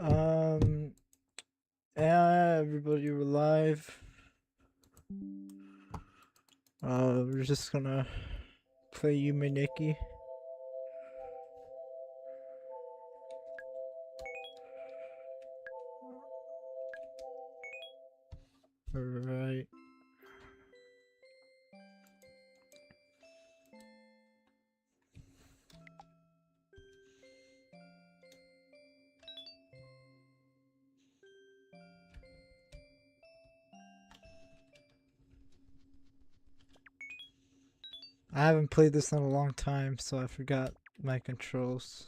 Um, yeah, everybody, we're live. We're just gonna play Yume Nikki. Alright. I haven't played this in a long time, so I forgot my controls.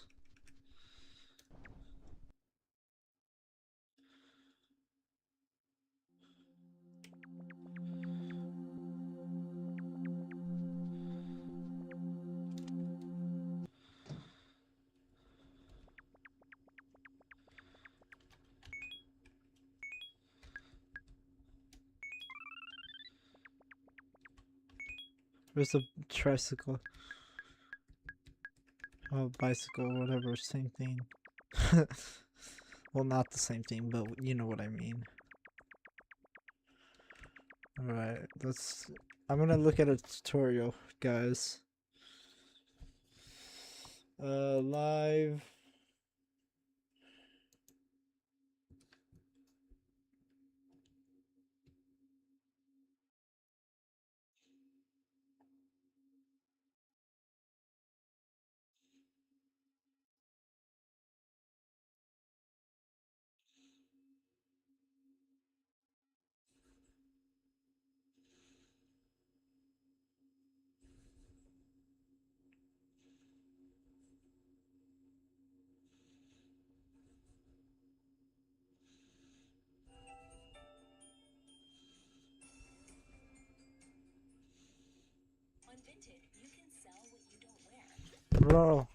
There's a tricycle. Oh, bicycle, whatever, same thing. Well, not the same thing, but you know what I mean. Alright, I'm gonna look at a tutorial, guys. Live. Bro.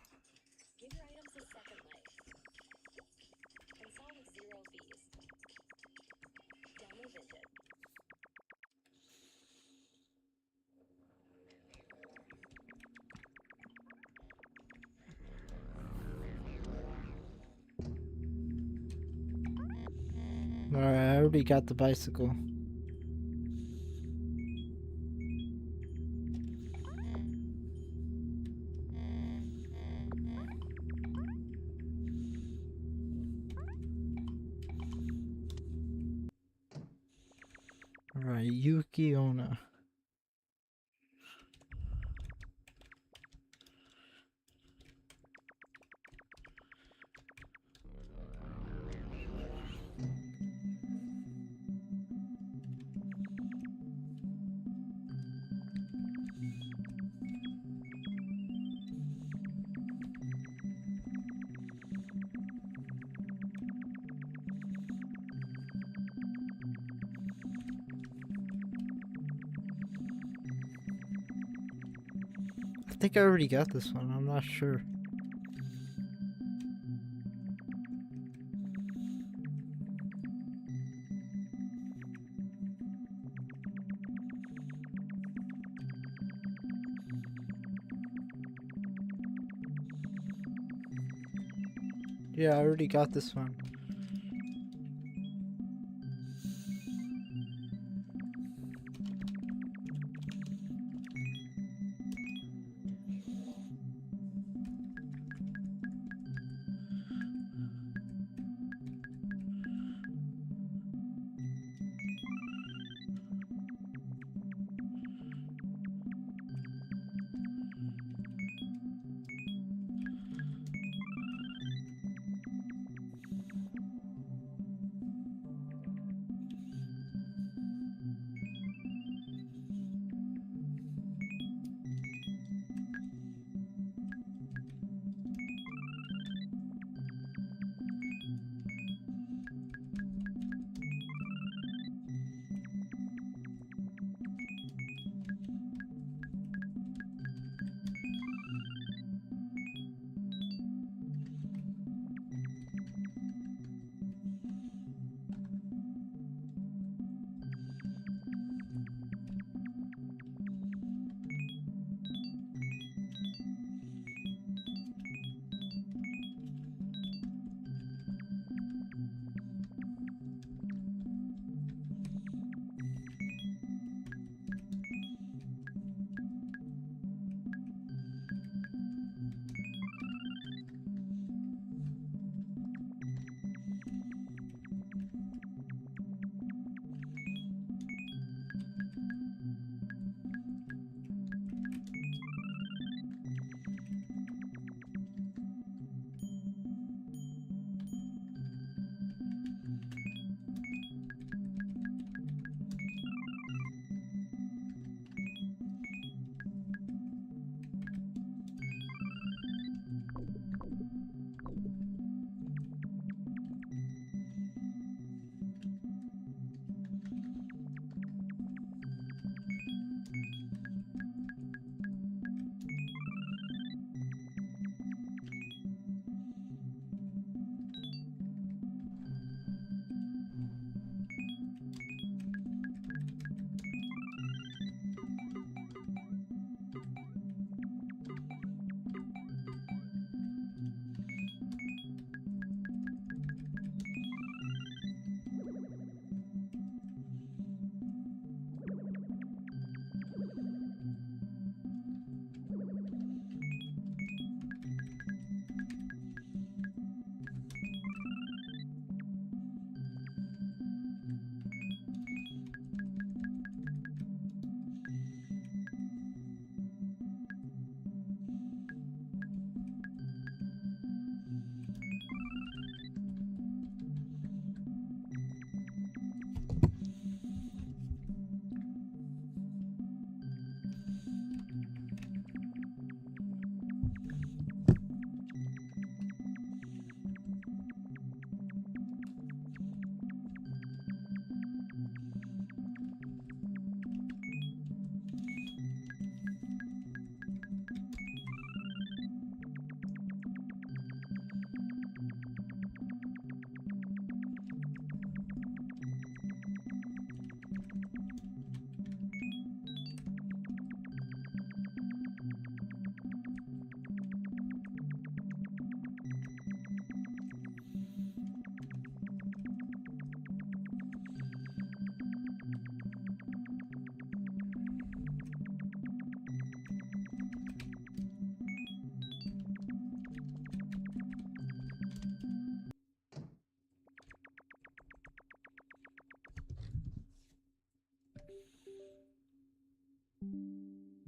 Alright, I already got the bicycle. Alright, Yuki Onna. I think I already got this one, I'm not sure. Yeah, I already got this one.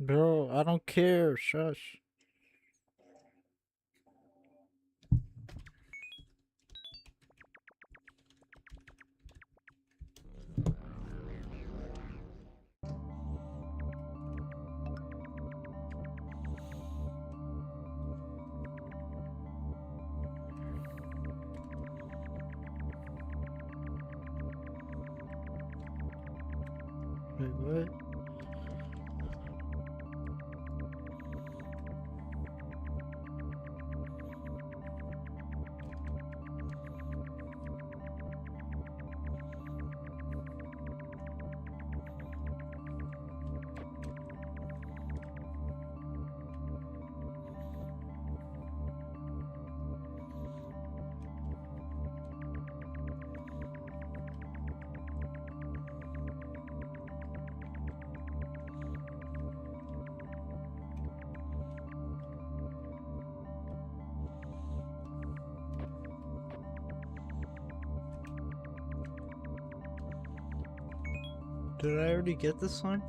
Bro, I don't care. Shush. Wait, what? Did I already get this one?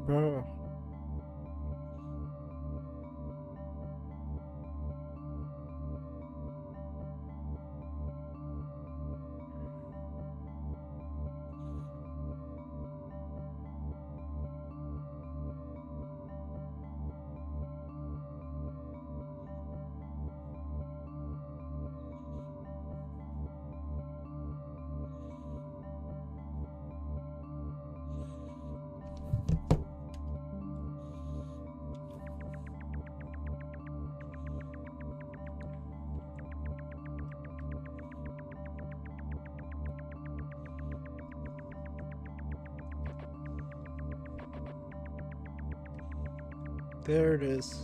Bro. There it is.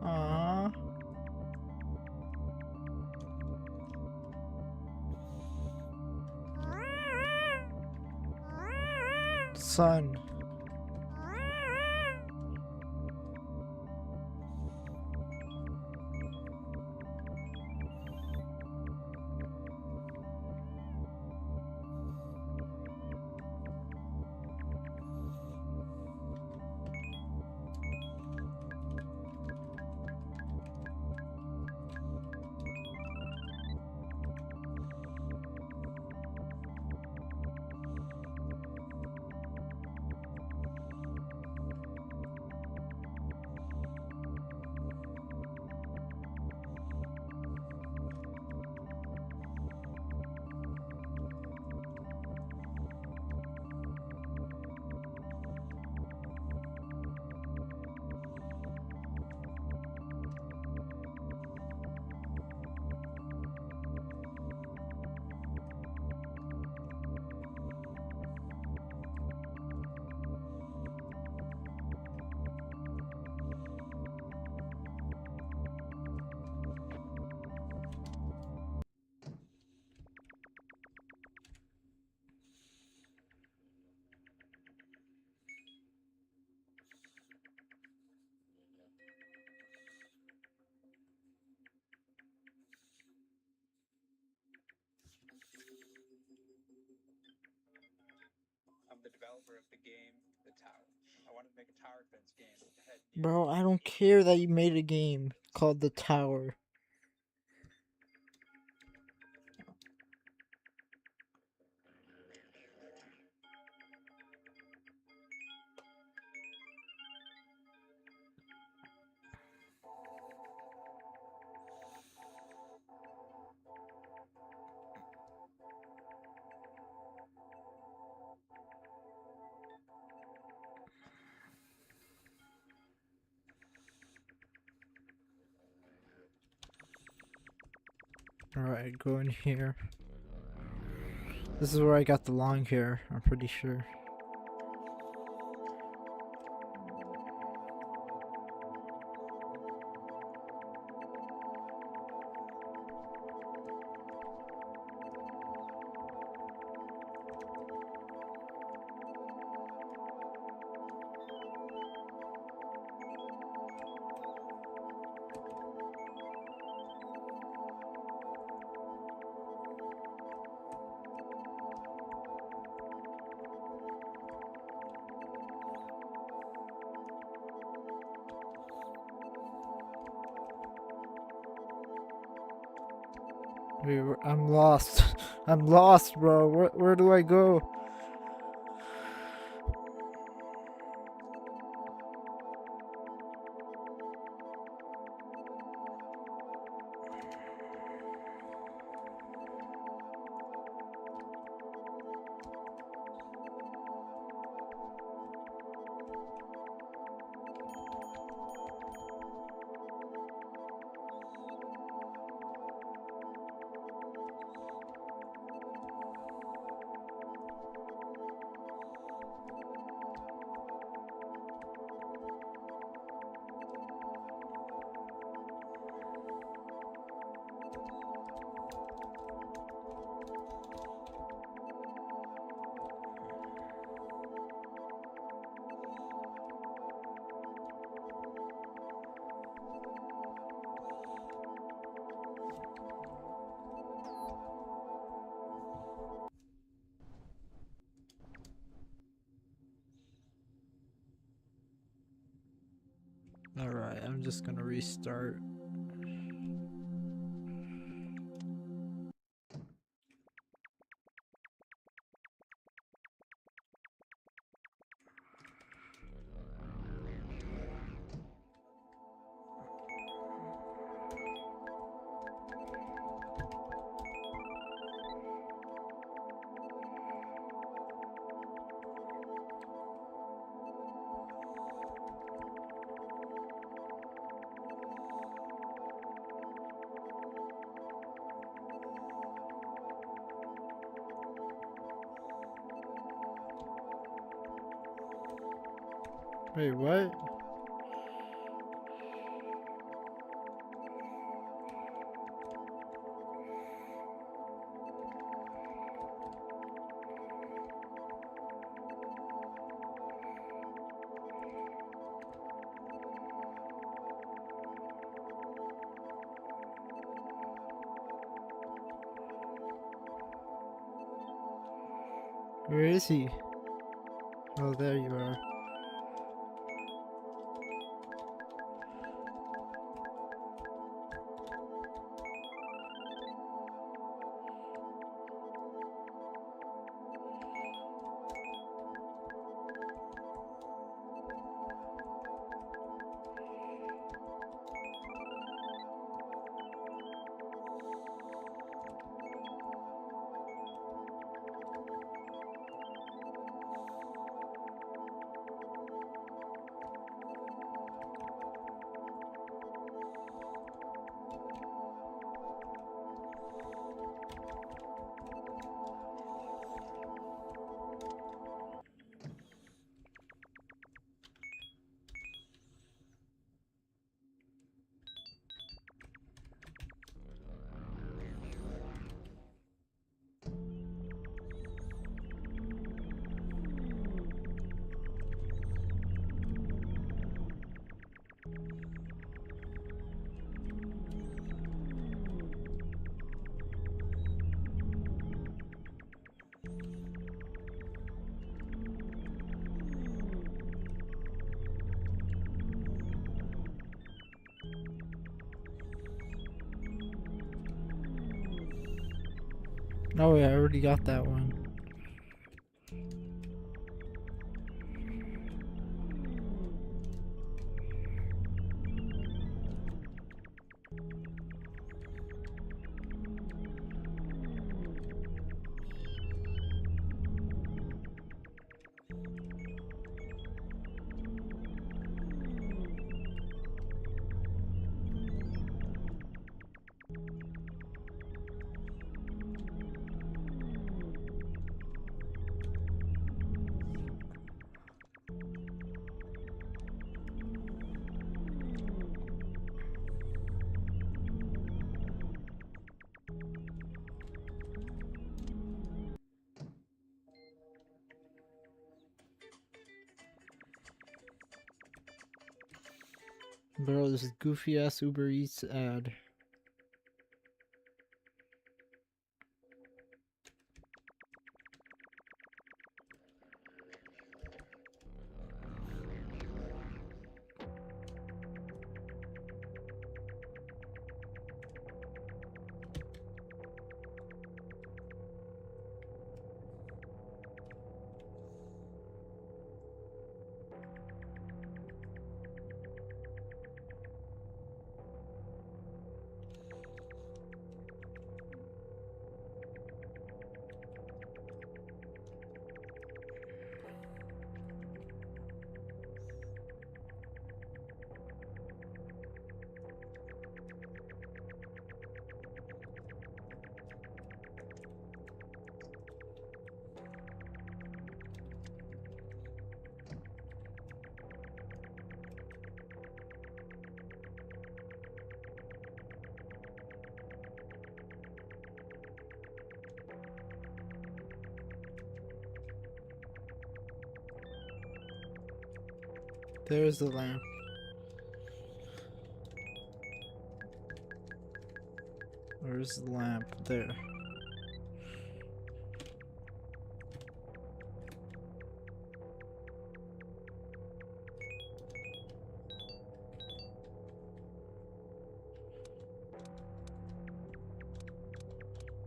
Aww. Son. The developer of the game, The Tower. I wanted to make a tower defense game. Bro, I don't care that you made a game called The Tower. Alright, go in here. This is where I got the long hair, I'm pretty sure. Wait, I'm lost. I'm lost, bro. Where do I go? Alright, I'm just gonna restart. Wait, what? Where is he? Oh, there you are. Oh yeah, I already got that one. Bro, this is goofy ass Uber Eats ad. There's the lamp. Where's the lamp? There.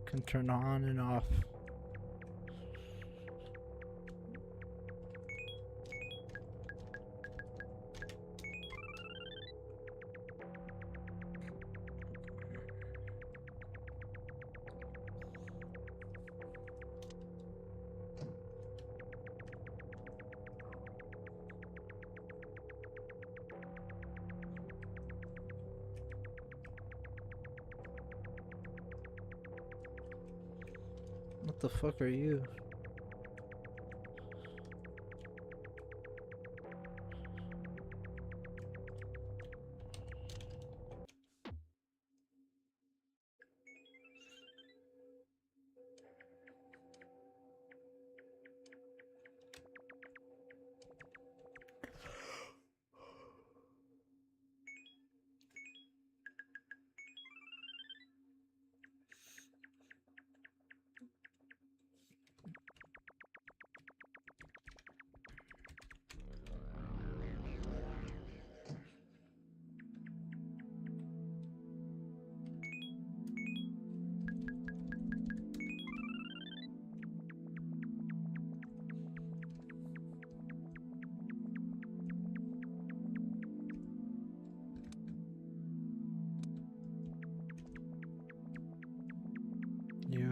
Can turn on and off. What the fuck are you? Yo.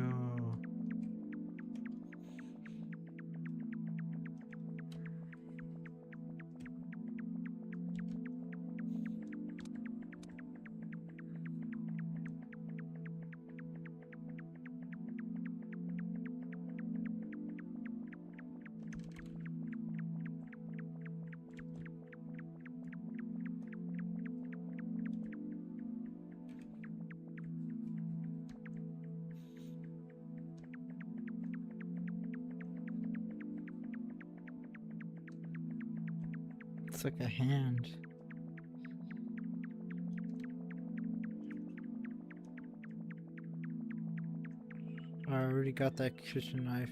It's like a hand. I already got that kitchen knife.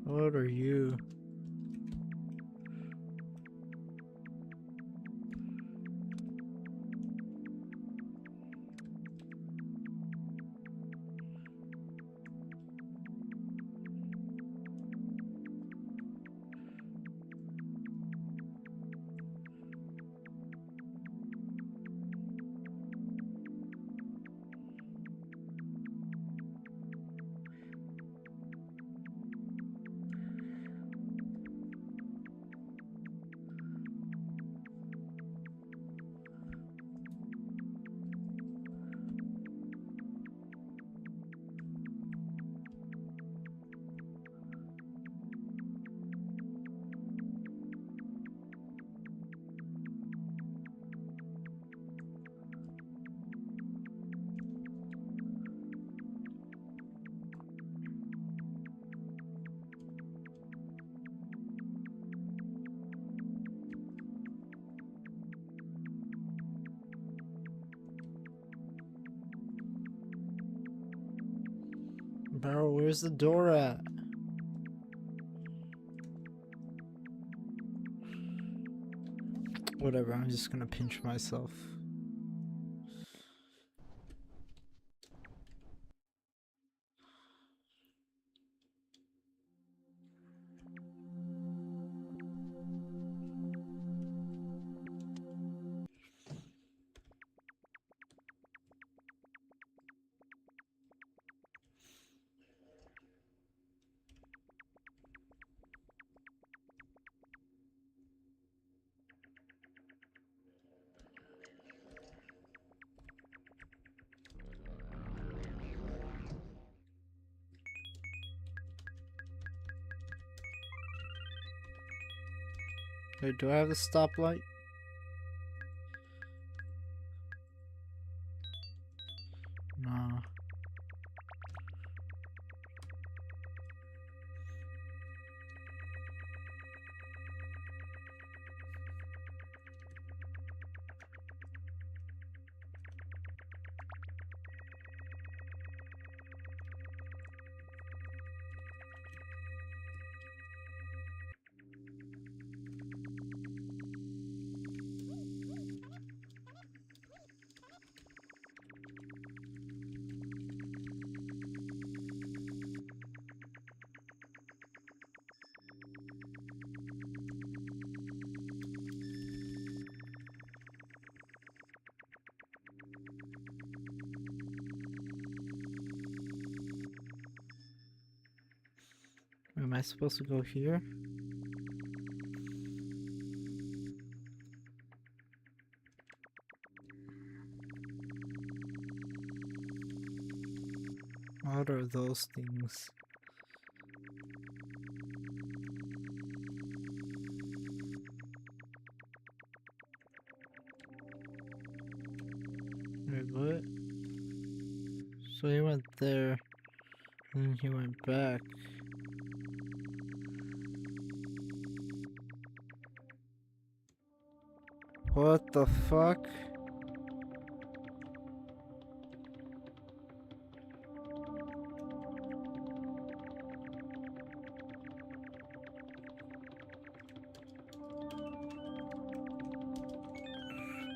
What are you? Bro, where's the door at? Whatever, I'm just gonna pinch myself. Wait, do I have the stoplight? No. Am I supposed to go here? What are those things? Wait, what? So he went there, and he went back. What the fuck?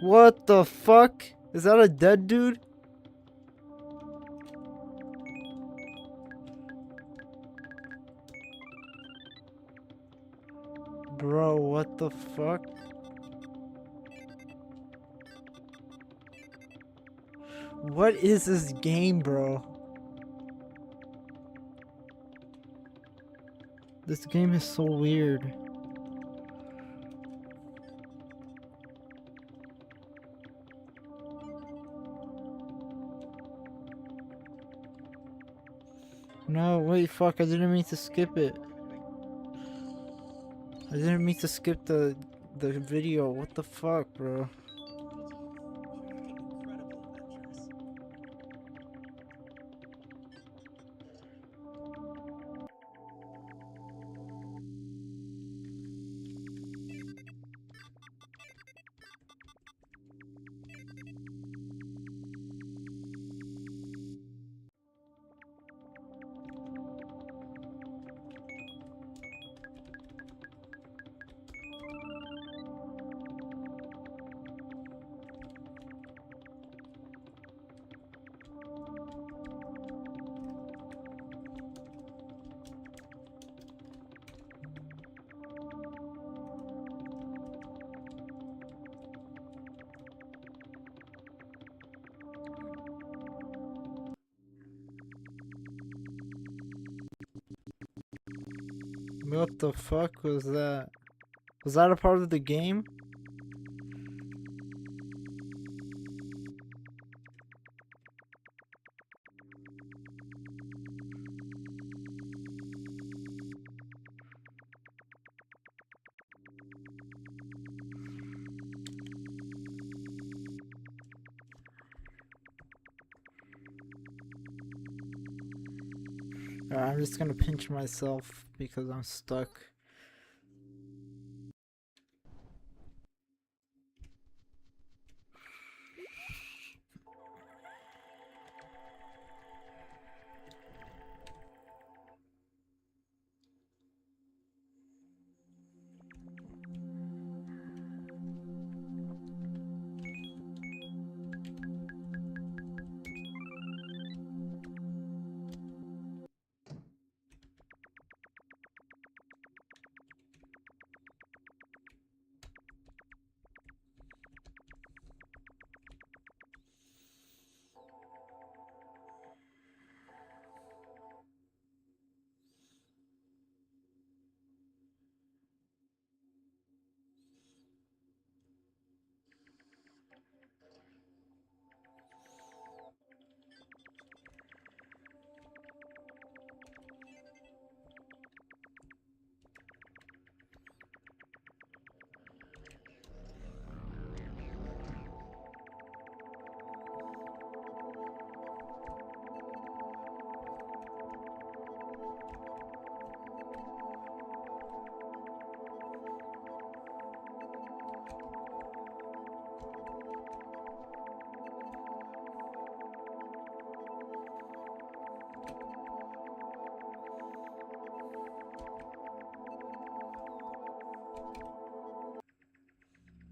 What the fuck? Is that a dead dude? Bro, what the fuck? What is this game, bro? This game is so weird. No, wait, fuck, I didn't mean to skip it. I didn't mean to skip the video. What the fuck, bro? What the fuck was that? Was that a part of the game? I'm just gonna pinch myself because I'm stuck.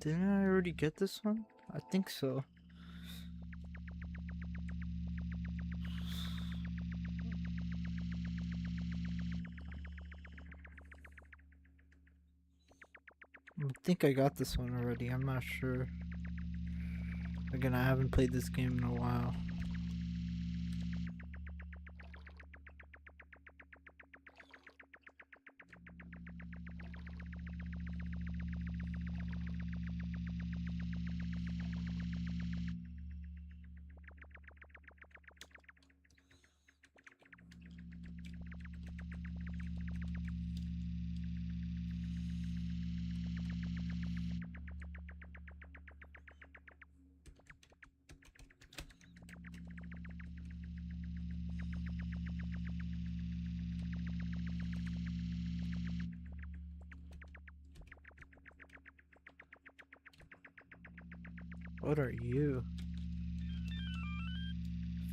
Didn't I already get this one? I think so. I think I got this one already. I'm not sure. Again, I haven't played this game in a while. What are you?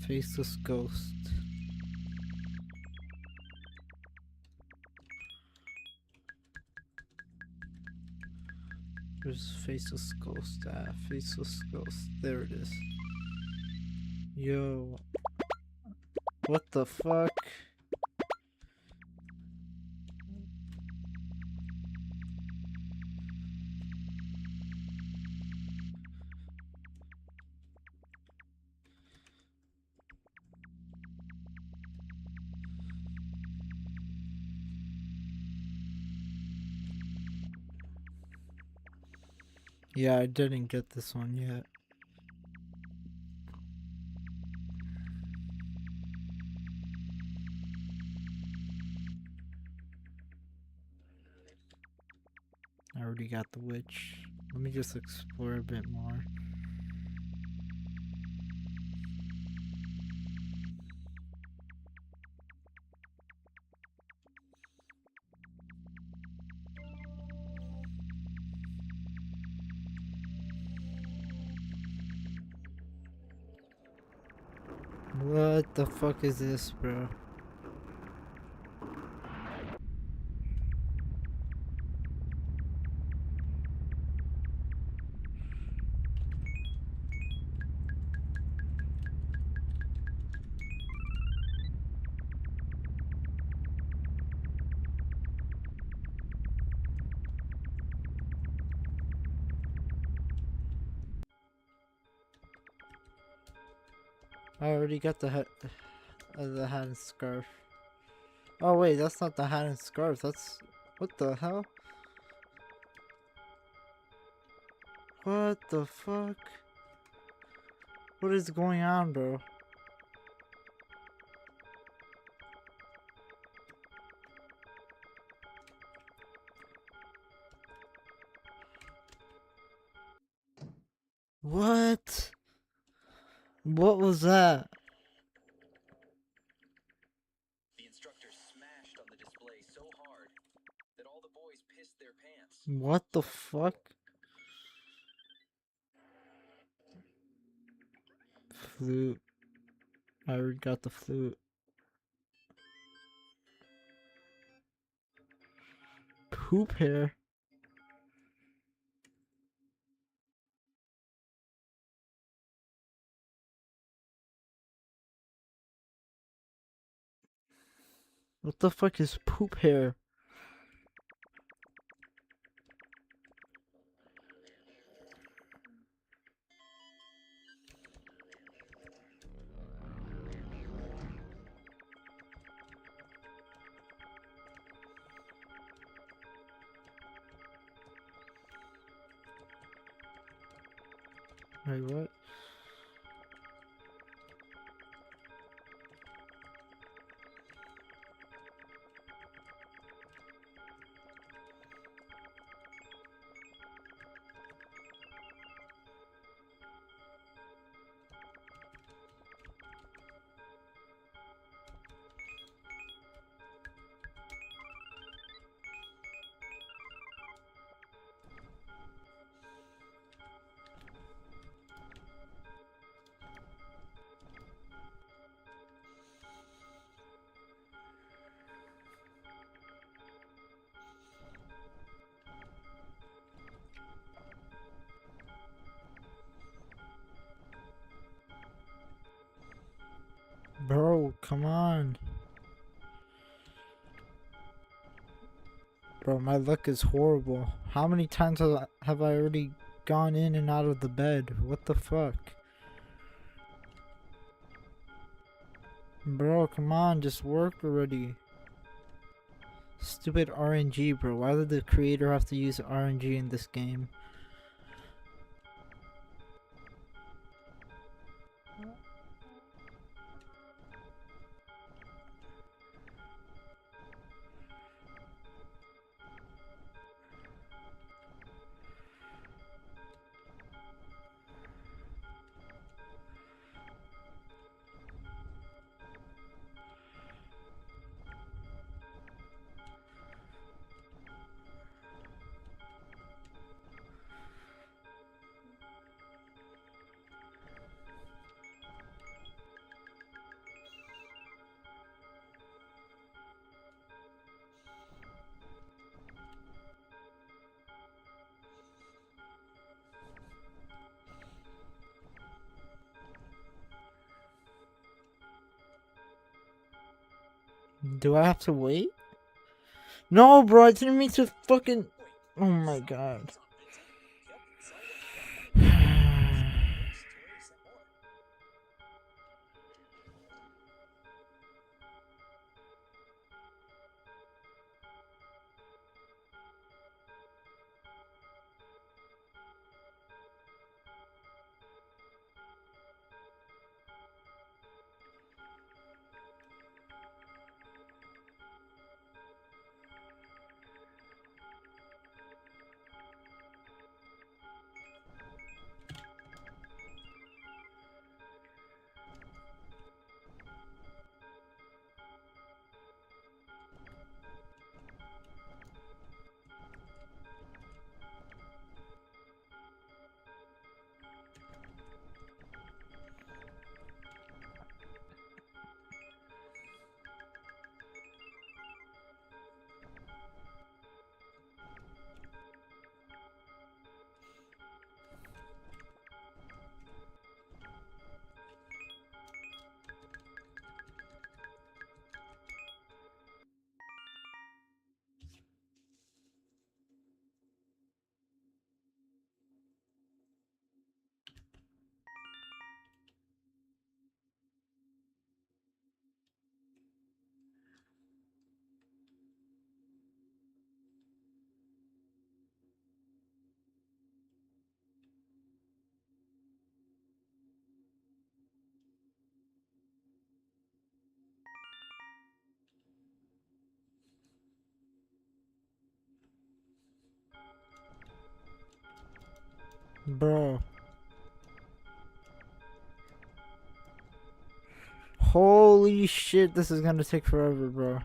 Faceless ghost. There's faceless ghost. Ah, faceless ghost. There it is. Yo. What the fuck? Yeah, I didn't get this one yet. I already got the witch. Let me just explore a bit more. What the fuck is this, bro? I already got the hat and scarf. Oh wait, that's not the hat and scarf. That's what the hell? What the fuck? What is going on, bro? What? What was that? The instructor smashed on the display so hard that all the boys pissed their pants. What the fuck? Flute. I already got the flute. Poop hair. What the fuck is poop hair? Wait, what? come on. Bro, my luck is horrible. How many times have I already gone in and out of the bed? What the fuck? Bro, come on, just work already. Stupid RNG, bro. Why did the creator have to use RNG in this game? Do I have to wait? No, bro, I didn't mean to fucking... Oh my god. Bro. Holy shit, this is gonna take forever, bro.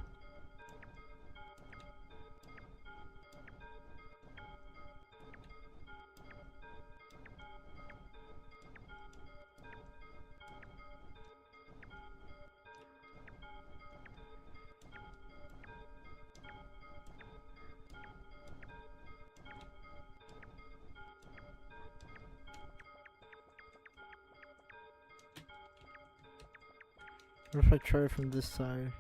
What if I try from this side?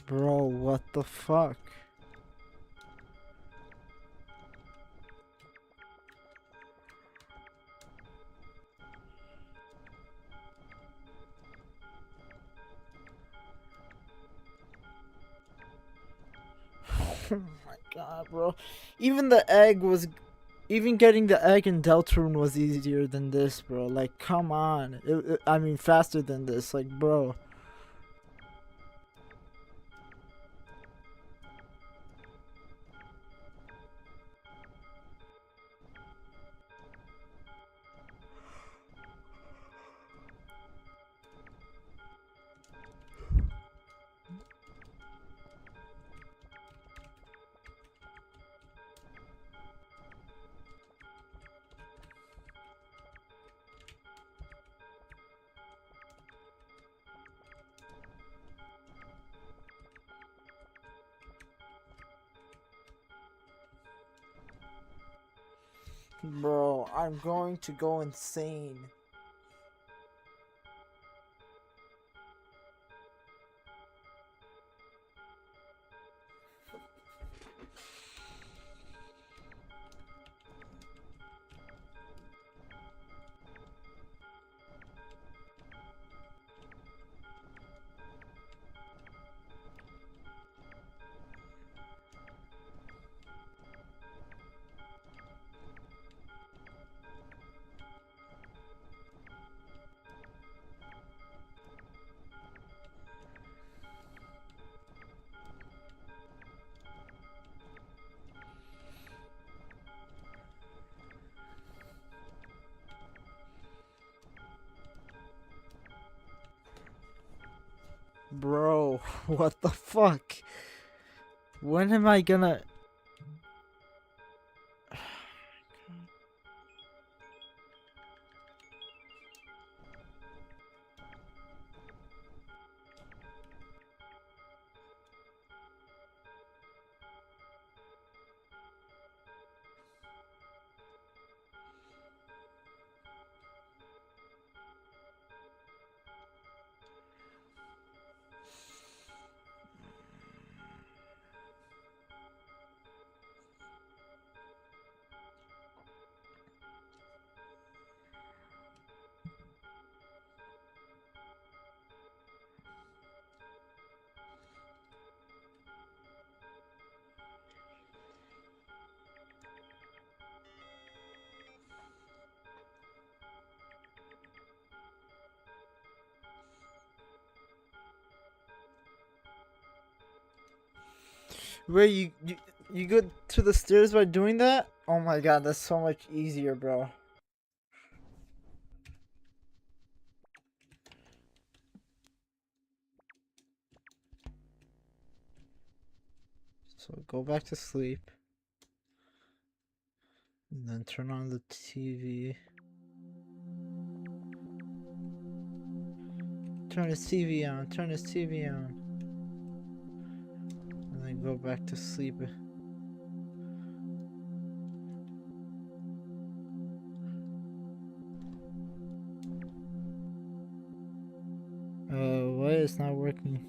Bro, what the fuck? Oh my god, bro. Even the egg was... Even getting the egg in Deltarune was easier than this, bro. Like, come on. I mean, faster than this. Like, bro. Bro. bro. I'm going to go insane. Bro, what the fuck? When am I gonna... Wait, you go to the stairs by doing that? Oh my god, that's so much easier, bro. So go back to sleep. And then turn on the TV. Turn his TV on, turn his TV on. And then go back to sleep. Why it's not working?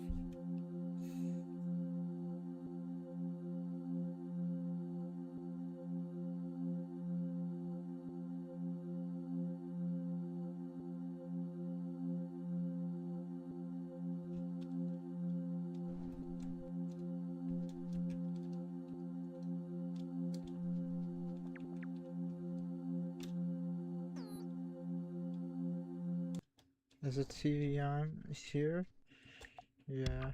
Is the TV on here? Yeah.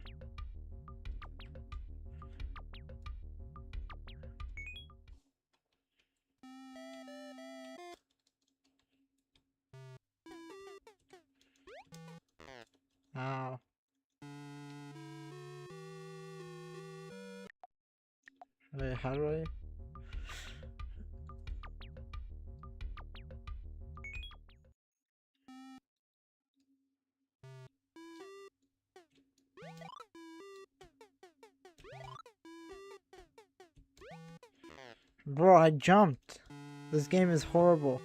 Ow. Wait, how do I? Bro, I jumped. This game is horrible.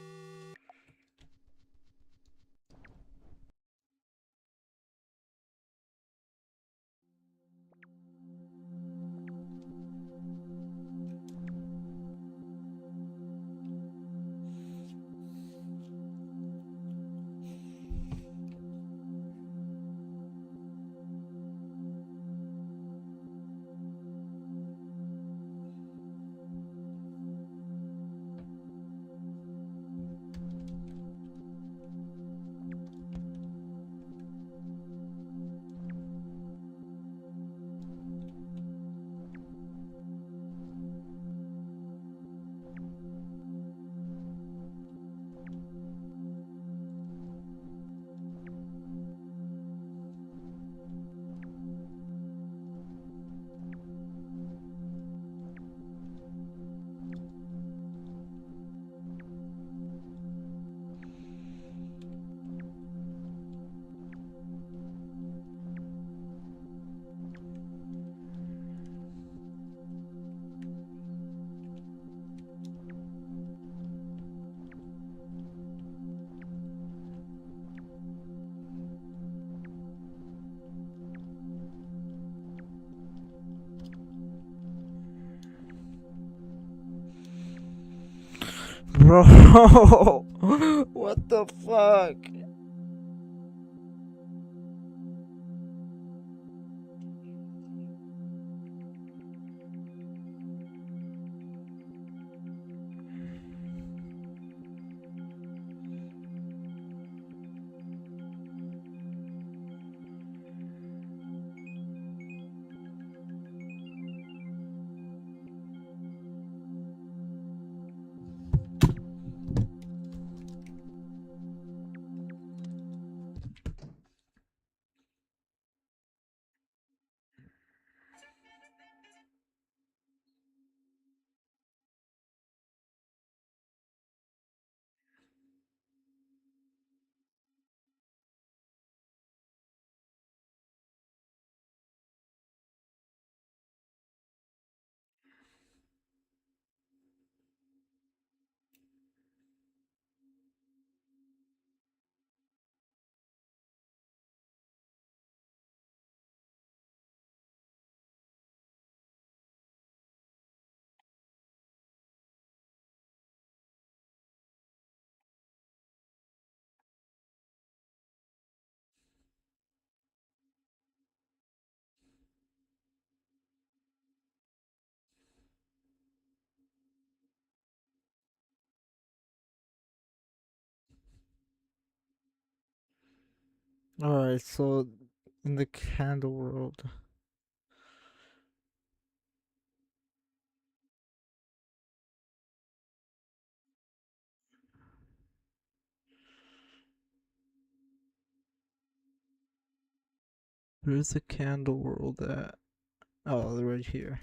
Bro, what the fuck? Alright, so in the candle world. Where's the candle world at? Oh, right here.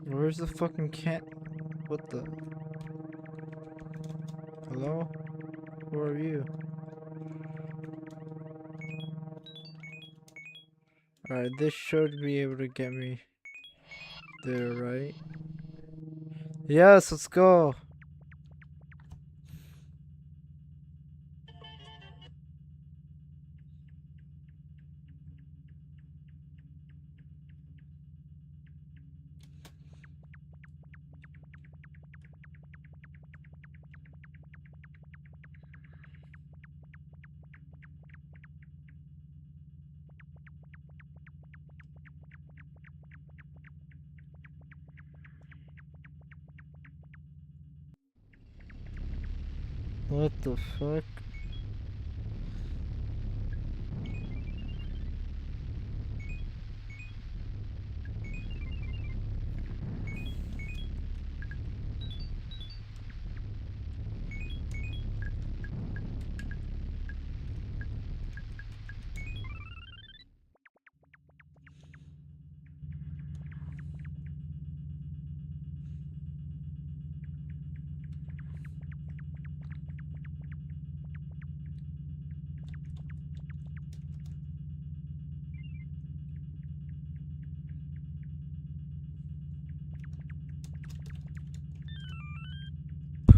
Where's the fucking can? What the? Hello? Who are you? Alright, this should be able to get me there, right? Yes, let's go. What the fuck?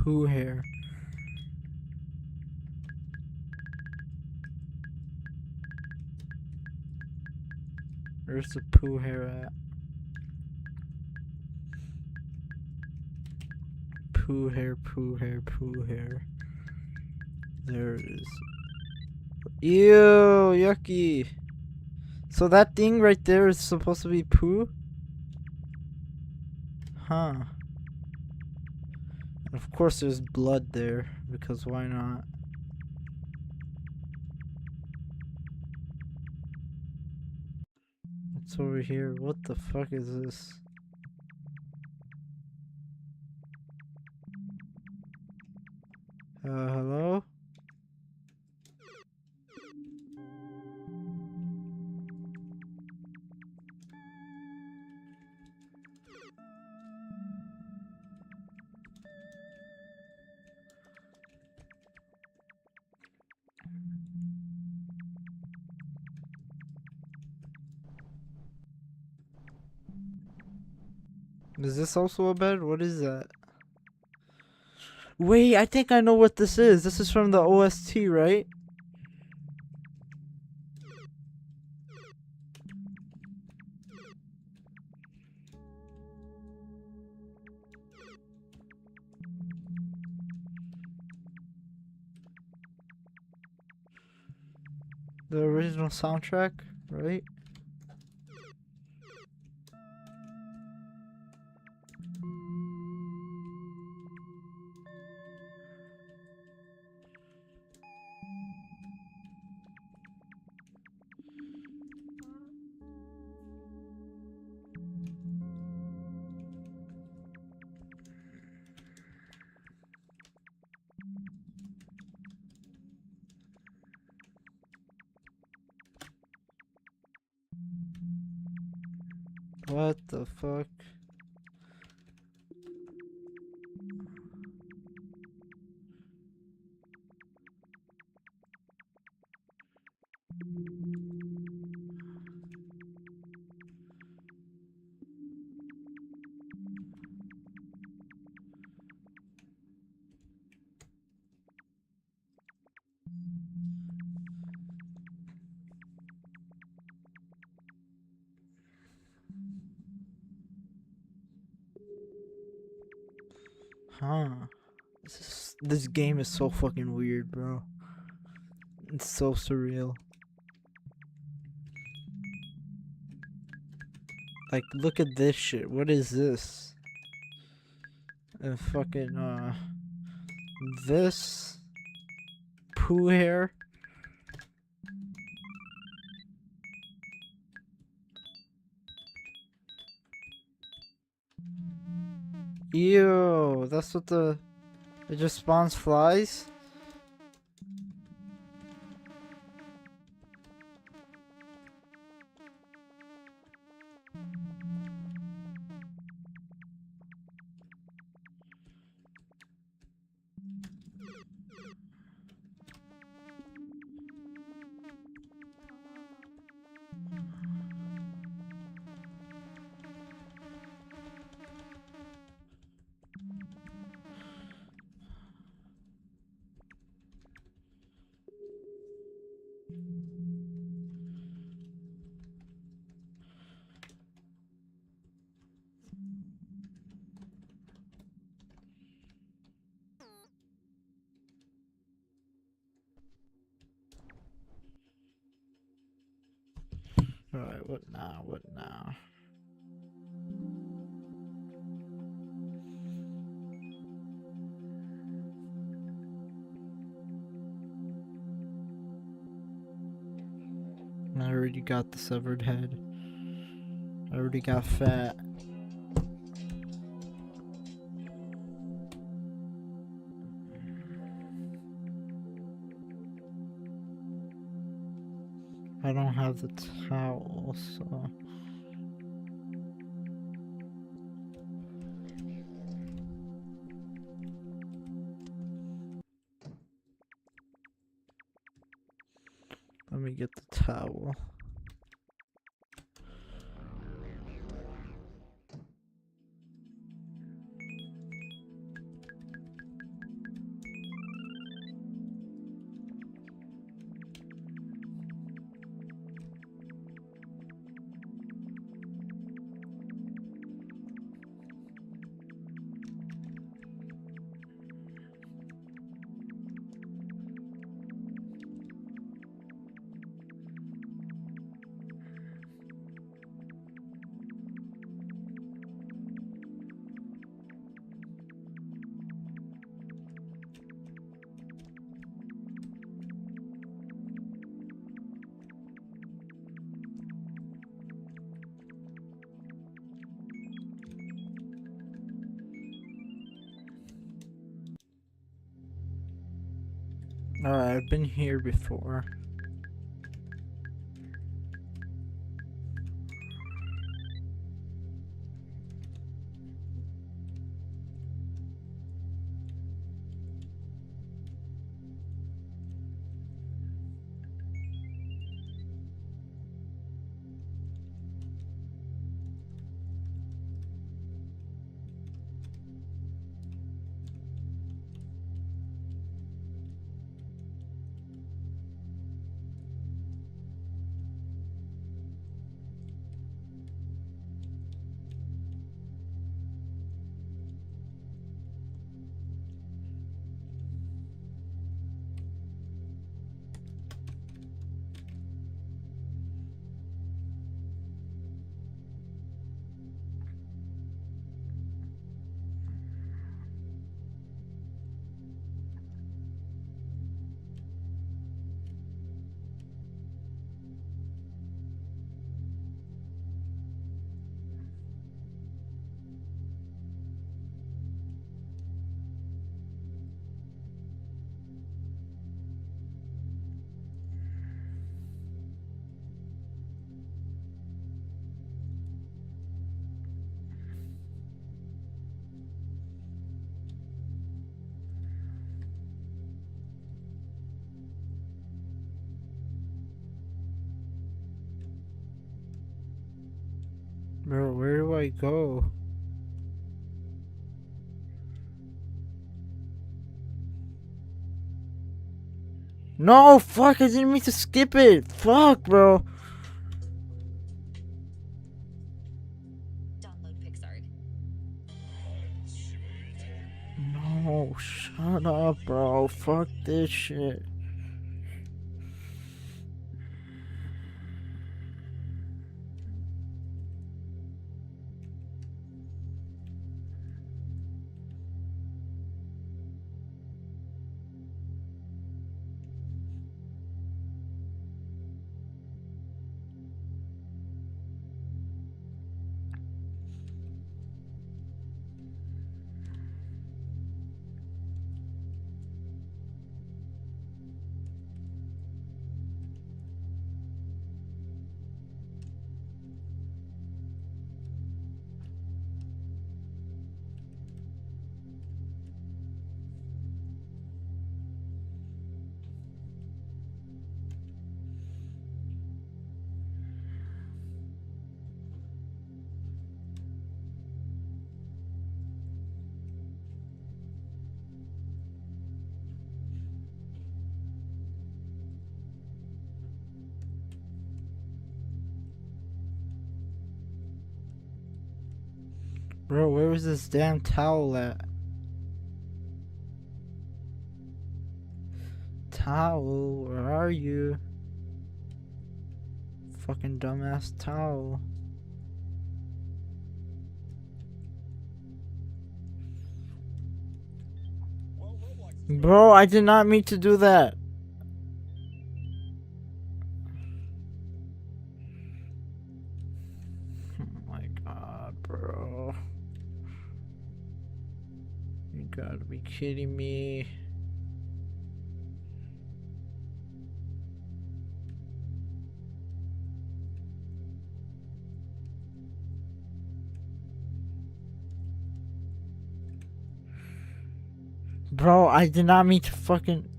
poo hair. Where's the poo hair at? Poo hair, poo hair, poo hair. There it is. Ew, yucky. So that thing right there is supposed to be poo? Huh. And of course there's blood there, because why not? What's over here? What the fuck is this? Hello? Is this also a bed? What is that? Wait, I think I know what this is. This is from the OST, right? The original soundtrack, right? What the fuck? Huh. This game is so fucking weird, bro. It's so surreal. Like, look at this shit. What is this? And fucking, this poo hair. Ew, that's what it just spawns flies? Alright, what now? What now? I already got the severed head. I already got fat. I don't have the towel, so... Let me get the towel. Alright, I've been here before. Bro, where do I go? No, fuck, I didn't mean to skip it. Fuck, bro. Download Pixart. No, shut up, bro. Fuck this shit. Bro, where was this damn towel at? Towel, where are you? Fucking dumbass towel. Bro, I did not mean to do that. Oh my god, bro. You gotta be kidding me. Bro, I did not mean to fucking...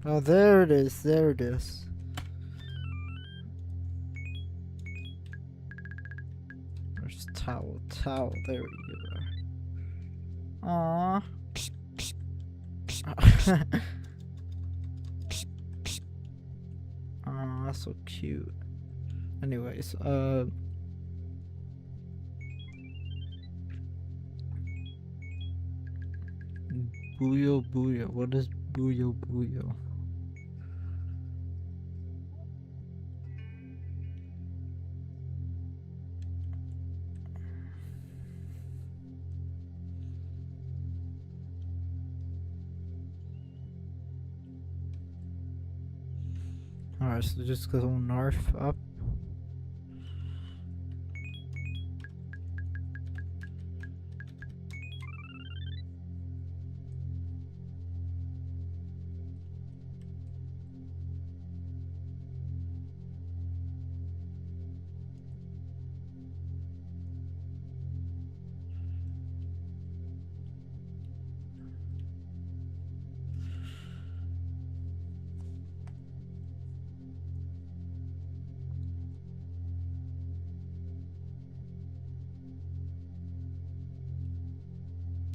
Oh, there it is, there it is. Where's towel, towel, there you are. Aww. Aw, that's so cute. Anyways, Buyo Buyo. What is Buyo Buyo? Alright, so just go north up.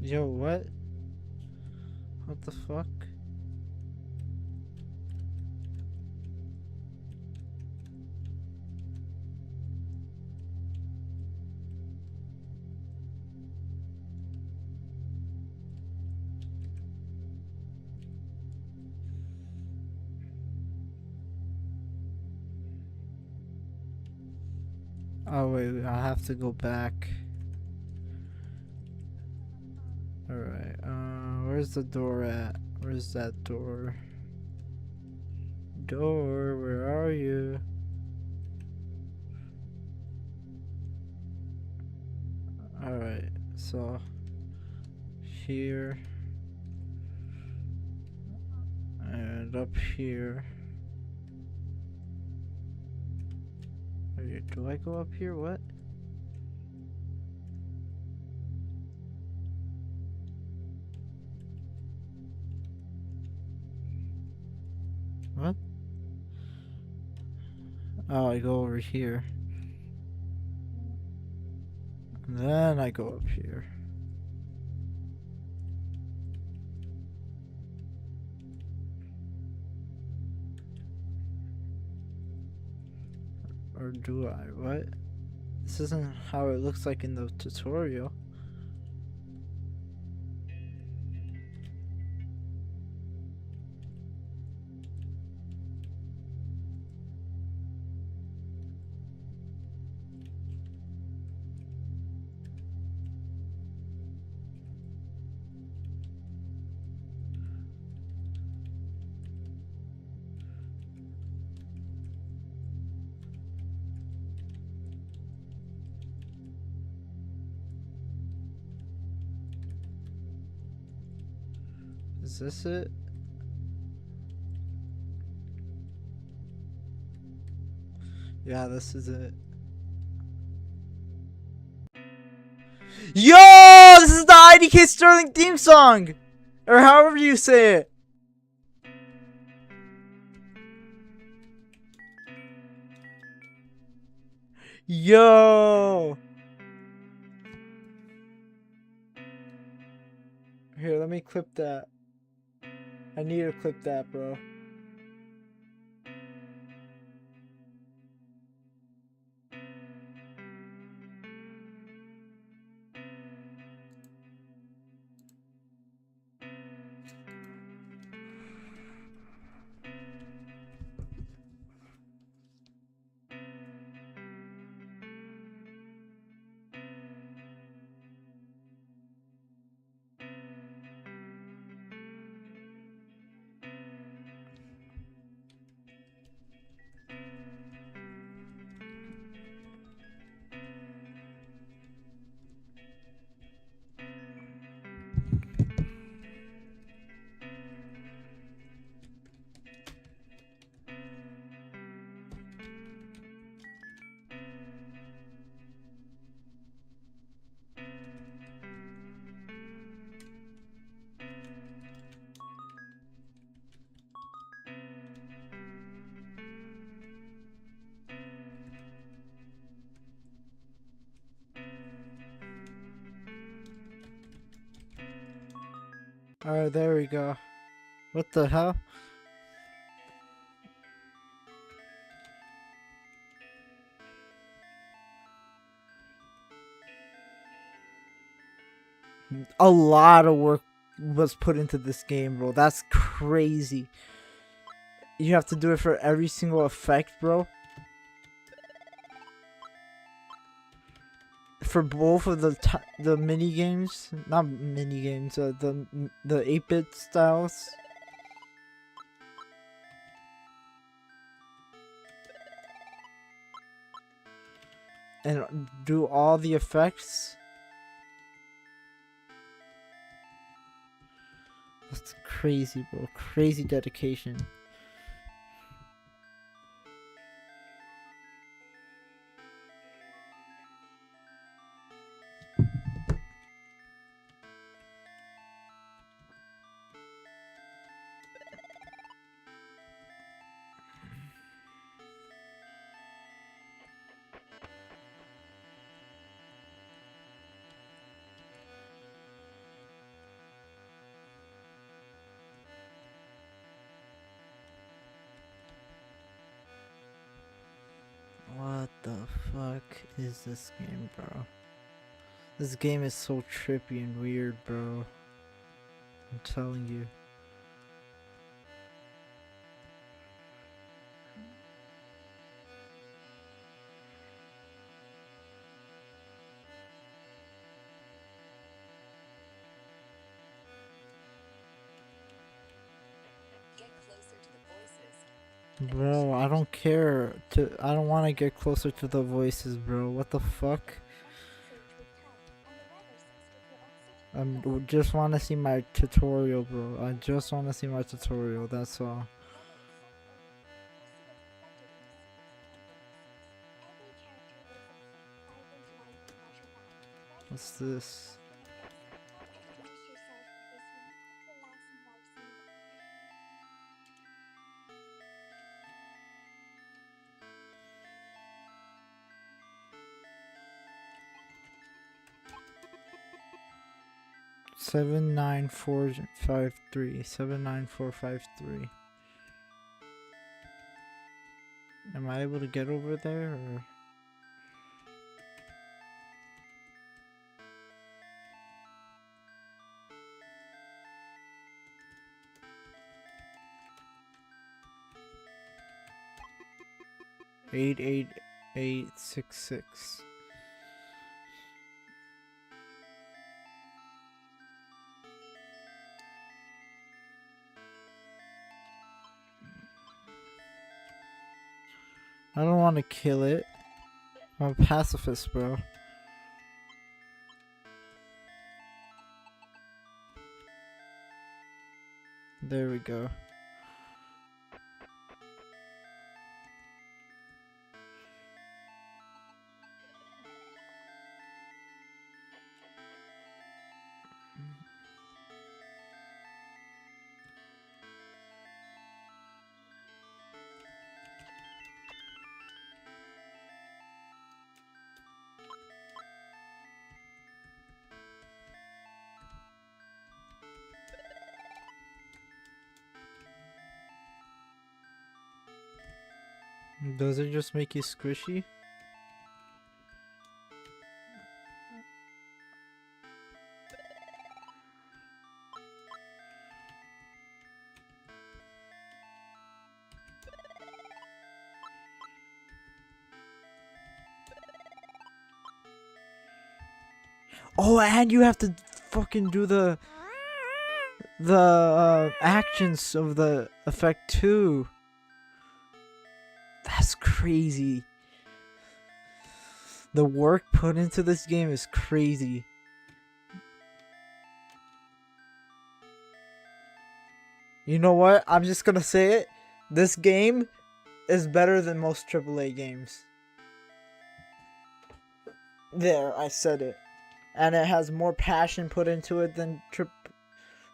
Yo, what? What the fuck? Oh wait, I have to go back. Alright, where's the door at? Where's that door? Door, where are you? Alright, so here and up here. Wait, do I go up here? What? What? Oh, I go over here. And then I go up here. Or do I? What? This isn't how it looks like in the tutorial. Is this it? Yeah, this is it. Yo! This is the IDK Sterling theme song! Or however you say it. Yo! Here, let me clip that. I need to clip that, bro. Alright, there we go. What the hell? A lot of work was put into this game, bro. That's crazy. You have to do it for every single effect, bro. For both of the mini games, not mini games, the 8-bit styles. and do all the effects. That's crazy, bro. Crazy dedication. What the fuck is this game, bro? This game is so trippy and weird, bro. I'm telling you. Get closer to the voices. Bro, I don't care. I don't want to get closer to the voices, bro. What the fuck? Just want to see my tutorial, bro. I just want to see my tutorial. That's all. What's this? Seven nine four five three. 79453. Am I able to get over there or? Eight 88866. I don't want to kill it. I'm a pacifist, bro. There we go. Does it just make you squishy? Oh, and you have to fucking do the actions of the effect too. That's crazy. The work put into this game is crazy. You know what? I'm just gonna say it. This game is better than most AAA games. There, I said it. And it has more passion put into it than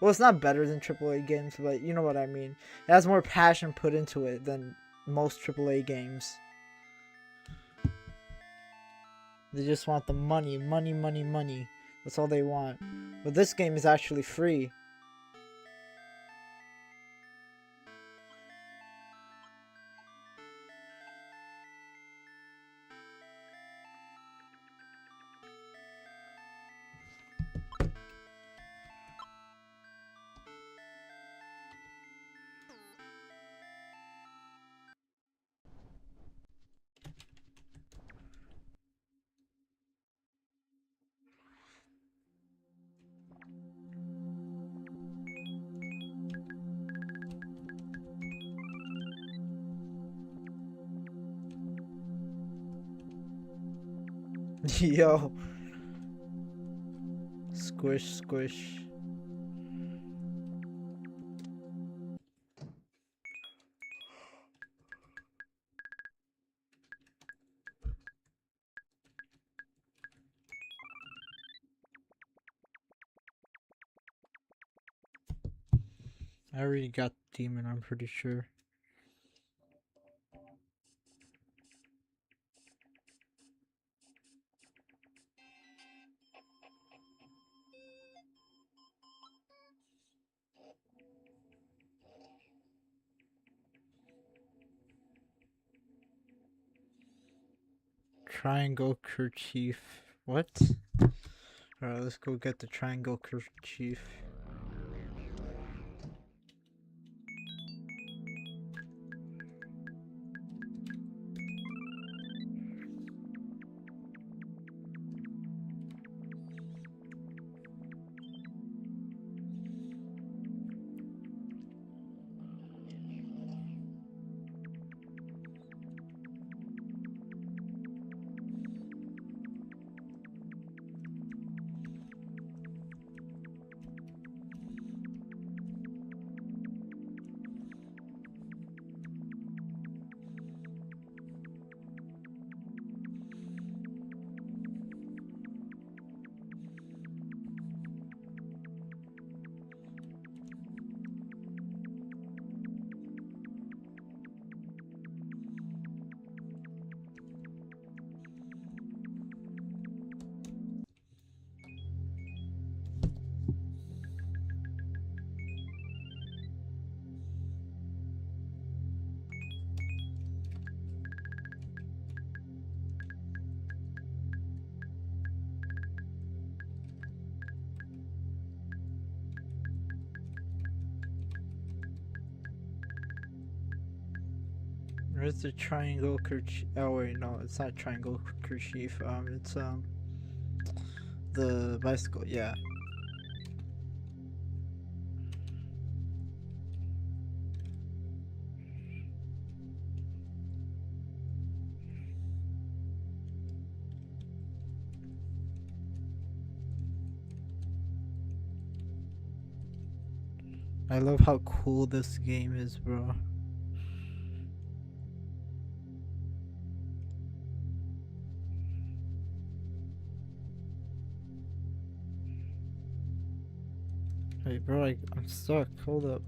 well, it's not better than AAA games, but you know what I mean. It has more passion put into it than most AAA games. They just want the money, money, money, money. That's all they want. But this game is actually free. Yo. Squish, squish. I already got the demon, I'm pretty sure. Triangle kerchief. What? Alright, let's go get the triangle kerchief. Where's the triangle kerchief? Oh wait, no, it's not triangle kerchief. It's the bicycle. Yeah. I love how cool this game is, bro. Wait, bro, I'm stuck. Hold up.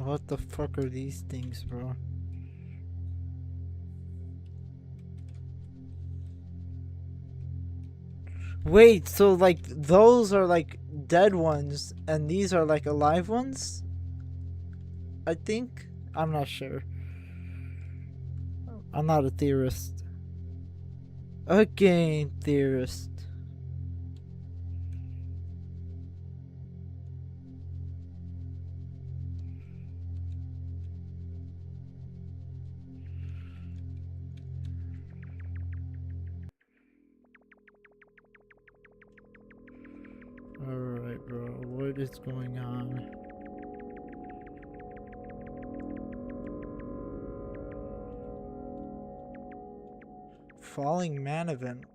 What the fuck are these things, bro? Wait, so like those are like dead ones and these are like alive ones? I think? I'm not sure. I'm not a theorist. A game theorist. Alright, bro. What is going on? Falling man event.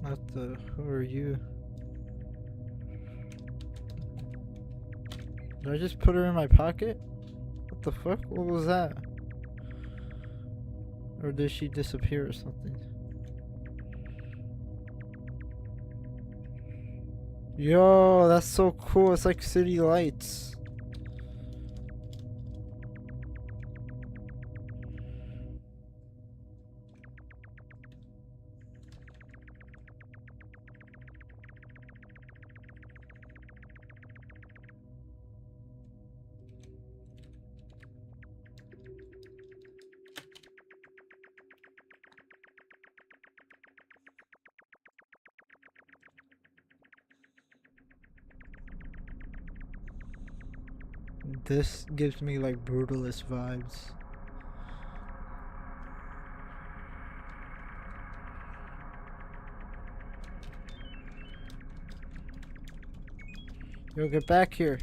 What the? Who are you? Did I just put her in my pocket? What the fuck? What was that? Or did she disappear or something? Yo, that's so cool. It's like city lights. This gives me like brutalist vibes. Yo, get back here.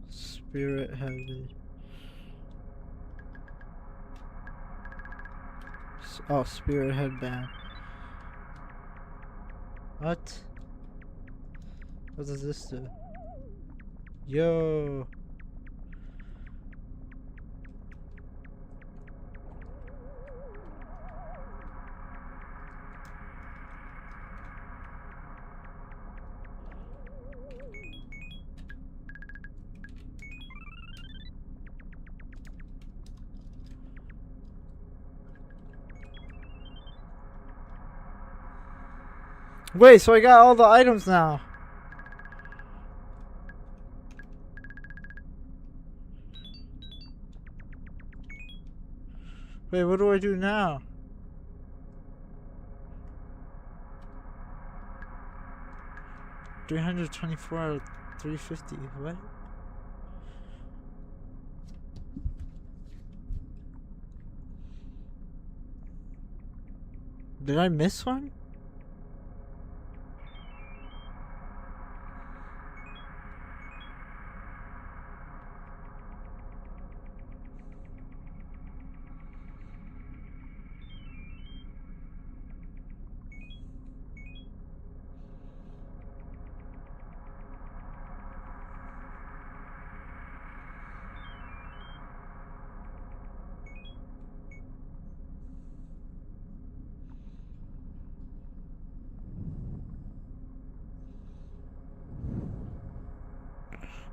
Spirit heavy. Oh, spirit headband. What? What does this do? Yo. Wait, so I got all the items now. Wait, what do I do now? $324 out of $350. What? Did I miss one?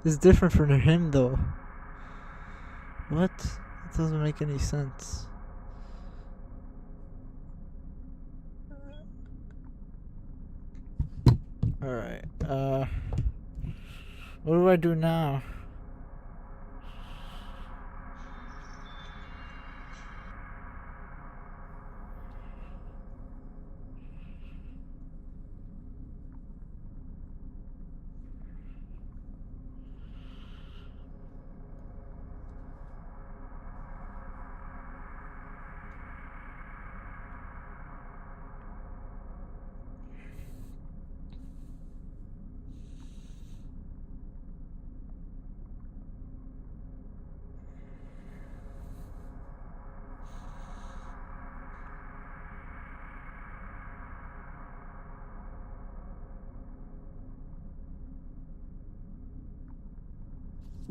It's different for him though. What? It doesn't make any sense. Alright, what do I do now?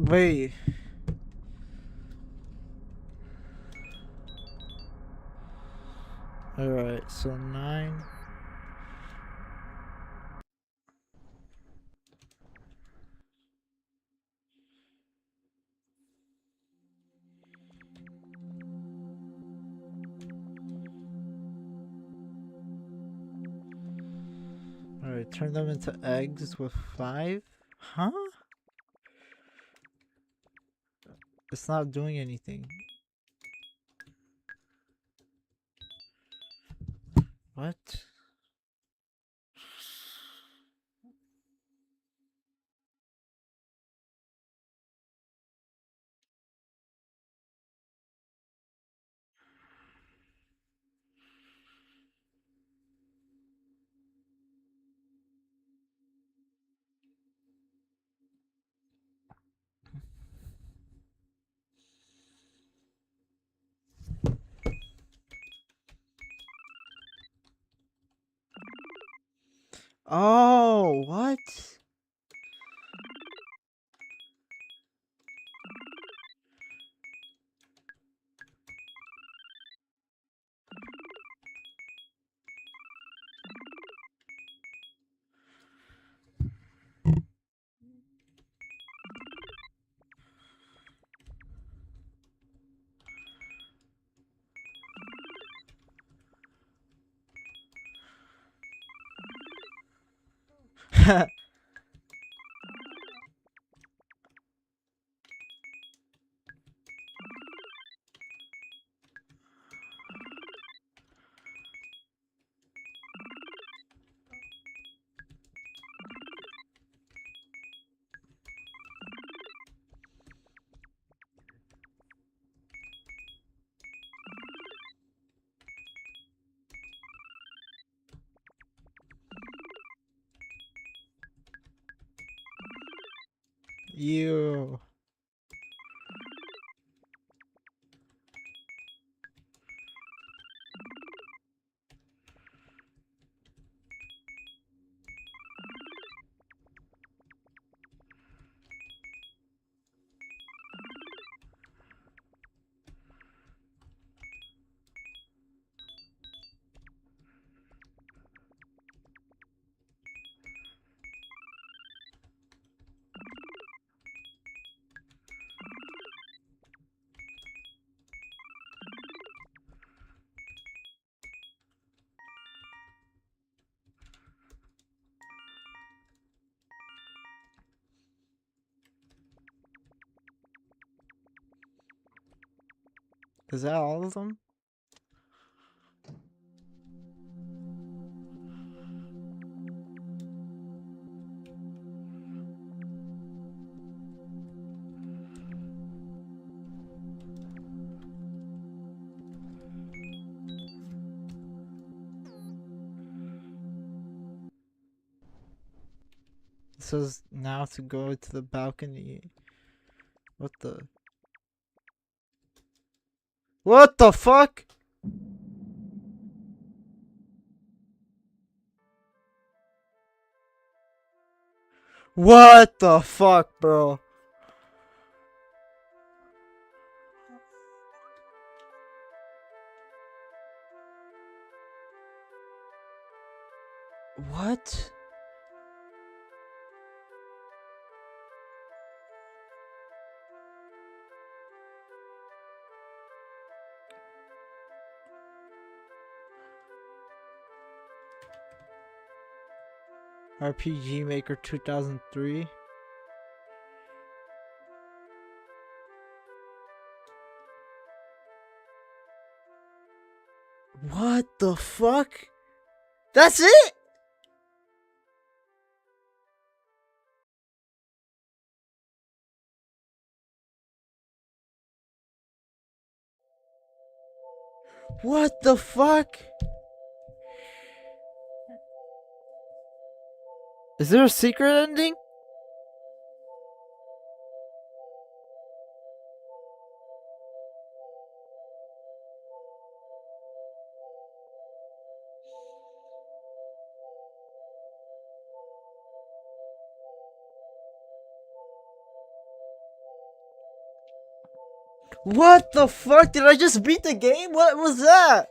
Wait. Alright, so 9. Alright, turn them into eggs with 5? Huh? It's not doing anything. What? Oh, what? You. Is that all of them? It says now to go to the balcony. What the? What the fuck? What the fuck, bro? What? RPG Maker 2003. What the fuck? That's it? What the fuck? Is there a secret ending? What the fuck? Did I just beat the game? What was that?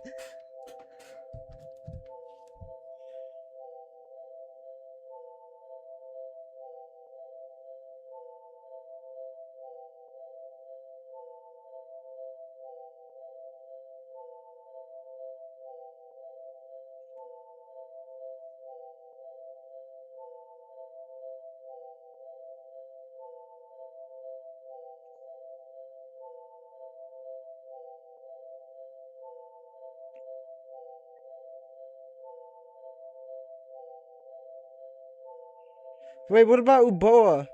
Wait, what about Uboa?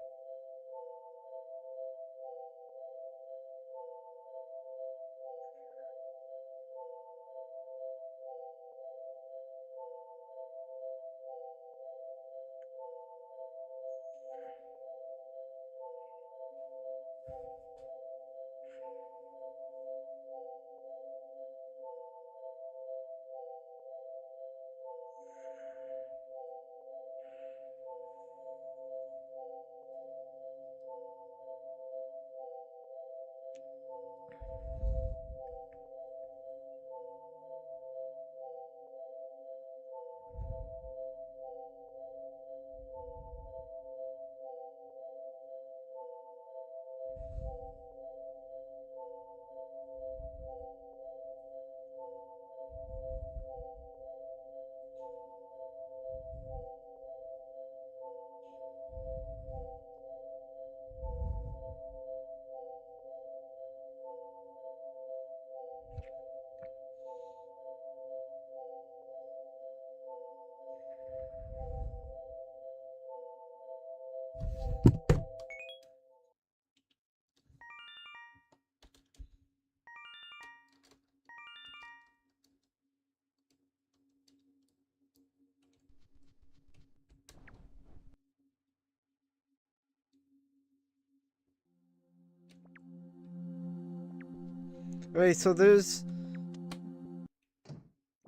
Wait, so there's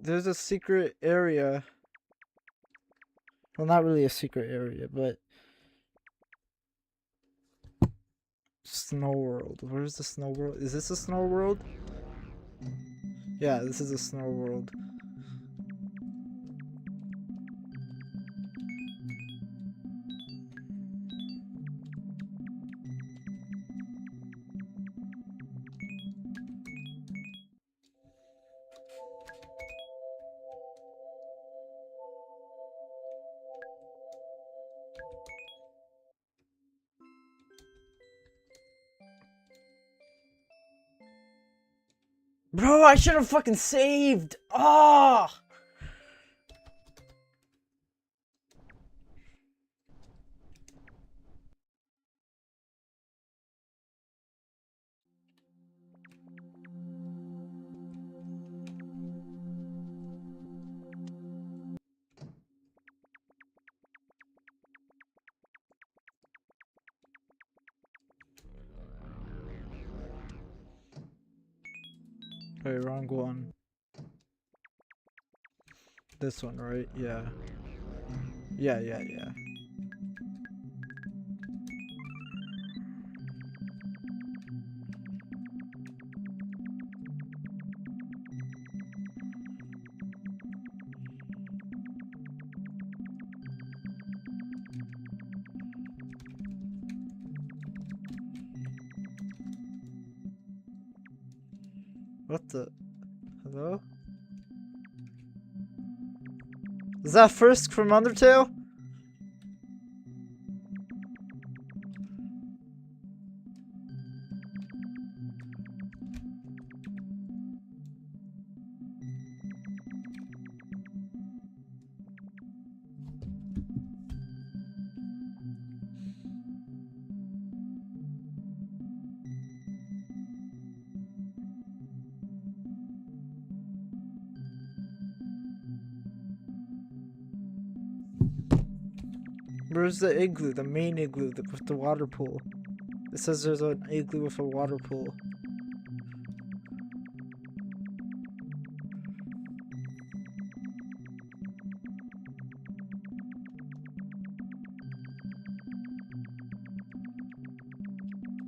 a secret area. Well, not really a secret area, but Snow World. Where's the Snow World? Is this a Snow World? Yeah, this is a Snow World. Bro, I should have fucking saved. Ah. Oh! Wait, wrong one. This one, right? Yeah. Yeah. What the? Hello? Is that Frisk from Undertale? Where's the igloo? The main igloo with the water pool. It says there's an igloo with a water pool.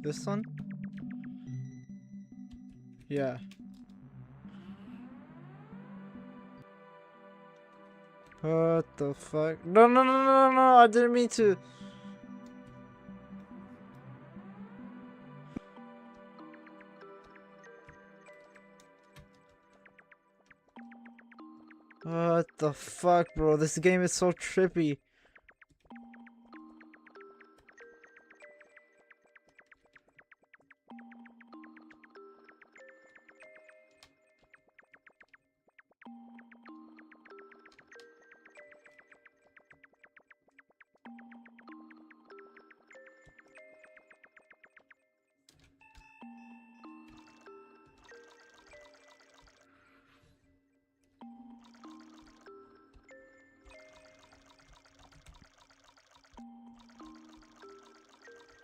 This one? Yeah. What the fuck? No, I didn't mean to. What the fuck, bro? This game is so trippy.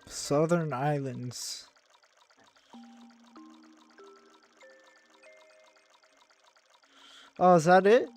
Southern Islands. Oh, is that it?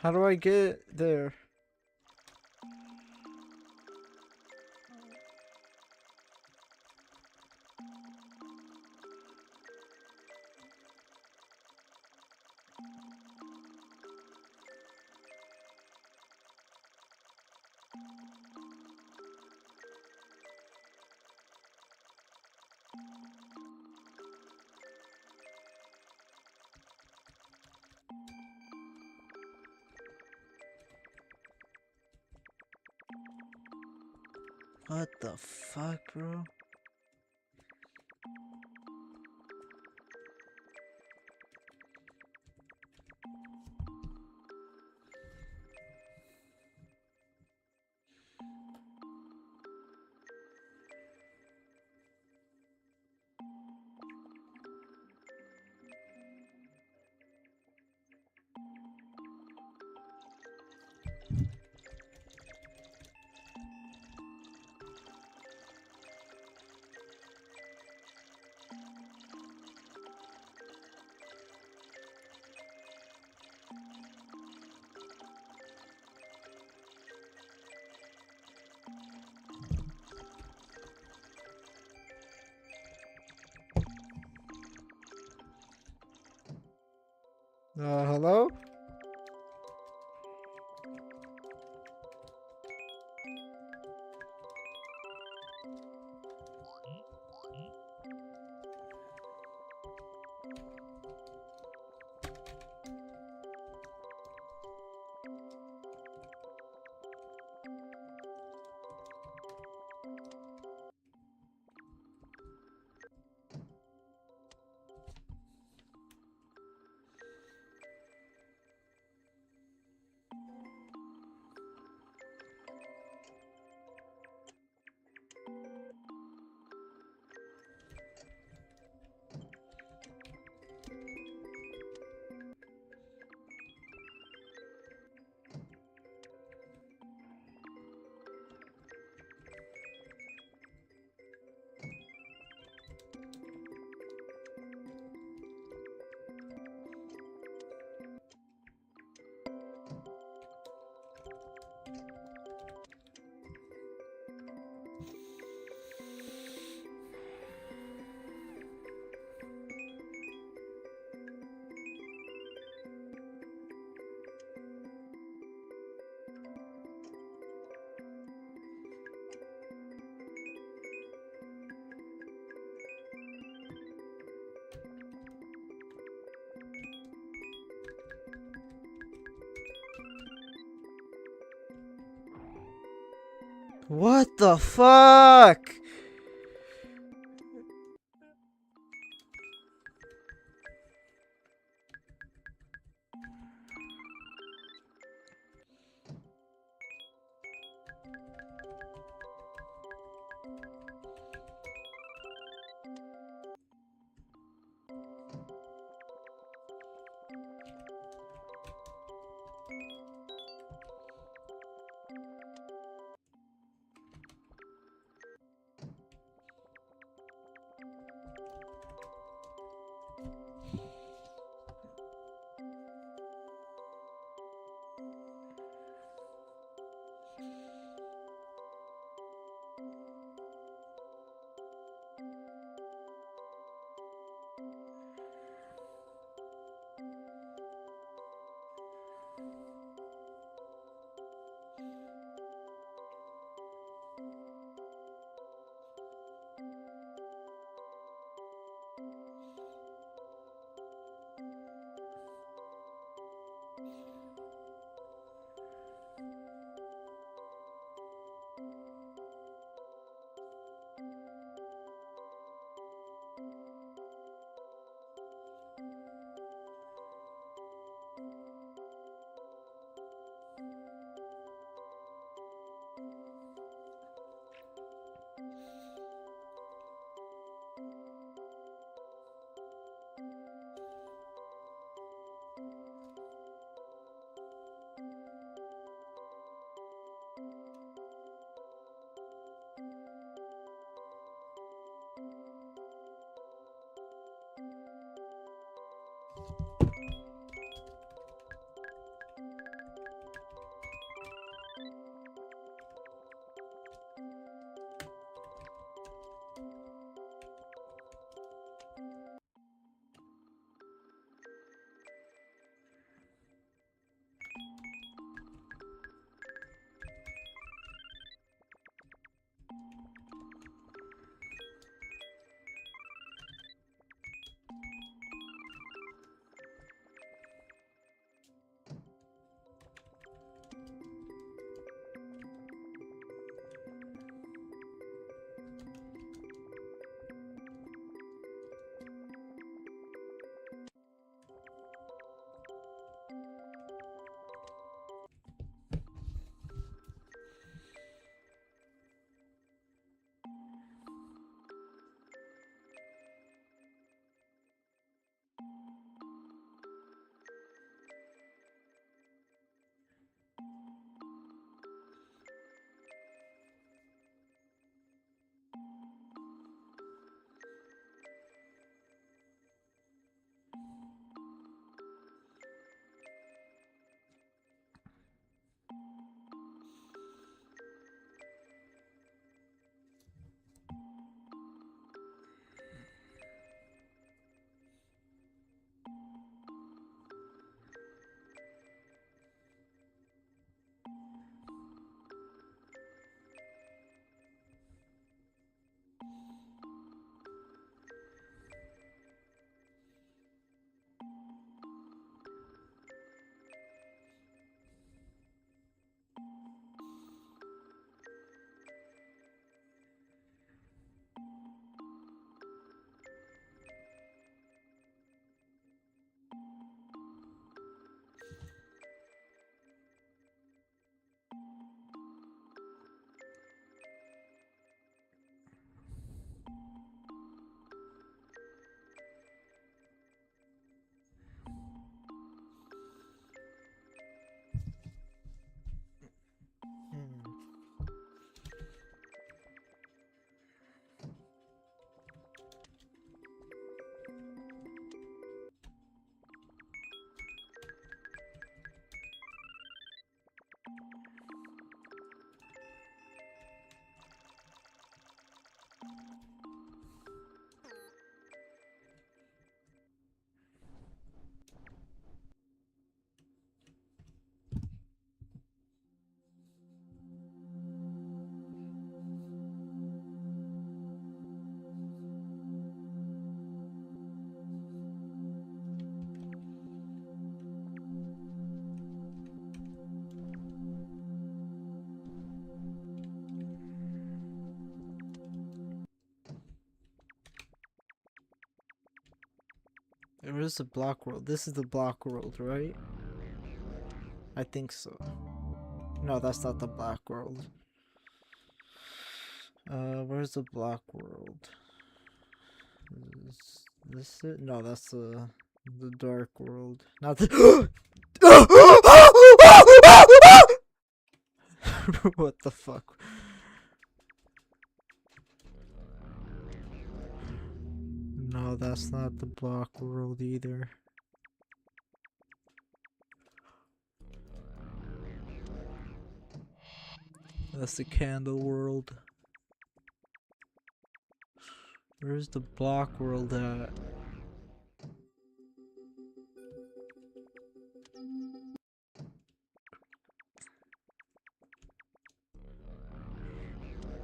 How do I get there? What the fuck, bro? Hello? What the fuck? Where's the block world? This is the block world, right? I think so. No, that's not the black world. Where's the block world? Is this it? No, that's the dark world. Not the. What the fuck? No, that's not the block world either. That's the candle world. Where's the block world at?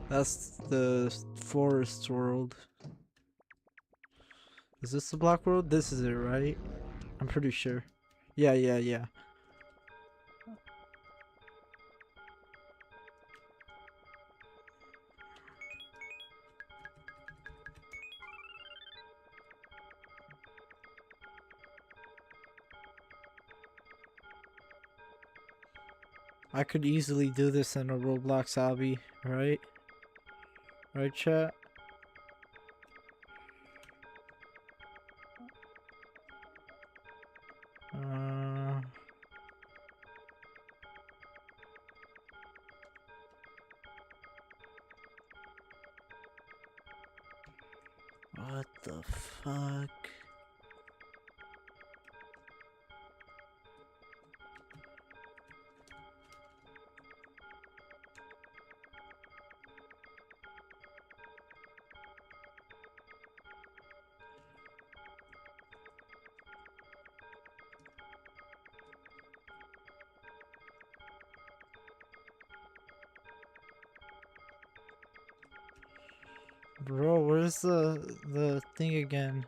That's the forest world. Is this the block world? This is it, right? I'm pretty sure. Yeah. I could easily do this in a Roblox obby, right? Right, chat? What the fuck? Bro, where's the thing again?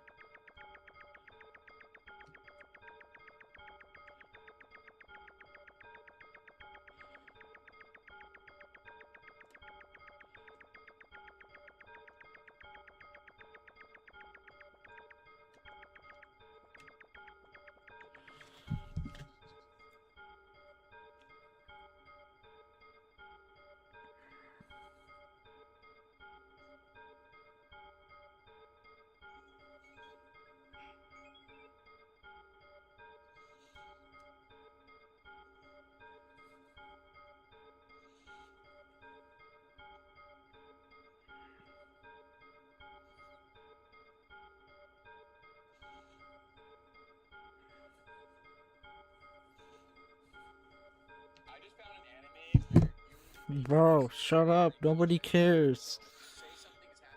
I just found an anime where Bro, shut up. Nobody cares. say something is happening.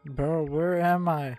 Bro, where am I?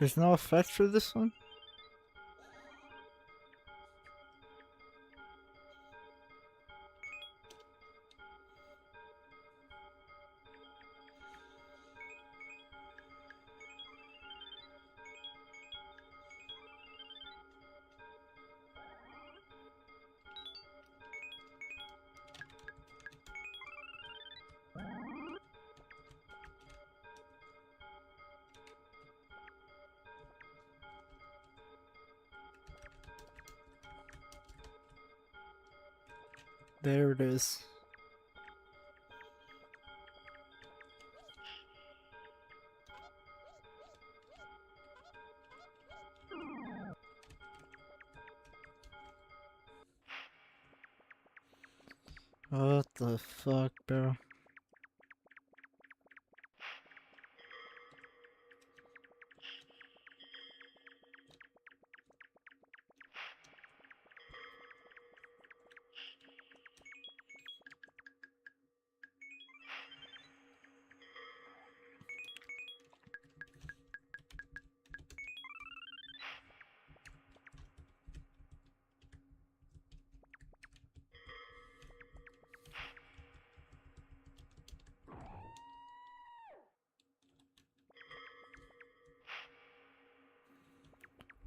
There's no effect for this one? There it is. What the fuck, bro?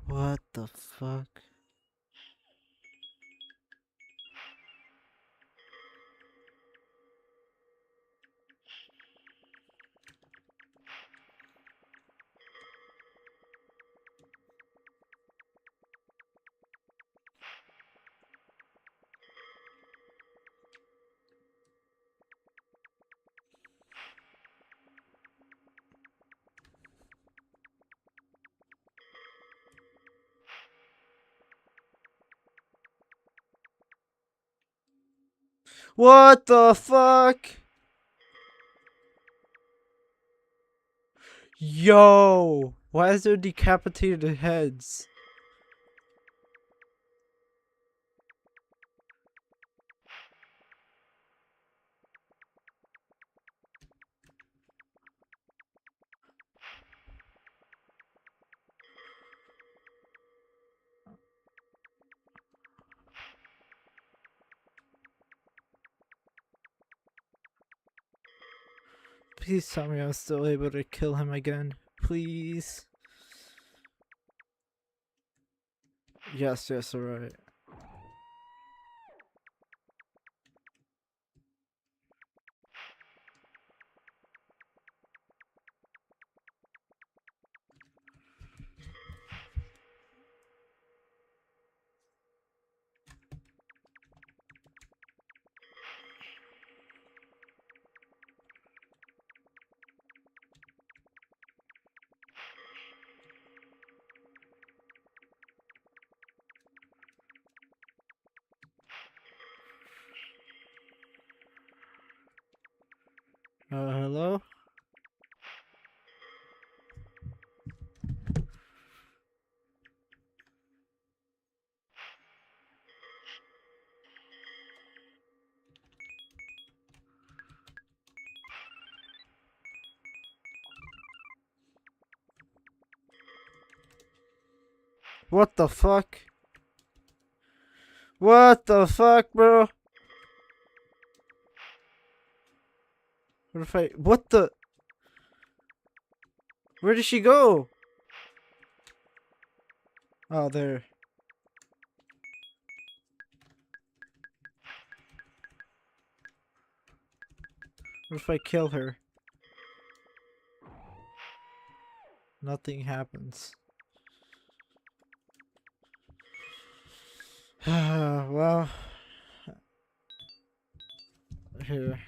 What the fuck? What the fuck? Yo! Why is there decapitated heads? Please tell me I'm still able to kill him again. Please. Yes, alright. Hello? What the fuck? What the fuck, bro? What if I... What the... Where did she go? Oh, there. What if I kill her? Nothing happens. Well... Here.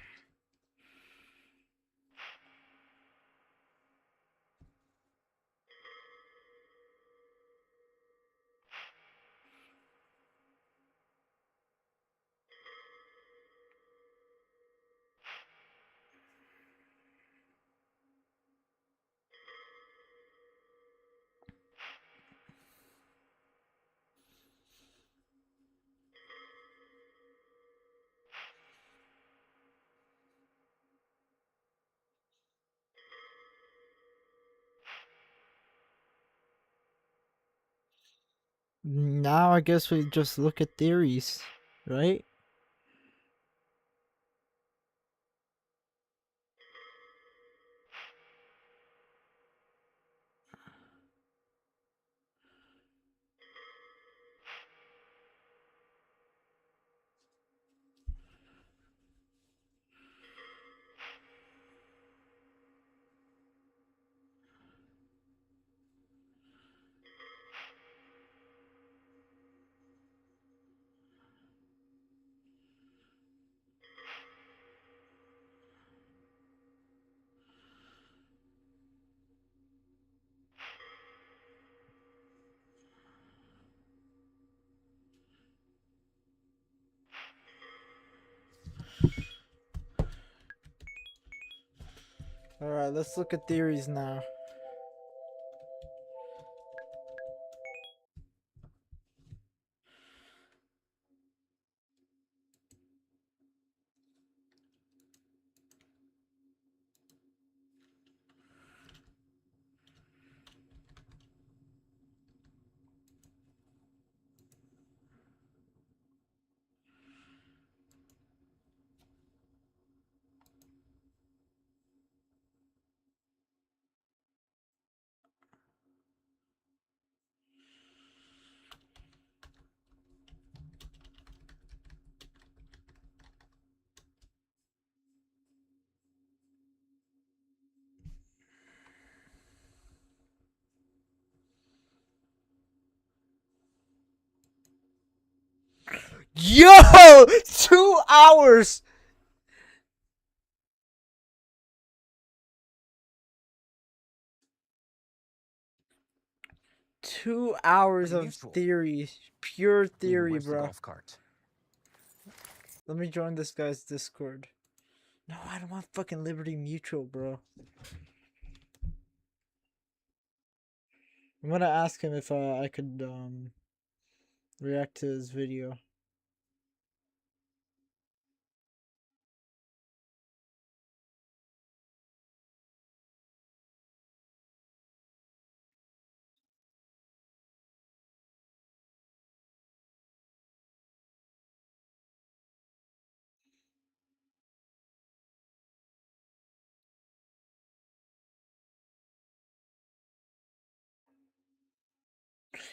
Now I guess we just look at theories, right? Alright, let's look at theories now. Yo! 2 hours! Two hours Pretty of useful. theory. Pure Maybe theory, where's the bro. golf cart? Let me join this guy's Discord. No, I don't want fucking Liberty Mutual, bro. I'm gonna ask him if I could react to his video.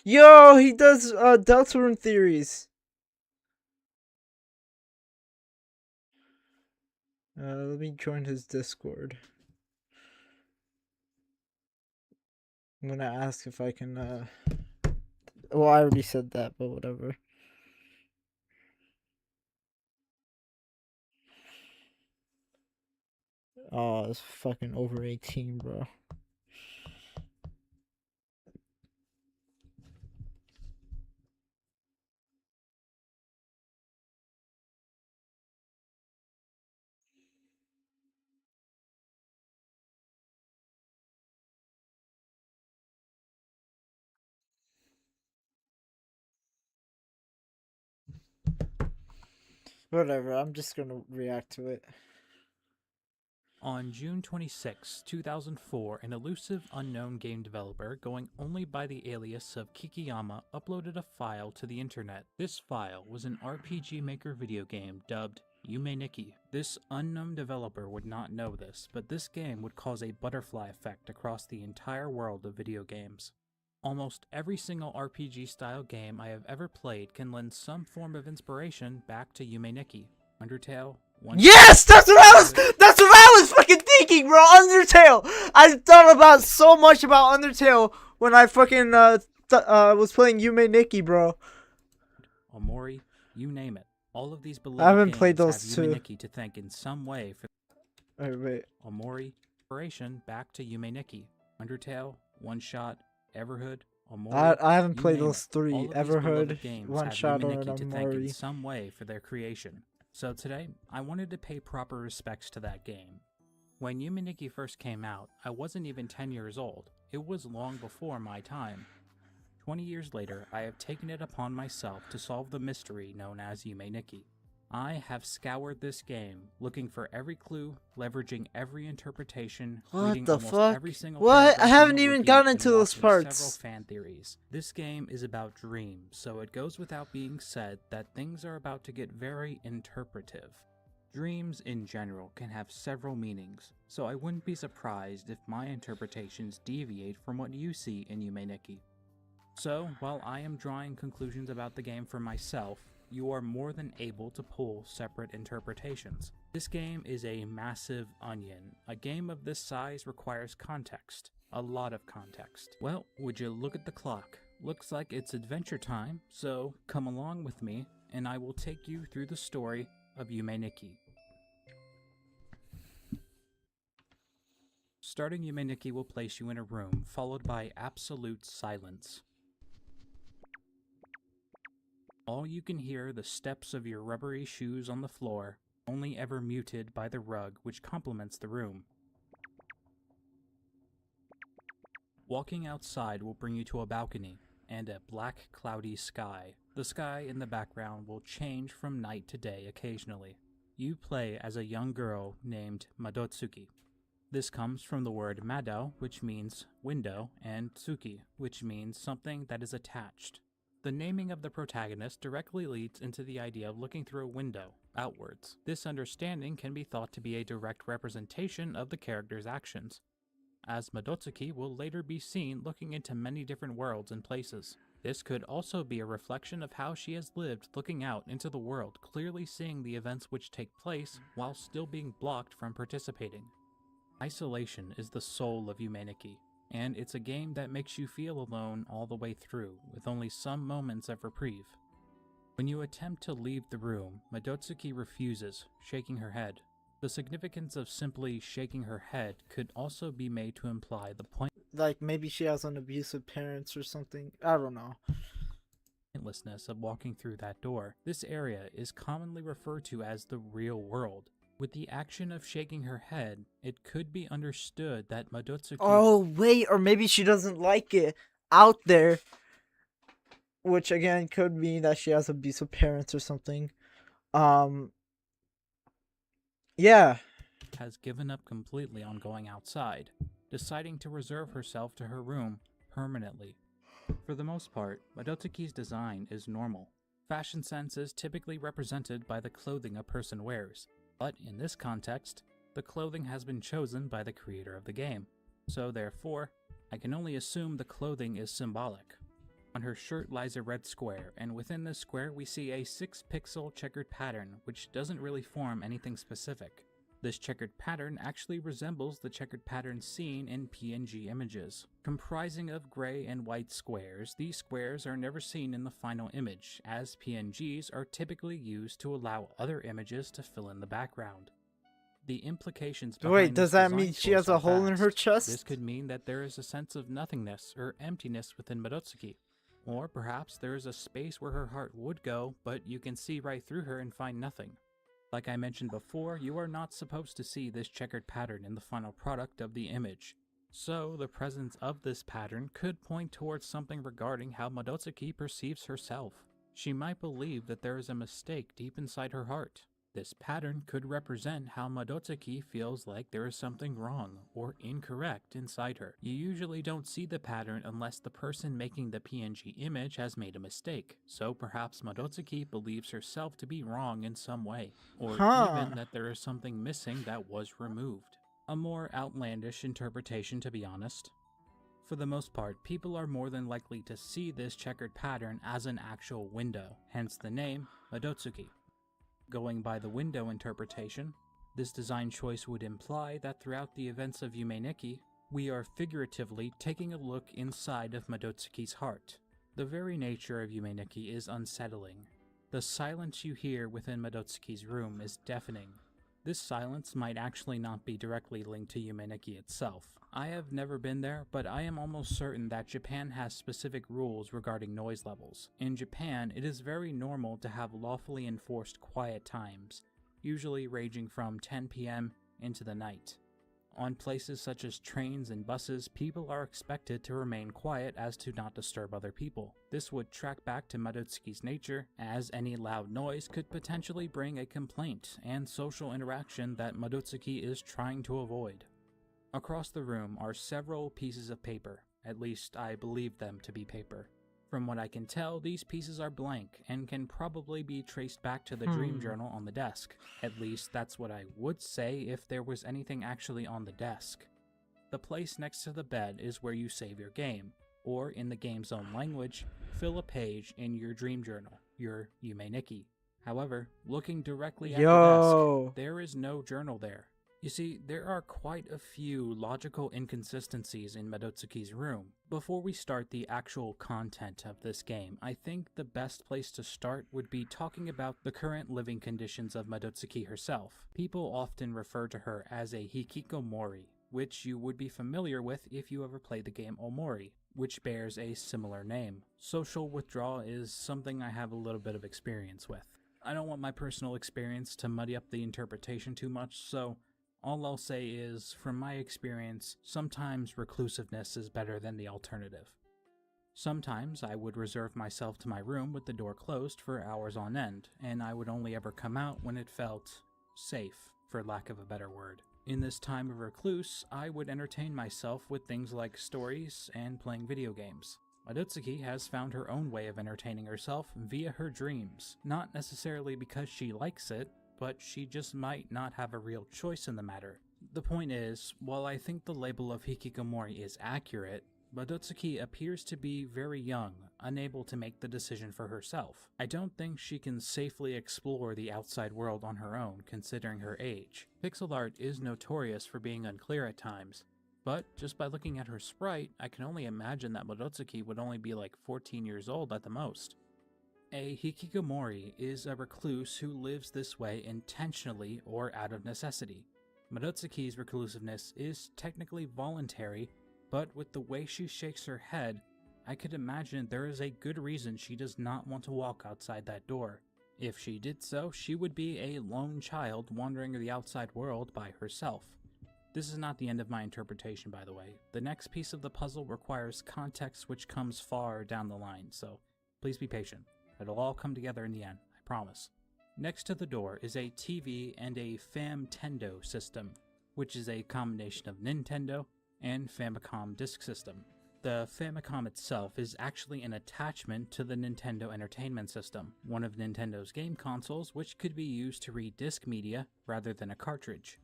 Yo, he does Deltarune theories. Let me join his Discord. I'm gonna ask if I can well, I already said that, but whatever. Oh, it's fucking over 18, bro. Whatever, I'm just gonna react to it. On June 26, 2004, an elusive unknown game developer going only by the alias of Kikiyama uploaded a file to the internet. This file was an RPG Maker video game dubbed Yume Nikki. This unknown developer would not know this, but this game would cause a butterfly effect across the entire world of video games. Almost every single RPG style game I have ever played can lend some form of inspiration back to Yume Nikki. Undertale, Yes, that's what I was fucking thinking, bro. Undertale. I thought about so much about Undertale when I fucking was playing Yume Nikki, bro. Omori, you name it. All of these beloved I haven't games played have those Yume two. Nikki to thank in some way for Wait. Omori, inspiration back to Yume Nikki. Undertale, One Shot, Everhood, Omori. I haven't you played name those it. three. All of these Everhood, beloved games One have Shot, Yume or Nikki to thank in Amori. some way for their creation. So today, I wanted to pay proper respects to that game. When Yume Nikki first came out, I wasn't even 10 years old. It was long before my time. 20 years later, I have taken it upon myself to solve the mystery known as Yume Nikki. I have scoured this game, looking for every clue, leveraging every interpretation, What reading the almost fuck? every single What? I paragraph haven't in the even wiki, gotten and into those watching several parts. fan theories. This game is about dreams, so it goes without being said that things are about to get very interpretive. Dreams in general can have several meanings, so I wouldn't be surprised if my interpretations deviate from what you see in Yume Nikki. So, while I am drawing conclusions about the game for myself, you are more than able to pull separate interpretations. This game is a massive onion. A game of this size requires context. A lot of context. Well, would you look at the clock? Looks like it's adventure time, so come along with me, and I will take you through the story of Yume Nikki. Starting Yume Nikki will place you in a room, followed by absolute silence. All you can hear the steps of your rubbery shoes on the floor, only ever muted by the rug which complements the room. Walking outside will bring you to a balcony and a black cloudy sky. The sky in the background will change from night to day occasionally. You play as a young girl named Madotsuki. This comes from the word Mado, which means window, and Tsuki, which means something that is attached. The naming of the protagonist directly leads into the idea of looking through a window, outwards. This understanding can be thought to be a direct representation of the character's actions, as Madotsuki will later be seen looking into many different worlds and places. This could also be a reflection of how she has lived looking out into the world, clearly seeing the events which take place while still being blocked from participating. Isolation is the soul of Yume Nikki, and it's a game that makes you feel alone all the way through, with only some moments of reprieve. When you attempt to leave the room, Madotsuki refuses, shaking her head. The significance of simply shaking her head could also be made to imply the Like maybe she has an abusive parents or something. I don't know. pointlessness of walking through that door. This area is commonly referred to as the real world. With the action of shaking her head, it could be understood that Madotsuki... Oh, wait, or maybe she doesn't like it out there. Which, again, could mean that she has abusive parents or something. Yeah. has given up completely on going outside, deciding to reserve herself to her room permanently. For the most part, Madotsuki's design is normal. Fashion sense is typically represented by the clothing a person wears, but in this context, the clothing has been chosen by the creator of the game, so therefore, I can only assume the clothing is symbolic. On her shirt lies a red square, and within this square we see a 6-pixel checkered pattern, which doesn't really form anything specific. This checkered pattern actually resembles the checkered pattern seen in PNG images. Comprising of gray and white squares, these squares are never seen in the final image, as PNGs are typically used to allow other images to fill in the background. The implications behind Wait, does this that design mean she choice has a are hole in her vast. chest? This could mean that there is a sense of nothingness or emptiness within Madotsuki. Or perhaps there is a space where her heart would go, but you can see right through her and find nothing. Like I mentioned before, you are not supposed to see this checkered pattern in the final product of the image. So, the presence of this pattern could point towards something regarding how Madotsuki perceives herself. She might believe that there is a mistake deep inside her heart. This pattern could represent how Madotsuki feels like there is something wrong or incorrect inside her. You usually don't see the pattern unless the person making the PNG image has made a mistake, so perhaps Madotsuki believes herself to be wrong in some way, or even that there is something missing that was removed. A more outlandish interpretation, to be honest. For the most part, people are more than likely to see this checkered pattern as an actual window, hence the name Madotsuki. Going by the window interpretation, this design choice would imply that throughout the events of Yume Nikki, we are figuratively taking a look inside of Madotsuki's heart. The very nature of Yume Nikki is unsettling. The silence you hear within Madotsuki's room is deafening. This silence might actually not be directly linked to Yume Nikki itself. I have never been there, but I am almost certain that Japan has specific rules regarding noise levels. In Japan, it is very normal to have lawfully enforced quiet times, usually ranging from 10 p.m. into the night. On places such as trains and buses, people are expected to remain quiet as to not disturb other people. This would track back to Madotsuki's nature, as any loud noise could potentially bring a complaint and social interaction that Madotsuki is trying to avoid. Across the room are several pieces of paper, at least I believe them to be paper. From what I can tell, these pieces are blank and can probably be traced back to the dream journal on the desk. At least that's what I would say if there was anything actually on the desk. The place next to the bed is where you save your game, or in the game's own language, fill a page in your dream journal, your Yume Nikki. However, looking directly at the desk, there is no journal there. You see, there are quite a few logical inconsistencies in Madotsuki's room. Before we start the actual content of this game, I think the best place to start would be talking about the current living conditions of Madotsuki herself. People often refer to her as a hikikomori, which you would be familiar with if you ever played the game Omori, which bears a similar name. Social withdrawal is something I have a little bit of experience with. I don't want my personal experience to muddy up the interpretation too much, so all I'll say is, from my experience, sometimes reclusiveness is better than the alternative. Sometimes I would reserve myself to my room with the door closed for hours on end, and I would only ever come out when it felt safe, for lack of a better word. In this time of recluse, I would entertain myself with things like stories and playing video games. Madotsuki has found her own way of entertaining herself via her dreams, not necessarily because she likes it, but she just might not have a real choice in the matter. The point is, while I think the label of hikikomori is accurate, Madotsuki appears to be very young, unable to make the decision for herself. I don't think she can safely explore the outside world on her own, considering her age. Pixel art is notorious for being unclear at times, but just by looking at her sprite, I can only imagine that Madotsuki would only be like 14 years old at the most. A hikikomori is a recluse who lives this way intentionally or out of necessity. Madotsuki's reclusiveness is technically voluntary, but with the way she shakes her head, I could imagine there is a good reason she does not want to walk outside that door. If she did so, she would be a lone child wandering the outside world by herself. This is not the end of my interpretation, by the way. The next piece of the puzzle requires context which comes far down the line, so please be patient. It'll all come together in the end, I promise. Next to the door is a TV and a Famtendo system, which is a combination of Nintendo and Famicom disk system. The Famicom itself is actually an attachment to the Nintendo Entertainment System, one of Nintendo's game consoles which could be used to read disc media rather than a cartridge.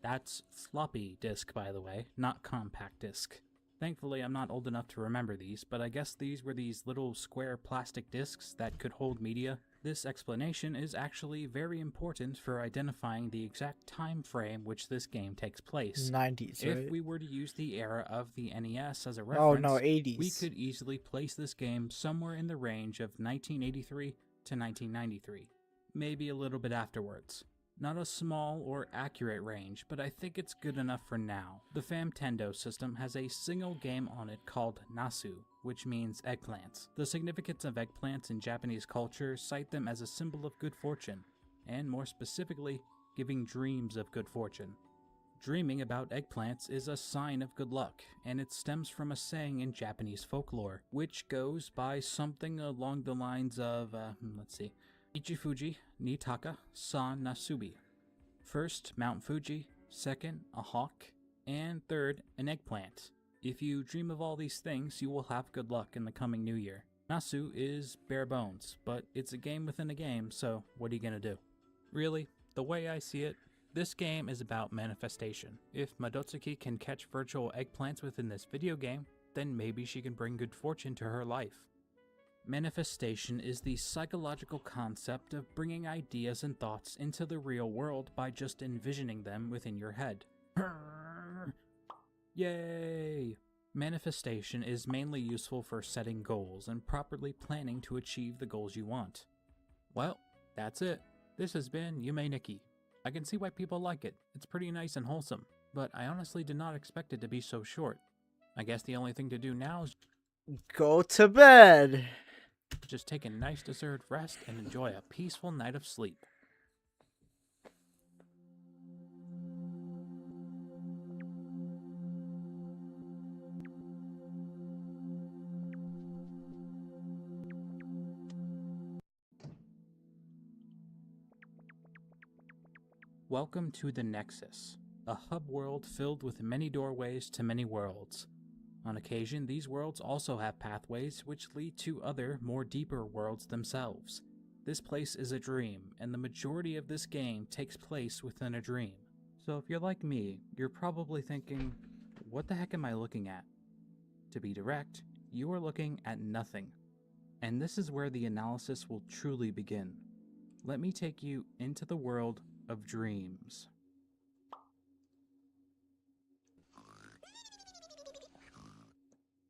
That's floppy disk, by the way, not compact disc. Thankfully, I'm not old enough to remember these, but I guess these were these little square plastic discs that could hold media. This explanation is actually very important for identifying the exact time frame which this game takes place. 90s, right? If we were to use the era of the NES as a reference, 80s. we could easily place this game somewhere in the range of 1983 to 1993, maybe a little bit afterwards. Not a small or accurate range, but I think it's good enough for now. The Famtendo system has a single game on it called Nasu, which means eggplants. The significance of eggplants in Japanese culture cite them as a symbol of good fortune, and more specifically, giving dreams of good fortune. Dreaming about eggplants is a sign of good luck, and it stems from a saying in Japanese folklore, which goes by something along the lines of, Ichifuji ni taka san nasubi. First, Mount Fuji, second, a hawk, and third, an eggplant. If you dream of all these things, you will have good luck in the coming new year. Nasu is bare bones, but it's a game within a game, so what are you gonna do? Really, the way I see it, this game is about manifestation. If Madotsuki can catch virtual eggplants within this video game, then maybe she can bring good fortune to her life. Manifestation is the psychological concept of bringing ideas and thoughts into the real world by just envisioning them within your head. Yay! Manifestation is mainly useful for setting goals and properly planning to achieve the goals you want. Well, that's it. This has been Yume Nikki. I can see why people like it. It's pretty nice and wholesome, but I honestly did not expect it to be so short. I guess the only thing to do now is Go to bed. just take a nice deserved rest and enjoy a peaceful night of sleep. Welcome to the Nexus, a hub world filled with many doorways to many worlds. On occasion, these worlds also have pathways which lead to other, more deeper worlds themselves. This place is a dream, and the majority of this game takes place within a dream. So if you're like me, you're probably thinking, what the heck am I looking at? To be direct, you are looking at nothing. And this is where the analysis will truly begin. Let me take you into the world of dreams.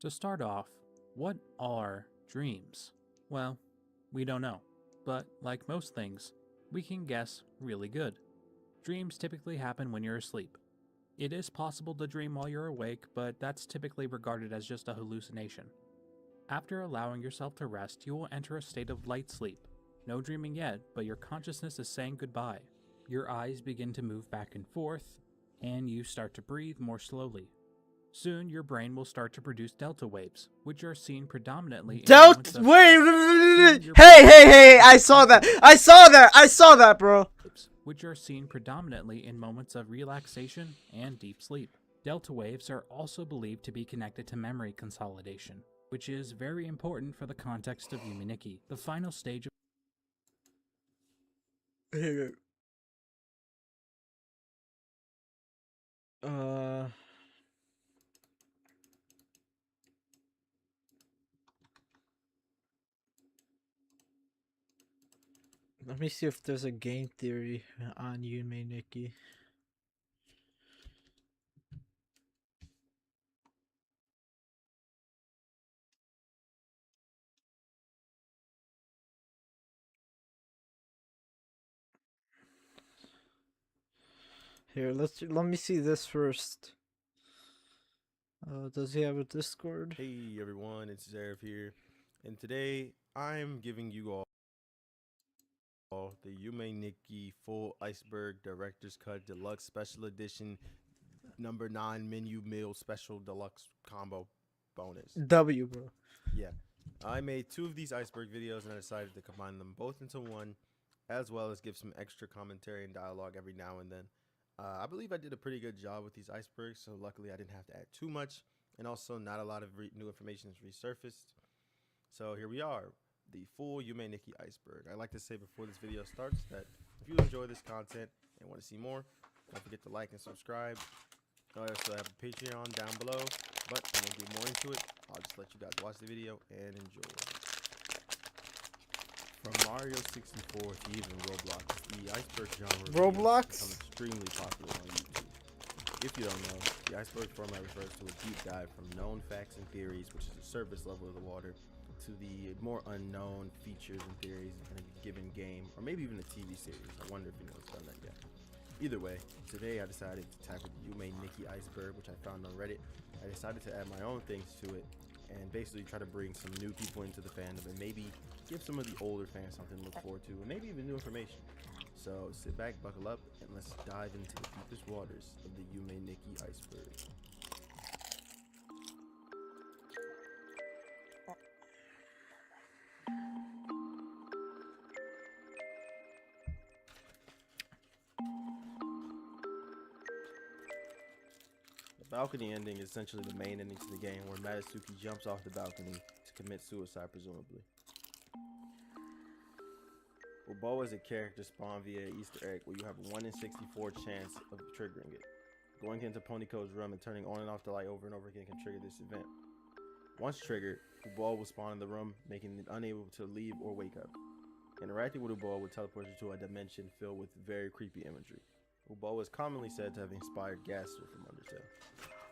To start off, what are dreams? Well, we don't know, but like most things, we can guess really good. Dreams typically happen when you're asleep. It is possible to dream while you're awake, but that's typically regarded as just a hallucination. After allowing yourself to rest, you will enter a state of light sleep. No dreaming yet, but your consciousness is saying goodbye. Your eyes begin to move back and forth, and you start to breathe more slowly. Soon, your brain will start to produce delta waves, which are seen predominantly in moments Delta. of Wait. Hey! I saw that, bro. waves, which are seen predominantly in moments of relaxation and deep sleep. Delta waves are also believed to be connected to memory consolidation, which is very important for the context of Yume Nikki, the final stage of Here. Uh. Let me see if there's a game theory on Yume Nikki. Here, let me see this first. Does he have a Discord? Hey everyone, it's Zarif here, and today I'm giving you all the Yume Nikki Full Iceberg Director's Cut Deluxe Special Edition number 9 menu meal special deluxe combo bonus. W, bro. Yeah, I made 2 of these iceberg videos and I decided to combine them both into one, as well as give some extra commentary and dialogue every now and then. I believe I did a pretty good job with these icebergs, so luckily I didn't have to add too much, and also not a lot of new information is resurfaced. So here we are, the full Yume Nikki iceberg. I'd like to say before this video starts that if you enjoy this content and want to see more, don't forget to like and subscribe. I also have a Patreon down below, but I won't get more into it. I'll just let you guys watch the video and enjoy. From Mario 64 to even Roblox, the iceberg genre Roblox? has become extremely popular on YouTube. If you don't know, the iceberg format refers to a deep dive from known facts and theories, which is the surface level of the water, to the more unknown features and theories in a given game, or maybe even a TV series. I wonder if anyone's done that yet. Either way, today I decided to tackle the Yume Nikki iceberg, which I found on Reddit. I decided to add my own things to it, and basically try to bring some new people into the fandom and maybe give some of the older fans something to look forward to, and maybe even new information. So sit back, buckle up, and let's dive into the deepest waters of the Yume Nikki iceberg. The balcony ending is essentially the main ending to the game, where Matsuki jumps off the balcony to commit suicide, presumably. Ubo is a character spawned via Easter egg, where you have a 1 in 64 chance of triggering it. Going into Ponyco's room and turning on and off the light over and over again can trigger this event. Once triggered, Ubo will spawn in the room, making it unable to leave or wake up. Interacting with Ubo will teleport you to a dimension filled with very creepy imagery. Ubo is commonly said to have inspired Gaster from Undertale.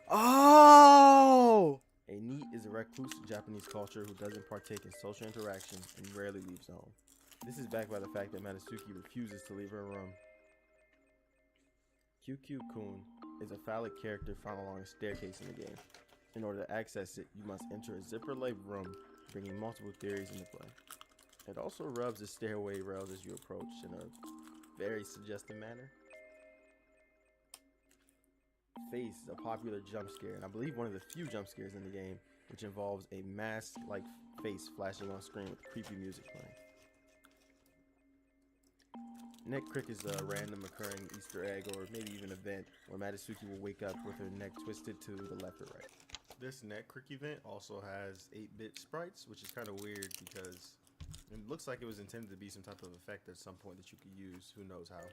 Oh! A NEET is a recluse in Japanese culture who doesn't partake in social interaction and rarely leaves home. This is backed by the fact that Matsuki refuses to leave her room. QQ-kun is a phallic character found along a staircase in the game. In order to access it, you must enter a zipper-like room, bringing multiple theories into play. It also rubs the stairway rails as you approach in a very suggestive manner. Face is a popular jump scare, and I believe one of the few jump scares in the game, which involves a mask-like face flashing on screen with creepy music playing. Neck crick is a random occurring Easter egg or maybe even event where Madasuki will wake up with her neck twisted to the left or right. This neck crick event also has 8-bit sprites, which is kind of weird because it looks like it was intended to be some type of effect at some point that you could use. Who knows how.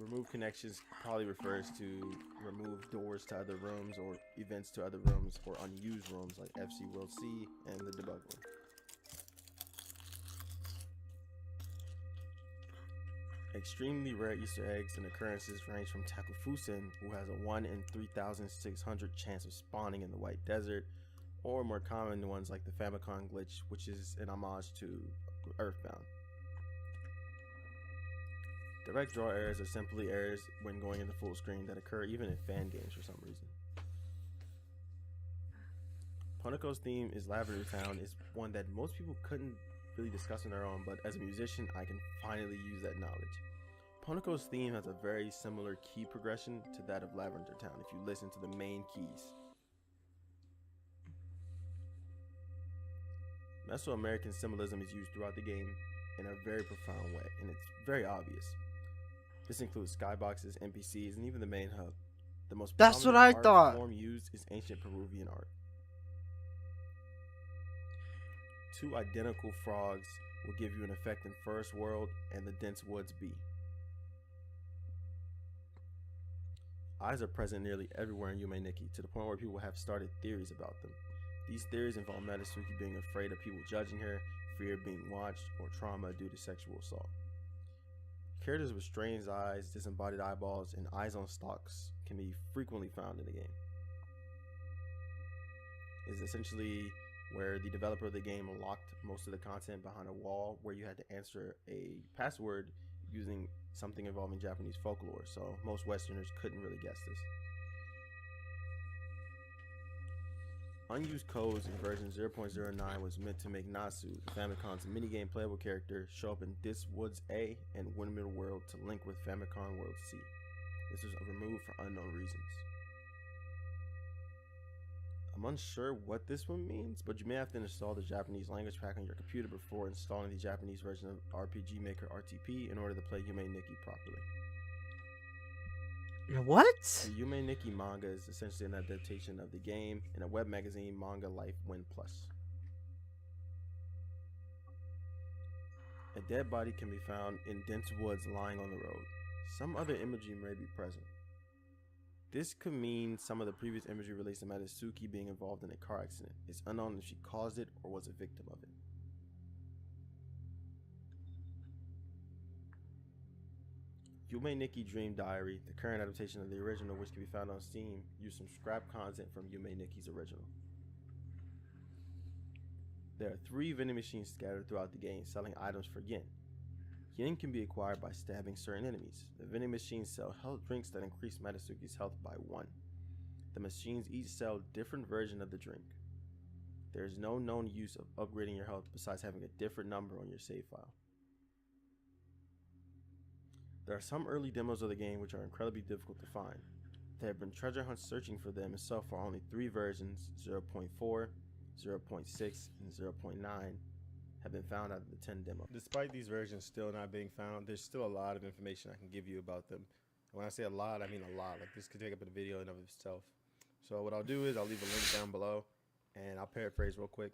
Remove connections probably refers to remove doors to other rooms or events to other rooms or unused rooms like FC World C and the debug room. Extremely rare Easter eggs and occurrences range from Takufusen, who has a 1 in 3,600 chance of spawning in the White Desert, or more common ones like the Famicom glitch, which is an homage to Earthbound. Direct draw errors are simply errors when going into full screen that occur even in fan games for some reason. Poneko's theme is Lavender Town is one that most people couldn't really discuss on their own, but as a musician I can finally use that knowledge. Poneko's theme has a very similar key progression to that of Lavender Town if you listen to the main keys. Mesoamerican symbolism is used throughout the game in a very profound way, and it's very obvious. This includes skyboxes, NPCs, and even the main hub. The most That's what prominent I art thought. form used is ancient Peruvian art. 2 identical frogs will give you an effect in First World and the Dense Woods B. Eyes are present nearly everywhere in Yume Nikki, to the point where people have started theories about them. These theories involve Madasuki being afraid of people judging her, fear of being watched, or trauma due to sexual assault. Characters with strange eyes, disembodied eyeballs, and eyes on stalks can be frequently found in the game. It's essentially where the developer of the game locked most of the content behind a wall where you had to answer a password using something involving Japanese folklore, so most Westerners couldn't really guess this. Unused codes in version 0.09 was meant to make Nasu, the Famicom's minigame playable character, show up in This Woods A and Windmill World to link with Famicom World C. This was removed for unknown reasons. I'm unsure what this one means, but you may have to install the Japanese language pack on your computer before installing the Japanese version of RPG Maker RTP in order to play Yume Nikki properly. What? The Yume Nikki manga is essentially an adaptation of the game in a web magazine, Manga Life Win Plus. A dead body can be found in dense woods lying on the road. Some other imagery may be present. This could mean some of the previous imagery relates to Madasuki being involved in a car accident. It's unknown if she caused it or was a victim of it. Yume Nikki Dream Diary, the current adaptation of the original, which can be found on Steam, used some scrap content from Yume Nikki's original. There are 3 vending machines scattered throughout the game selling items for yen. Yen can be acquired by stabbing certain enemies. The vending machines sell health drinks that increase Madasuki's health by 1. The machines each sell different version of the drink. There is no known use of upgrading your health besides having a different number on your save file. There are some early demos of the game which are incredibly difficult to find. There have been treasure hunts searching for them, and so far only 3 versions, 0.4, 0.6, and 0.9, have been found out of the 10 demos. Despite these versions still not being found, there's still a lot of information I can give you about them. And when I say a lot, I mean a lot. Like, this could take up a video in of itself. So what I'll do is I'll leave a link down below, and I'll paraphrase real quick.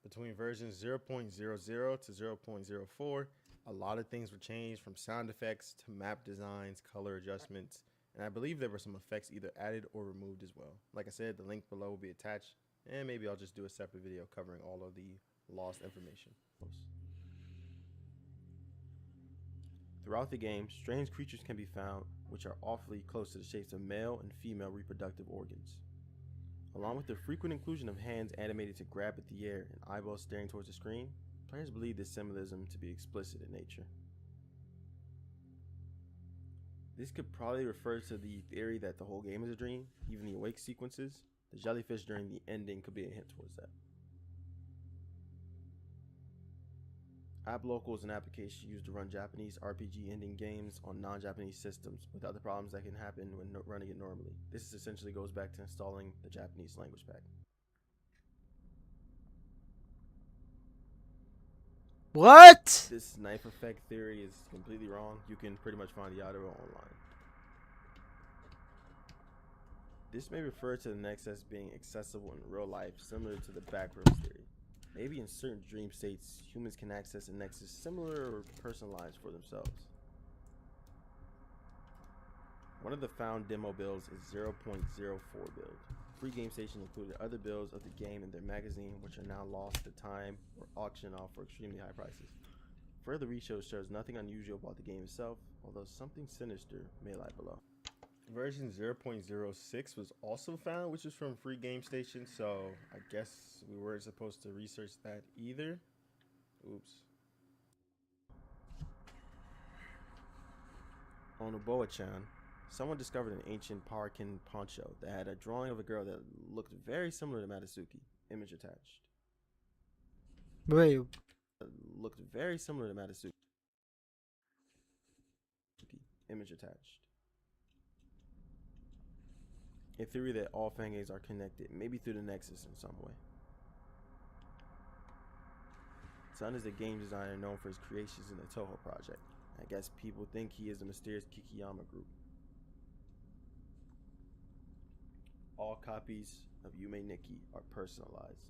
Between versions 0.00 to 0.04, a lot of things were changed, from sound effects to map designs, color adjustments, and I believe there were some effects either added or removed as well. Like I said, the link below will be attached, and maybe I'll just do a separate video covering all of the lost information. Throughout the game, strange creatures can be found which are awfully close to the shapes of male and female reproductive organs. Along with the frequent inclusion of hands animated to grab at the air and eyeballs staring towards the screen, players believe this symbolism to be explicit in nature. This could probably refer to the theory that the whole game is a dream. Even the awake sequences, the jellyfish during the ending could be a hint towards that. AppLocal is an application used to run Japanese RPG ending games on non-Japanese systems without the problems that can happen when running it normally. This essentially goes back to installing the Japanese language pack. What? This knife effect theory is completely wrong. You can pretty much find the article online. This may refer to the Nexus being accessible in real life, similar to the backrooms theory. Maybe in certain dream states, humans can access a Nexus similar or personalized for themselves. One of the found demo builds is 0.04 build. Free Game Station included other builds of the game in their magazine, which are now lost to time or auctioned off for extremely high prices. Further research shows nothing unusual about the game itself, although something sinister may lie below. Version 0.06 was also found, which is from Free Game Station, so I guess we weren't supposed to research that either. Oops. On Uboa-chan, someone discovered an ancient Parakin poncho that had a drawing of a girl that looked very similar to Matasuki. Image attached. Wait. Looked very similar to Matasuki. Image attached. A theory that all fangates are connected, maybe through the Nexus in some way. Sun is a game designer known for his creations in the Toho project. I guess people think he is the mysterious Kikiyama group. All copies of Yume Nikki are personalized.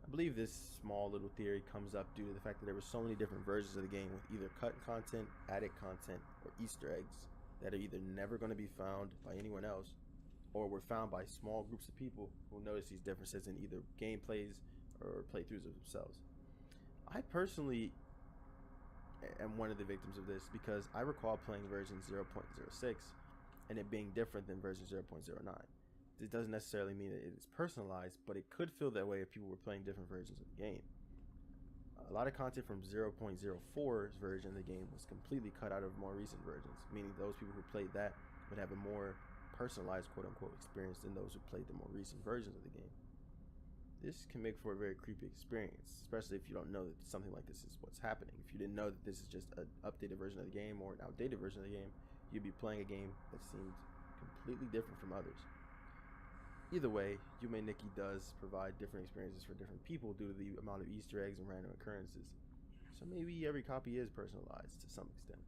I believe this small little theory comes up due to the fact that there were so many different versions of the game with either cut content, added content, or Easter eggs that are either never going to be found by anyone else or were found by small groups of people who noticed these differences in either gameplays or playthroughs of themselves. I personally am one of the victims of this because I recall playing version 0.06 and it being different than version 0.09. This doesn't necessarily mean that it is personalized, but it could feel that way if people were playing different versions of the game. A lot of content from 0.04's version of the game was completely cut out of more recent versions, meaning those people who played that would have a more personalized quote-unquote experience than those who played the more recent versions of the game. This can make for a very creepy experience, especially if you don't know that something like this is what's happening. If you didn't know that this is just an updated version of the game or an outdated version of the game, you'd be playing a game that seemed completely different from others. Either way, Yume Nikki does provide different experiences for different people due to the amount of Easter eggs and random occurrences. So maybe every copy is personalized to some extent.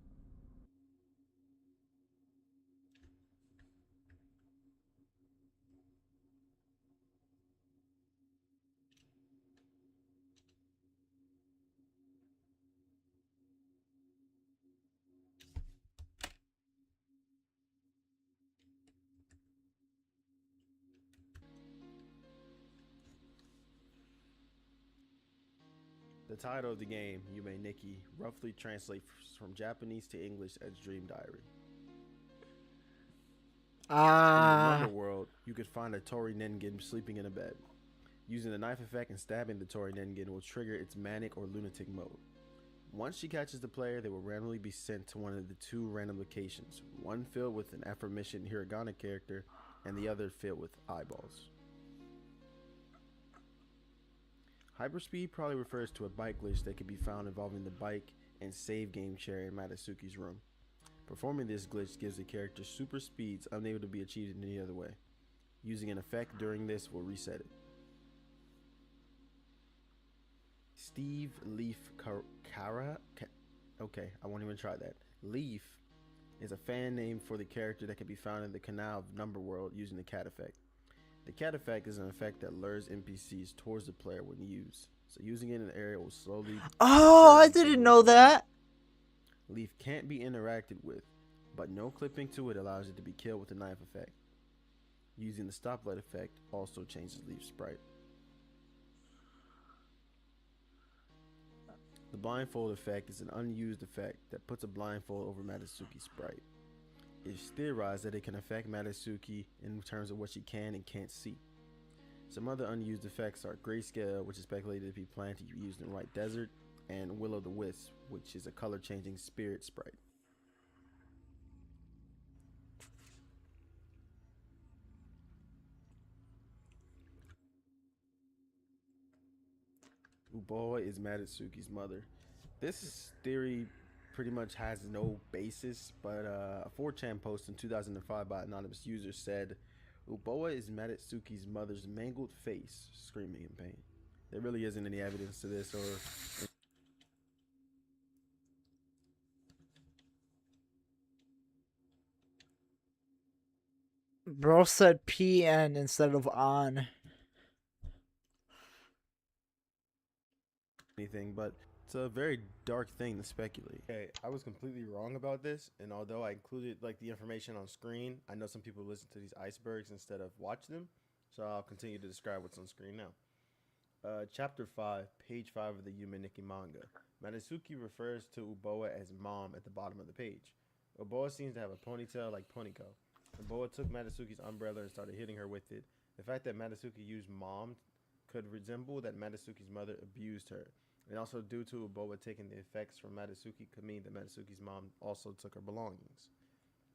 The title of the game, Yume Nikki, roughly translates from Japanese to English as Dream Diary. In the normal world, you could find a Tori Ningen sleeping in a bed. Using the knife effect and stabbing the Tori Ningen will trigger its manic or lunatic mode. Once she catches the player, they will randomly be sent to one of the two random locations, one filled with an aforementioned hiragana character and the other filled with eyeballs. Hyperspeed probably refers to a bike glitch that can be found involving the bike and save game chair in Matasuki's room. Performing this glitch gives the character super speeds unable to be achieved in any other way. Using an effect during this will reset it. Steve Leaf okay, I won't even try that. Leaf is a fan name for the character that can be found in the Canal of Number World using the cat effect. The cat effect is an effect that lures NPCs towards the player when used. So using it in an area will slowly... Oh, I didn't know that. Leaf can't be interacted with, but no clipping to it allows it to be killed with the knife effect. Using the stoplight effect also changes Leaf's sprite. The blindfold effect is an unused effect that puts a blindfold over Matasuki's sprite. It's theorized that it can affect Matasuki in terms of what she can and can't see. Some other unused effects are Grayscale, which is speculated to be planned to be used in White Desert, and Will o' the Wisp, which is a color-changing spirit sprite. Uboa is Matasuki's mother. This theory pretty much has no basis, but a 4chan post in 2005 by anonymous user said, Uboa is Matasuki's mother's mangled face, screaming in pain. There really isn't any evidence to this or Bro said PN instead of on. Anything, but it's a very dark thing to speculate. Okay, I was completely wrong about this, and although I included like the information on screen, I know some people listen to these icebergs instead of watch them, so I'll continue to describe what's on screen now. Chapter 5, page 5 of the Yume Nikki manga. Matsuki refers to Uboa as mom at the bottom of the page. Uboa seems to have a ponytail like Poniko. Uboa took Matsuki's umbrella and started hitting her with it. The fact that Matsuki used mom could resemble that Matsuki's mother abused her. And also, due to Uboa taking the effects from Matsuki, could mean that Matsuki's mom also took her belongings.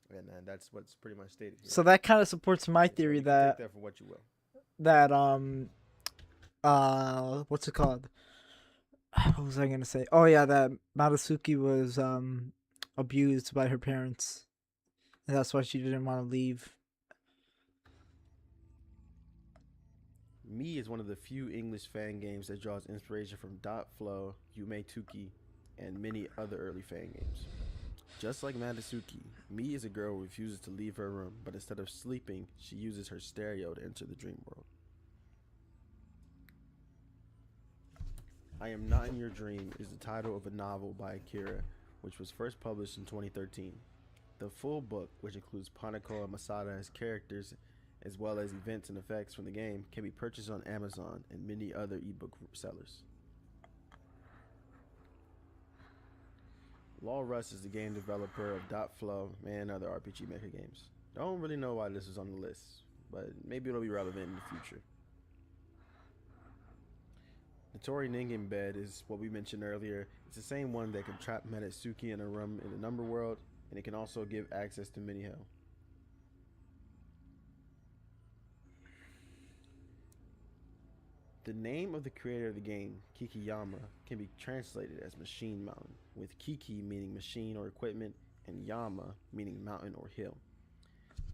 And that's what's pretty much stated here. So that kind of supports my And so theory you can that take that for what you will. that what's it called? What was I gonna say? Oh yeah, that Matsuki was abused by her parents, and that's why she didn't want to leave. Me is one of the few English fan games that draws inspiration from Dot Flow, Yume Tuki, and many other early fan games. Just like Matsuki, Mi is a girl who refuses to leave her room, but instead of sleeping, she uses her stereo to enter the dream world. I Am Not in Your Dream is the title of a novel by Akira, which was first published in 2013. The full book, which includes Panako and Masada as characters, as well as events and effects from the game, can be purchased on Amazon and many other ebook sellers. Law Russ is the game developer of Dot Flow and other RPG Maker games. Don't really know why this was on the list, but maybe it'll be relevant in the future. The Tori Ningen bed is what we mentioned earlier. It's the same one that can trap Matsuki in a room in the number world, and it can also give access to Mini Hell. The name of the creator of the game, Kikiyama, can be translated as Machine Mountain, with Kiki meaning machine or equipment, and Yama meaning mountain or hill.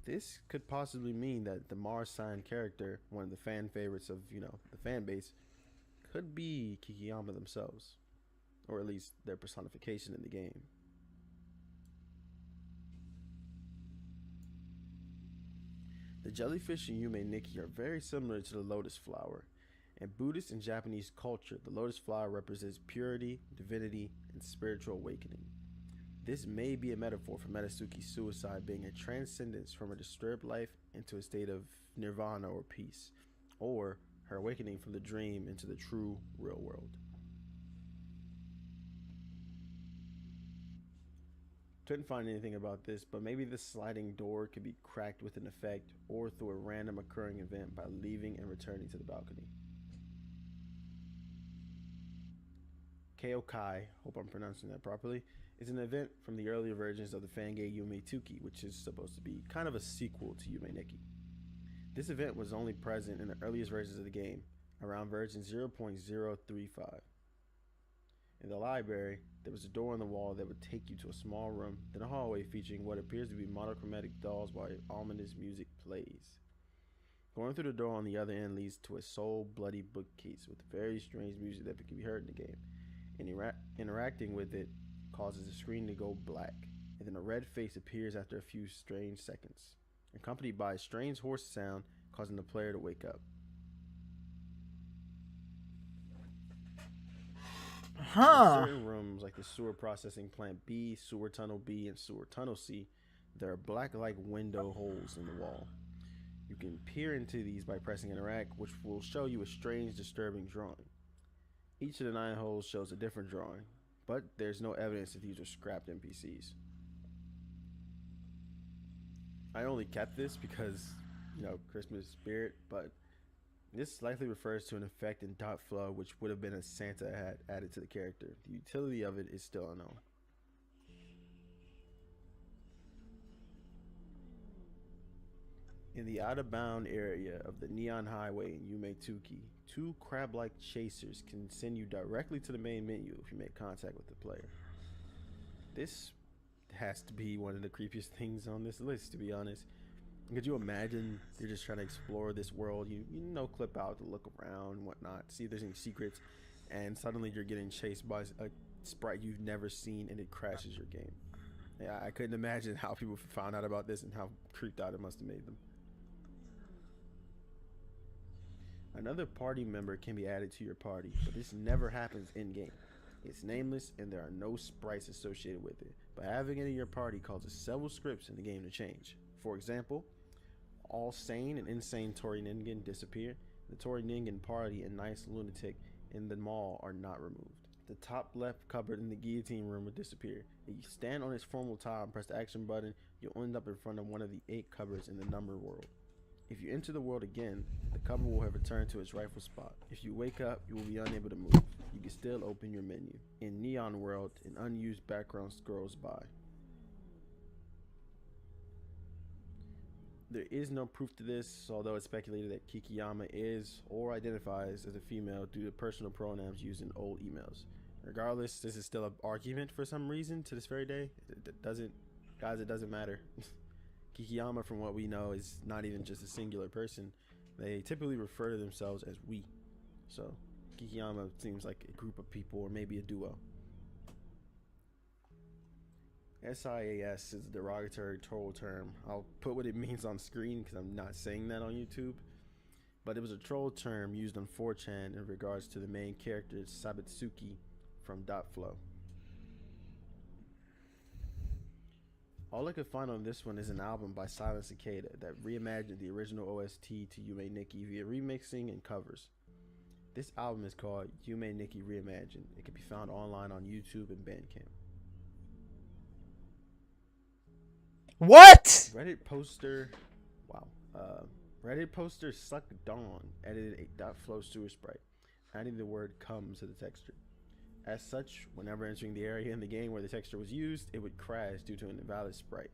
This could possibly mean that the Mars sign character, one of the fan favorites of, the fan base, could be Kikiyama themselves, or at least their personification in the game. The jellyfish in Yume Nikki are very similar to the lotus flower. In Buddhist and Japanese culture, the lotus flower represents purity, divinity, and spiritual awakening. This may be a metaphor for Matsuki's suicide being a transcendence from a disturbed life into a state of nirvana or peace, or her awakening from the dream into the true, real world. Couldn't find anything about this, but maybe the sliding door could be cracked with an effect or through a random occurring event by leaving and returning to the balcony. Keokai, hope I'm pronouncing that properly, is an event from the earlier versions of the fangame Yume Tuki, which is supposed to be kind of a sequel to Yume Nikki. This event was only present in the earliest versions of the game, around version 0.035. In the library, there was a door on the wall that would take you to a small room, then a hallway featuring what appears to be monochromatic dolls while ominous music plays. Going through the door on the other end leads to a soul bloody bookcase with very strange music that can be heard in the game. And interacting with it causes the screen to go black, and then a red face appears after a few strange seconds, accompanied by a strange horse sound causing the player to wake up. In certain rooms, like the sewer processing plant B, sewer tunnel B, and sewer tunnel C, there are black-like window holes in the wall. You can peer into these by pressing interact, which will show you a strange, disturbing drawing. Each of the 9 holes shows a different drawing, but there's no evidence that these are scrapped NPCs. I only kept this because, Christmas spirit, but this likely refers to an effect in Dot Flow, which would have been a Santa hat added to the character. The utility of it is still unknown. In the out-of-bound area of the Neon Highway in Yume Tuki, 2 crab-like chasers can send you directly to the main menu if you make contact with the player. This has to be one of the creepiest things on this list, to be honest. Could you imagine you're just trying to explore this world, you clip out to look around and whatnot, see if there's any secrets, and suddenly you're getting chased by a sprite you've never seen and it crashes your game. Yeah, I couldn't imagine how people found out about this and how creeped out it must have made them. Another party member can be added to your party, but this never happens in game. It's nameless and there are no sprites associated with it, but having it in your party causes several scripts in the game to change. For example, all sane and insane Tori Ningen disappear. The Tori Ningen party and Nice Lunatic in the mall are not removed. The top left cupboard in the guillotine room will disappear. If you stand on its formal tile and press the action button, you'll end up in front of one of the 8 cupboards in the number world. If you enter the world again, the cupboard will have returned to its rightful spot. If you wake up, you will be unable to move. You can still open your menu. In Neon World, an unused background scrolls by. There is no proof to this, although it's speculated that Kikiyama is or identifies as a female due to personal pronouns used in old emails. Regardless, this is still an argument for some reason to this very day. It doesn't matter. Kikiyama, from what we know, is not even just a singular person. They typically refer to themselves as we. So, Kikiyama seems like a group of people or maybe a duo. SIAS is a derogatory troll term. I'll put what it means on screen because I'm not saying that on YouTube. But it was a troll term used on 4chan in regards to the main character Sabitsuki from .flow. All I could find on this one is an album by Silent Cicada that reimagined the original OST to Yume Nikki via remixing and covers. This album is called Yume Nikki Reimagined. It can be found online on YouTube and Bandcamp. What? Reddit poster Suck Dawn edited a .flow sewer sprite, adding the word "come" to the texture. As such, whenever entering the area in the game where the texture was used, it would crash due to an invalid sprite.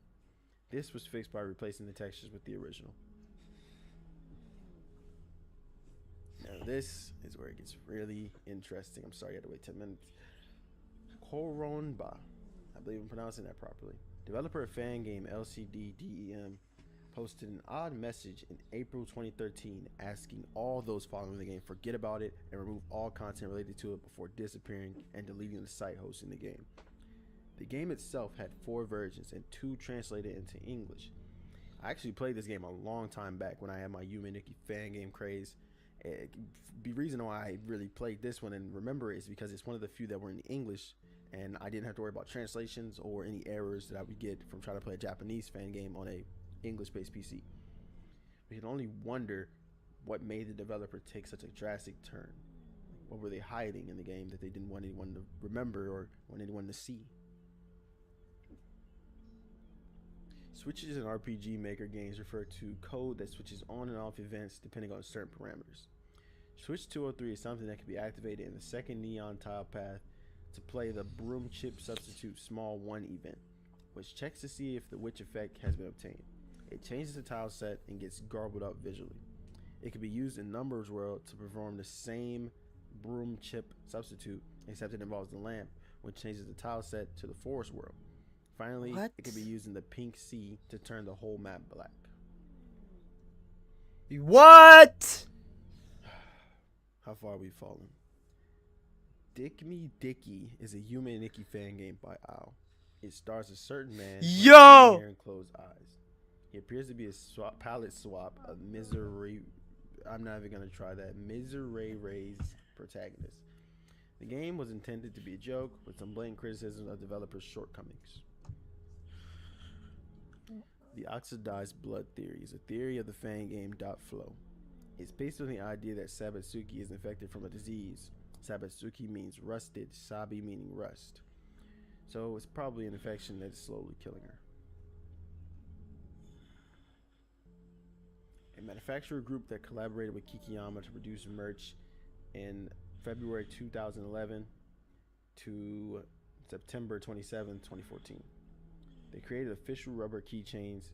This was fixed by replacing the textures with the original. Now this is where it gets really interesting. I'm sorry I had to wait 10 minutes. Koronba, I believe I'm pronouncing that properly. Developer of fan game LCD-DEM posted an odd message in April 2013 asking all those following the game forget about it and remove all content related to it before disappearing and deleting the site hosting the game. The game itself had 4 versions and 2 translated into English. I actually played this game a long time back when I had my Yume Nikki fan game craze. The reason why I really played this one and remember it is because it's one of the few that were in English, and I didn't have to worry about translations or any errors that I would get from trying to play a Japanese fan game on a English-based PC. We can only wonder what made the developer take such a drastic turn. What were they hiding in the game that they didn't want anyone to remember or want anyone to see? Switches in RPG Maker games refer to code that switches on and off events depending on certain parameters. Switch 203 is something that can be activated in the second neon tile path to play the broom chip substitute small 1 event, which checks to see if the witch effect has been obtained. It changes the tile set and gets garbled up visually. It can be used in Numbers World to perform the same broom chip substitute, except it involves the lamp, which changes the tile set to the Forest World. Finally, it can be used in the Pink Sea to turn the whole map black. What? How far have we fallen? Dick Me Dicky is a Yume Nikki fan game by OWL. It stars a certain man with Yo! hair and closed eyes. He appears to be a palette swap of Misery. I'm not even gonna try that. Misery Ray's protagonist. The game was intended to be a joke with some blatant criticism of developers' shortcomings. The oxidized blood theory is a theory of the fan game .flow. It's based on the idea that Sabitsuki is infected from a disease. Sabitsuki means rusted, Sabi meaning rust. So it's probably an infection that's slowly killing her. A manufacturer group that collaborated with Kikiyama to produce merch in February 2011 to September 27, 2014. They created official rubber keychains,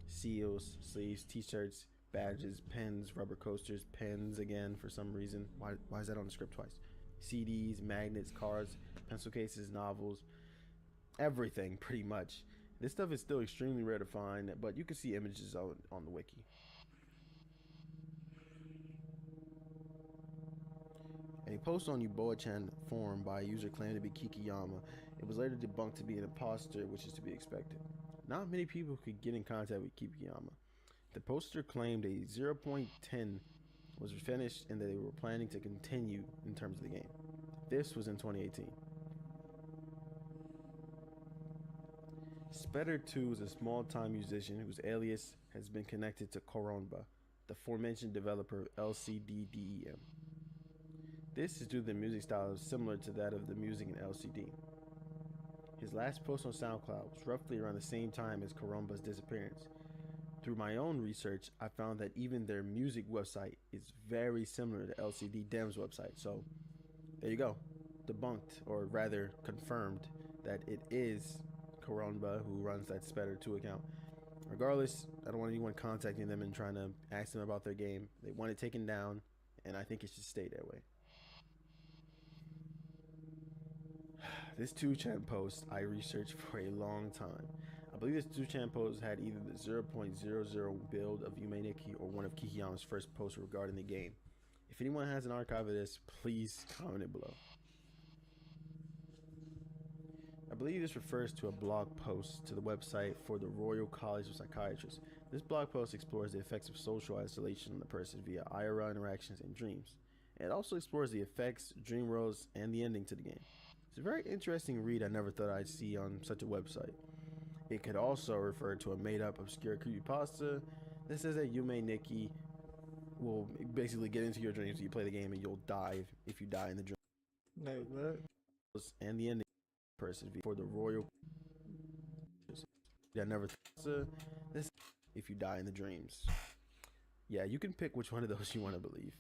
seals, sleeves, t-shirts, badges, pens, rubber coasters, pens again for some reason. Why is that on the script twice? CDs, magnets, cards, pencil cases, novels, everything pretty much. This stuff is still extremely rare to find, but you can see images on the wiki. A post on Uboa-chan forum by a user claiming to be Kikiyama. It was later debunked to be an imposter, which is to be expected. Not many people could get in contact with Kikiyama. The poster claimed a 0.10 was finished and that they were planning to continue in terms of the game. This was in 2018. Spetter 2 is a small-time musician whose alias has been connected to Koronba, the aforementioned developer of LCD-DEM. This is due to the music style similar to that of the music in LCD. His last post on SoundCloud was roughly around the same time as Koronba's disappearance. Through my own research, I found that even their music website is very similar to LCD-DEM's website. So, there you go. Debunked, or rather confirmed, that it is Koronba who runs that Spetter 2 account. Regardless, I don't want anyone contacting them and trying to ask them about their game. They want it taken down, and I think it should stay that way. This 2chan post I researched for a long time. I believe this 2chan post had either the 0.00 build of Yume Nikki or one of Kikiyama's first posts regarding the game. If anyone has an archive of this, please comment it below. I believe this refers to a blog post to the website for the Royal College of Psychiatrists. This blog post explores the effects of social isolation on the person via IRL interactions and dreams. It also explores the effects, dream roles, and the ending to the game. It's a very interesting read I never thought I'd see on such a website. It could also refer to a made-up obscure creepypasta that says that Yume Nikki will basically get into your dreams if you play the game and you'll die if you die in the dream. Like what? And the ending person for the Royal. I never thought this if you die in the dreams. Yeah, you can pick which one of those you want to believe.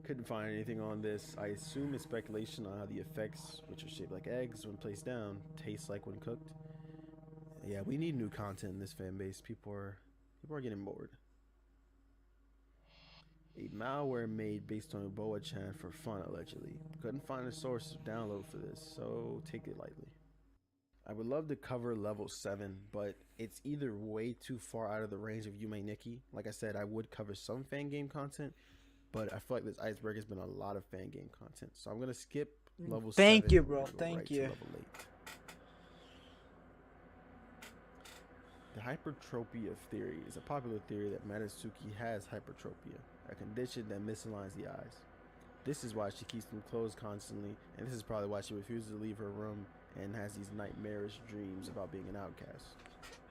Couldn't find anything on this. I assume it's speculation on how the effects, which are shaped like eggs when placed down, taste like when cooked. Yeah, we need new content in this fan base. People are getting bored. A malware made based on Boa-chan for fun, allegedly. Couldn't find a source of download for this, so take it lightly. I would love to cover level 7, but it's either way too far out of the range of Yume Nikki. Like I said, I would cover some fan game content, but I feel like this iceberg has been a lot of fan game content. So I'm going to skip level 7. Thank you, bro. Go Thank right you. to level 8. The hypertropia theory is a popular theory that Matsuki has hypertropia, a condition that misaligns the eyes. This is why she keeps them closed constantly, and this is probably why she refuses to leave her room and has these nightmarish dreams about being an outcast.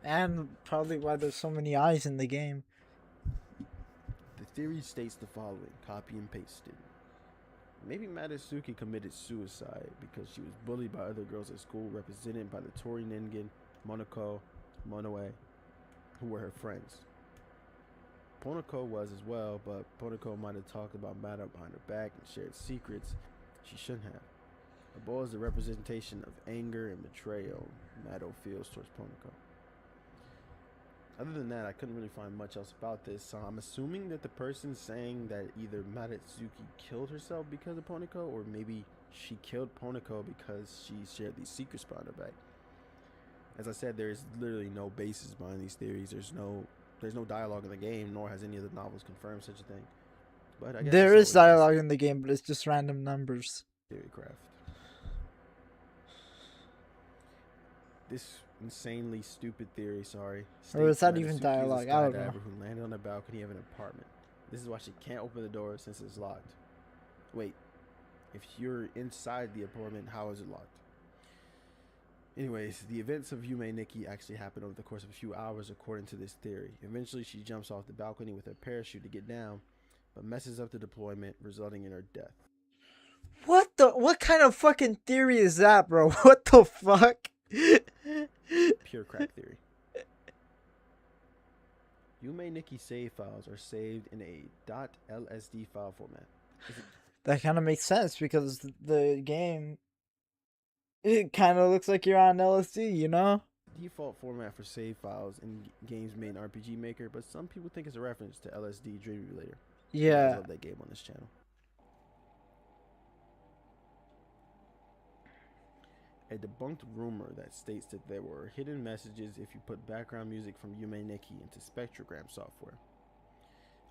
And probably why there's so many eyes in the game. The theory states the following, copy and pasted. Maybe Matsuki committed suicide because she was bullied by other girls at school represented by the Tori Ningen, Monoko, Monoe, who were her friends. Ponoko was as well, but Ponoko might have talked about Mado behind her back and shared secrets she shouldn't have. The boy is the representation of anger and betrayal Mado feels towards Ponoko. Other than that, I couldn't really find much else about this, so I'm assuming that the person saying that either Matsuki killed herself because of Ponoko, or maybe she killed Ponoko because she shared these secrets behind her back. As I said, there is literally no basis behind these theories. There's no dialogue in the game, nor has any of the novels confirmed such a thing. But I guess There is dialogue in the game, but it's just random numbers. Theory craft. This insanely stupid theory, Or is states that even Matsuki is a dialogue? I don't know. skydiver who landed on the balcony of an apartment. This is why she can't open the door since it's locked. Wait, if you're inside the apartment, how is it locked? Anyways, the events of Yume Nikki actually happen over the course of a few hours according to this theory. Eventually, she jumps off the balcony with her parachute to get down, but messes up the deployment, resulting in her death. What kind of fucking theory is that, bro? What the fuck? Pure crack theory. Yume Nikki save files are saved in a .lsd file format. That kind of makes sense because the game, it kind of looks like you're on LSD, you know? Default format for save files in games made in RPG Maker, but some people think it's a reference to LSD Dream Emulator. I Yeah. love that game on this channel. A debunked rumor that states that there were hidden messages if you put background music from Yume Nikki into spectrogram software.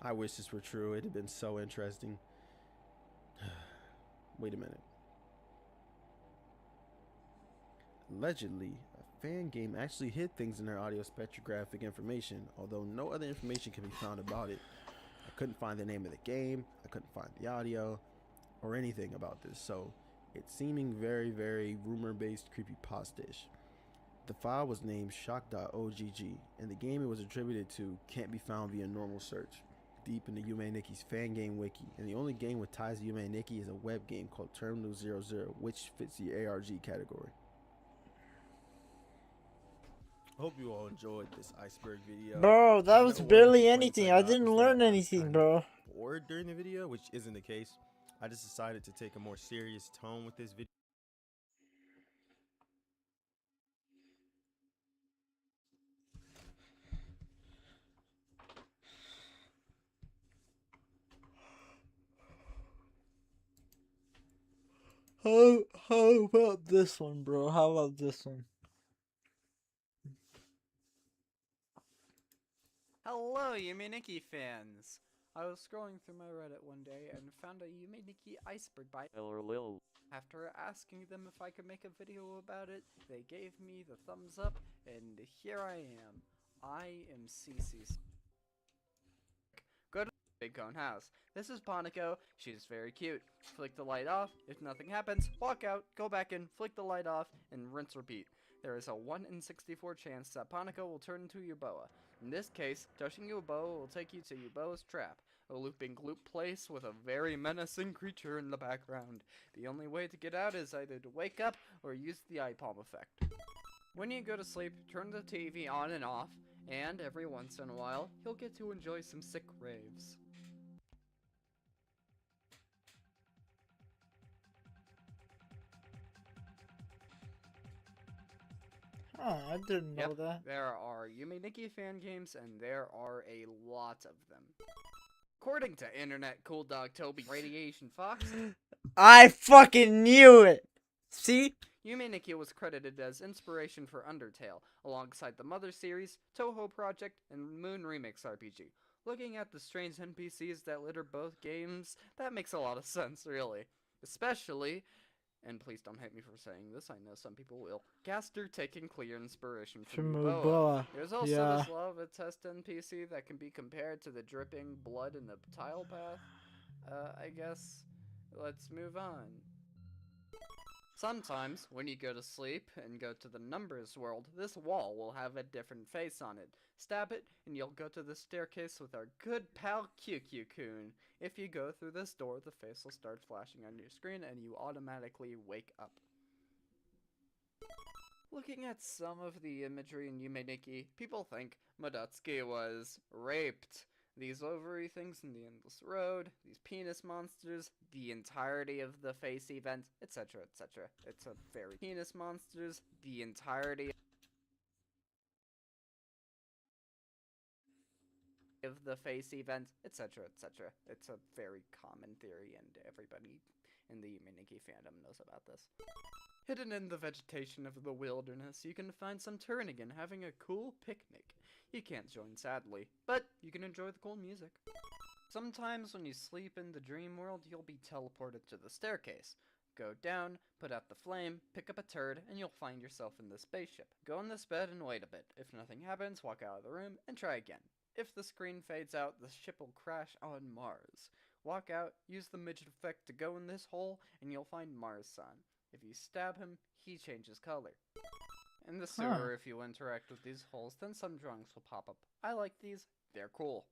I wish this were true. It'd have been so interesting. Wait a minute. Allegedly, a fan game actually hid things in her audio spectrographic information, although no other information can be found about it. I couldn't find the name of the game, I couldn't find the audio or anything about this, so it's seeming very, very rumor-based creepypasta-ish. The file was named shock.ogg, and the game it was attributed to can't be found via normal search. Deep into Yume Nikki's fan game wiki, and the only game with ties to Yume Nikki is a web game called Terminal 00, which fits the ARG category. Hope you all enjoyed this iceberg video. Bro, that I was know one of the barely complaints anything. I got didn't was learn that I was anything, kind bro. of bored during the video, which isn't the case. I just decided to take a more serious tone with this video. How about this one, bro? How about this one? Hello, Yume Nikki fans! I was scrolling through my Reddit one day and found a Yume Nikki iceberg bite. After asking them if I could make a video about it, they gave me the thumbs up, and here I am. I am CC. Go to the Big Cone House. This is Ponico. She's very cute. Flick the light off. If nothing happens, walk out, go back in, flick the light off, and rinse repeat. There is a 1 in 64 chance that Ponico will turn into Yuboa. In this case, touching Yuboa will take you to Yuboa's trap, a looping gloop place with a very menacing creature in the background. The only way to get out is either to wake up or use the eye palm effect. When you go to sleep, turn the TV on and off, and every once in a while, you'll get to enjoy some sick raves. Oh, I didn't know Yep, that. there are Yume Nikki fan games, and there are a lot of them. According to Internet Cool Dog Toby Radiation Fox, I fucking knew it! See? Yume Nikki was credited as inspiration for Undertale, alongside the Mother series, Toho Project, and Moon Remix RPG. Looking at the strange NPCs that litter both games, that makes a lot of sense, really. Especially, and please don't hate me for saying this, I know some people will, Gaster taking clear inspiration from Yuboa. Yuboa. There's also Yeah. this lava test NPC that can be compared to the dripping blood in the tile path. I guess, let's move on. Sometimes, when you go to sleep and go to the numbers world, this wall will have a different face on it. Stab it, and you'll go to the staircase with our good pal QQ-kun. If you go through this door, the face will start flashing on your screen, and you automatically wake up. Looking at some of the imagery in Yume Nikki, people think Madutsuki was raped. These ovary things in the endless road, these penis monsters, the entirety of the face event, etc, etc. It's a very penis monsters, the entirety of the face event, etc, etc. It's a very common theory, and everybody in the Yume Nikki fandom knows about this. Hidden in the vegetation of the wilderness, you can find some Turnigan having a cool picnic. You can't join, sadly, but you can enjoy the cool music. Sometimes when you sleep in the dream world, you'll be teleported to the staircase. Go down, put out the flame, pick up a turd, and you'll find yourself in the spaceship. Go in this bed and wait a bit. If nothing happens, walk out of the room and try again. If the screen fades out, the ship will crash on Mars. Walk out, use the midget effect to go in this hole, and you'll find Mars-san. If you stab him, he changes color. In the sewer, if you interact with these holes, then some drawings will pop up. I like these, they're cool.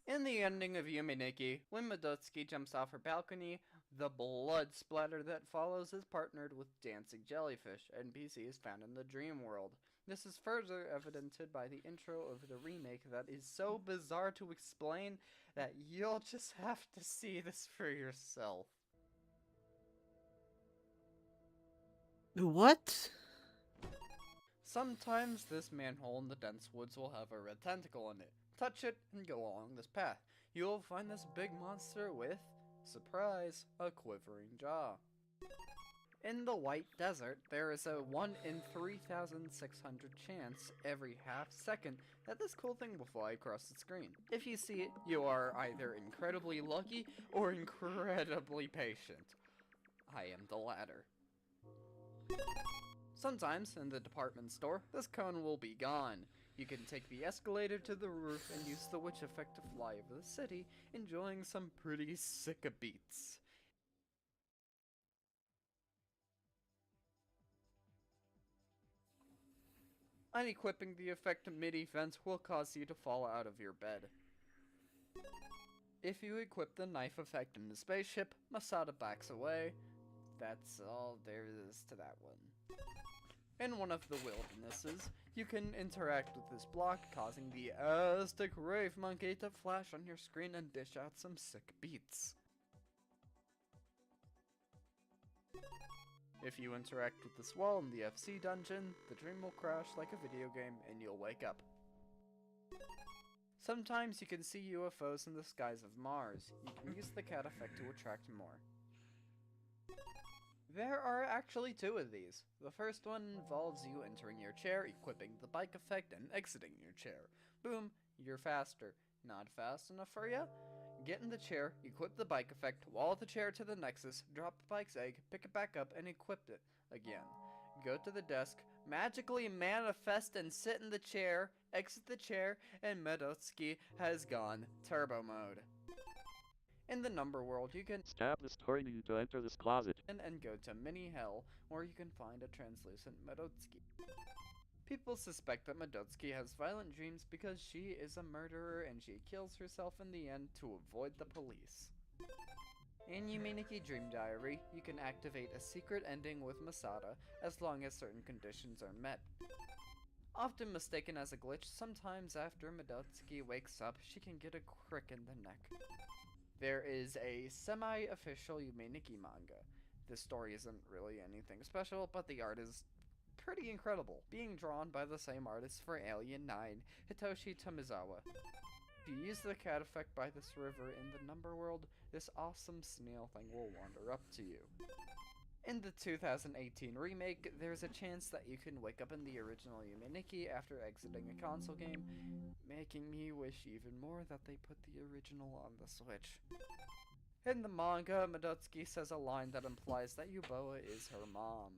In the ending of Yume Nikki, when Madutsuki jumps off her balcony, the blood splatter that follows is partnered with dancing jellyfish, NPCs found in the dream world. This is further evidenced by the intro of the remake that is so bizarre to explain that you'll just have to see this for yourself. What? Sometimes this manhole in the dense woods will have a red tentacle in it. Touch it and go along this path. You will find this big monster with, surprise, a quivering jaw. In the White Desert, there is a 1 in 3,600 chance every half second that this cool thing will fly across the screen. If you see it, you are either incredibly lucky or incredibly patient. I am the latter. Sometimes, in the department store, this cone will be gone. You can take the escalator to the roof and use the witch effect to fly over the city, enjoying some pretty sick beats. Unequipping the effect mid-event will cause you to fall out of your bed. If you equip the knife effect in the spaceship, Masada backs away. That's all there is to that one. In one of the wildernesses, you can interact with this block, causing the Aztec Rave Monkey to flash on your screen and dish out some sick beats. If you interact with this wall in the FC dungeon, the dream will crash like a video game and you'll wake up. Sometimes you can see UFOs in the skies of Mars. You can use the cat effect to attract more. There are actually two of these. The first one involves you entering your chair, equipping the bike effect, and exiting your chair. Boom, you're faster. Not fast enough for ya? Get in the chair, equip the bike effect, wall the chair to the nexus, drop the bike's egg, pick it back up, and equip it again. Go to the desk, magically manifest and sit in the chair, exit the chair, and Medotsky has gone turbo mode. In the number world, you can Stab the story to enter this closet. and go to mini hell, where you can find a translucent Medotsky. People suspect that Medotsky has violent dreams because she is a murderer and she kills herself in the end to avoid the police. In Yume Nikki Dream Diary, you can activate a secret ending with Masada as long as certain conditions are met. Often mistaken as a glitch, sometimes after Medotsky wakes up, she can get a crick in the neck. There is a semi-official Yume Nikki manga. This story isn't really anything special, but the art is pretty incredible, being drawn by the same artist for Alien 9, Hitoshi Tomizawa. If you use the cat effect by this river in the number world, this awesome snail thing will wander up to you. In the 2018 remake, there's a chance that you can wake up in the original Yume Nikki after exiting a console game, making me wish even more that they put the original on the Switch. In the manga, Medotsky says a line that implies that Yuboa is her mom.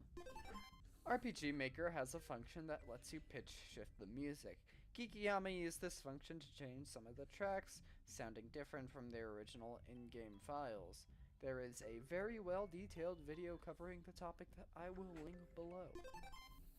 RPG Maker has a function that lets you pitch shift the music. Kikiyama used this function to change some of the tracks, sounding different from their original in-game files. There is a very well-detailed video covering the topic that I will link below.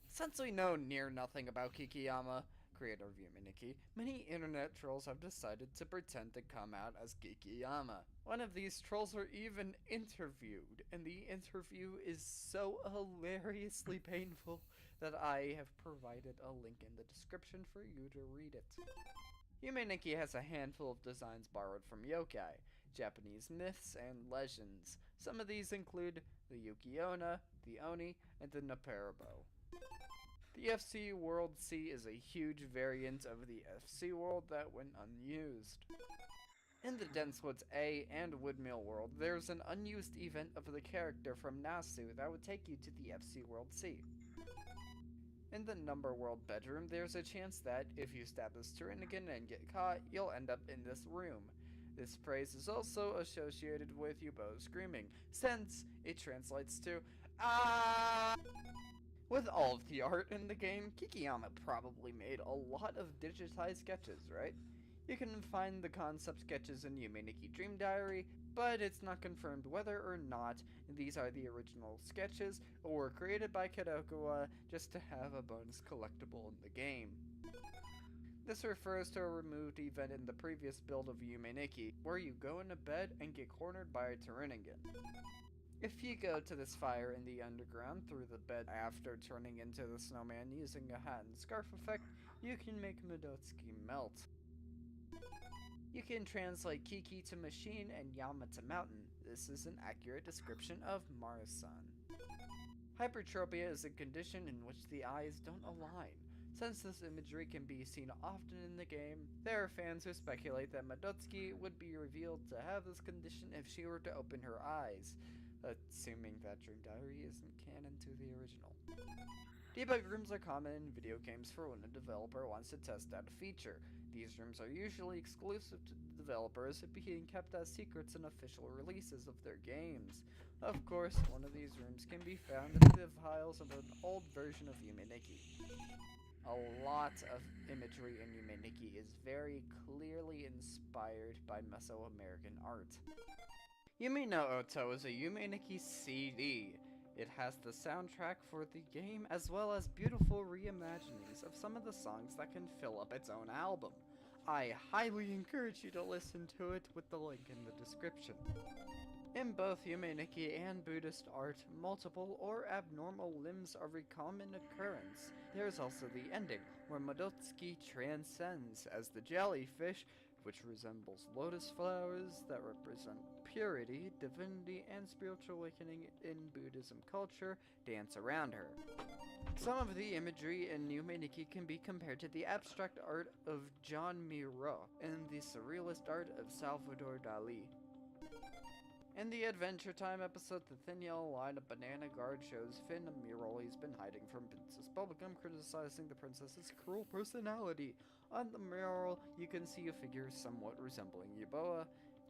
Since we know near nothing about Kikiyama, creator of Yume Nikki, many internet trolls have decided to pretend to come out as Kikiyama. One of these trolls were even interviewed, and the interview is so hilariously painful that I have provided a link in the description for you to read it. Yume Nikki has a handful of designs borrowed from yokai, Japanese myths, and legends. Some of these include the Yuki-onna, the Oni, and the Naparabo. The FC World C is a huge variant of the FC World that went unused. In the Densewoods A and Woodmill World, there's an unused event of the character from Nasu that would take you to the FC World C. In the Number World bedroom, there's a chance that, if you stab this Turnigan and get caught, you'll end up in this room. This phrase is also associated with Yubo screaming, since it translates to "Ah!" With all of the art in the game, Kikiyama probably made a lot of digitized sketches, right? You can find the concept sketches in Yume Nikki Dream Diary, but it's not confirmed whether or not these are the original sketches or created by Kadokawa just to have a bonus collectible in the game. This refers to a removed event in the previous build of Yume Nikki, where you go into bed and get cornered by a Turnigan. If you go to this fire in the underground through the bed after turning into the snowman using a hat and scarf effect, you can make Medotsky melt. You can translate Kiki to machine and Yama to mountain. This is an accurate description of Mars-san. Hypertropia is a condition in which the eyes don't align. Since this imagery can be seen often in the game, there are fans who speculate that Medotsky would be revealed to have this condition if she were to open her eyes, assuming that Dream Diary isn't canon to the original. Debug rooms are common in video games for when a developer wants to test out a feature. These rooms are usually exclusive to the developers, being kept as secrets in official releases of their games. Of course, one of these rooms can be found in the files of an old version of Yume Nikki. A lot of imagery in Yume Nikki is very clearly inspired by Mesoamerican art. Yume no Oto is a Yume Nikki CD. It has the soundtrack for the game as well as beautiful reimaginings of some of the songs that can fill up its own album. I highly encourage you to listen to it with the link in the description. In both Yume Nikki and Buddhist art, multiple or abnormal limbs are a common occurrence. There's also the ending, where Modotsuki transcends as the jellyfish, which resembles lotus flowers that represent purity, divinity, and spiritual awakening in Buddhism culture, dance around her. Some of the imagery in Yume Nikki can be compared to the abstract art of John Miro and the surrealist art of Salvador Dali. In the Adventure Time episode, the thin yellow line of Banana Guard shows Finn a mural he's been hiding from Princess Bubblegum, criticizing the princess's cruel personality. On the mural, you can see a figure somewhat resembling Yuboa.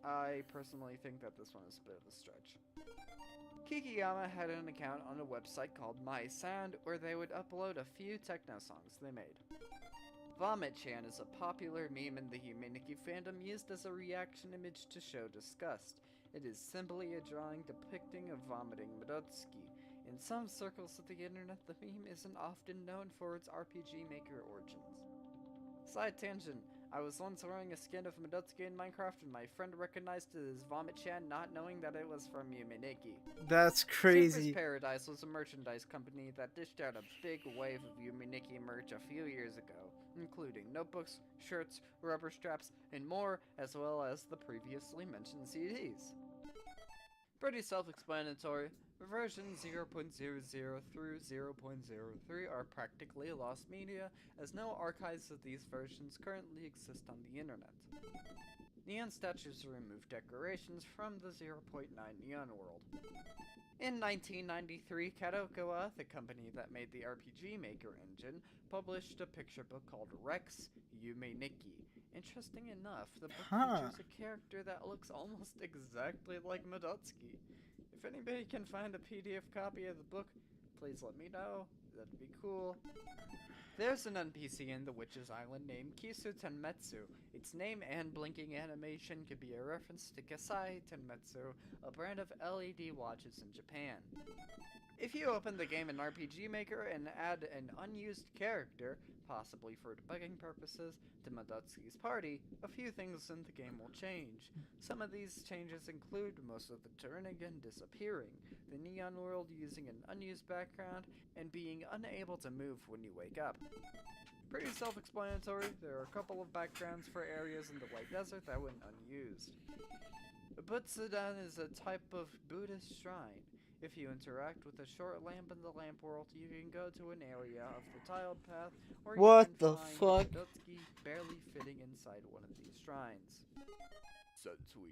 I personally think that this one is a bit of a stretch. Kikiyama had an account on a website called My Sound, where they would upload a few techno songs they made. Vomit Chan is a popular meme in the Yume Nikki fandom used as a reaction image to show disgust. It is simply a drawing depicting a vomiting Modotsuki. In some circles of the internet, the meme isn't often known for its RPG Maker origins. Side tangent. I was once wearing a skin of Modotsuki in Minecraft and my friend recognized it as Vomit Chan, not knowing that it was from Yume Nikki. That's crazy. Super's Paradise was a merchandise company that dished out a big wave of Yume Nikki merch a few years ago, including notebooks, shirts, rubber straps, and more, as well as the previously mentioned CDs. Pretty self-explanatory. Version 0.00 through 0.03 are practically lost media, as no archives of these versions currently exist on the internet. Neon statues remove decorations from the 0.9 Neon world. In 1993, Kadokawa, the company that made the RPG Maker engine, published a picture book called Rex Yume Nikki. Interesting enough, the book features a character that looks almost exactly like Modotsuki. If anybody can find a PDF copy of the book, please let me know. That'd be cool. There's an NPC in the Witch's Island named Kisu Tenmetsu. Its name and blinking animation could be a reference to Kasai Tenmetsu, a brand of LED watches in Japan. If you open the game in RPG Maker and add an unused character, possibly for debugging purposes, to Modotsuki's party, a few things in the game will change. Some of these changes include most of the turning and disappearing, the Neon world using an unused background, and being unable to move when you wake up. Pretty self-explanatory. There are a couple of backgrounds for areas in the White Desert that went unused. Butsudan is a type of Buddhist shrine. If you interact with a short lamp in the lamp world, you can go to an area of the tiled path, or you What can the find fuck? Modotsuki barely fitting inside one of these shrines. Since we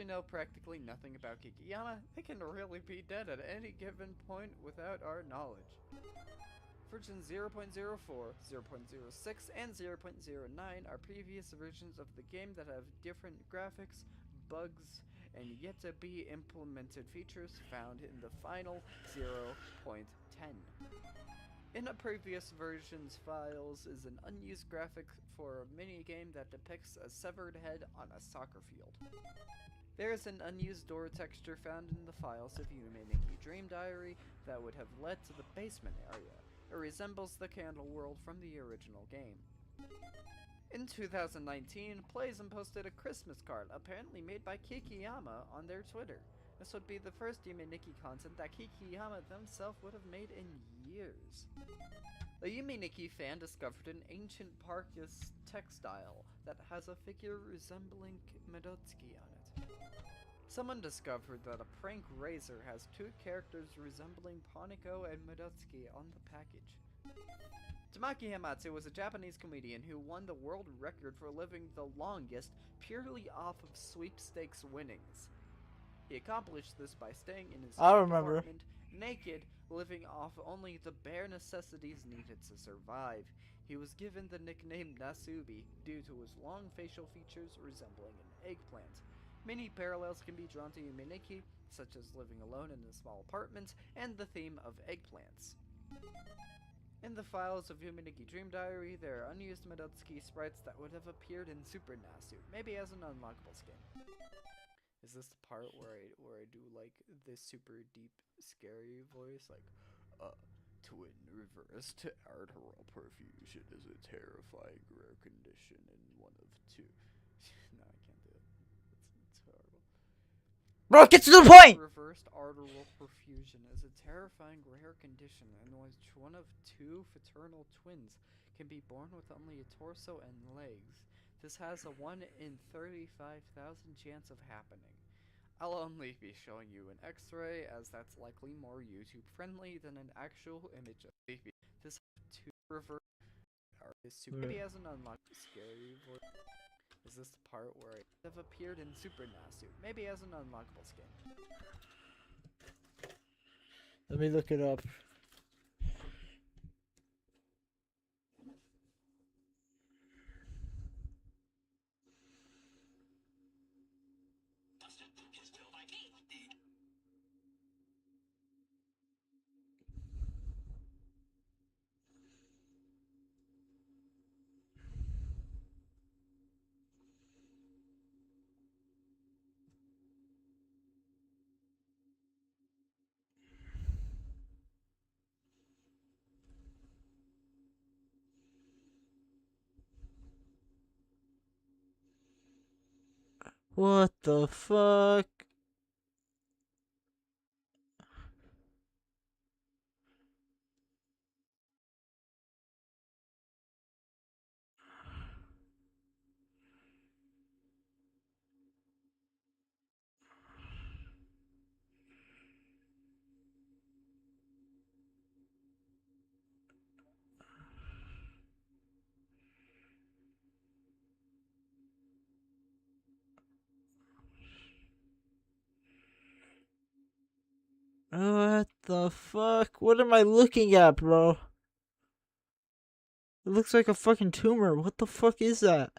know practically nothing about Kikiyama, it can really be dead at any given point without our knowledge. Version 0.04, 0.06, and 0.09 are previous versions of the game that have different graphics, bugs, and yet to be implemented features found in the final 0.10. In a previous version's files is an unused graphic for a minigame that depicts a severed head on a soccer field. There is an unused door texture found in the files of Yume Nikki Dream Diary that would have led to the basement area. It resembles the candle world from the original game. In 2019, Playzone posted a Christmas card, apparently made by Kikiyama, on their Twitter. This would be the first Yume Nikki content that Kikiyama themselves would have made in years. A Yume Nikki fan discovered an ancient Parkus textile that has a figure resembling Modotsuki on it. Someone discovered that a prank razor has two characters resembling Poniko and Modotsuki on the package. Tamaki Hamatsu was a Japanese comedian who won the world record for living the longest purely off of sweepstakes winnings. He accomplished this by staying in his apartment, naked, living off only the bare necessities needed to survive. He was given the nickname Nasubi due to his long facial features resembling an eggplant. Many parallels can be drawn to Yume Nikki, such as living alone in a small apartment and the theme of eggplants. In the files of Yume Nikki Dream Diary, there are unused Medotsuki sprites that would have appeared in Super Nasu, maybe as an unlockable skin. Is this the part where I do like this super deep, scary voice, like, twin reversed arterial perfusion is a terrifying rare condition in one of two. No, I can't do it. It's horrible. Bro, get to the point! Reversed arterial perfusion is a terrifying rare condition in which one of two fraternal twins can be born with only a torso and legs. This has a 1 in 35,000 chance of happening. I'll only be showing you an x-ray, as that's likely more YouTube friendly than an actual image of baby. This two reverse maybe as an unlocked scary voice. Is this the part where I have appeared in Super Nasu, maybe as an unlockable skin. Let me look it up. What the fuck? What the fuck? What am I looking at, bro? It looks like a fucking tumor. What the fuck is that?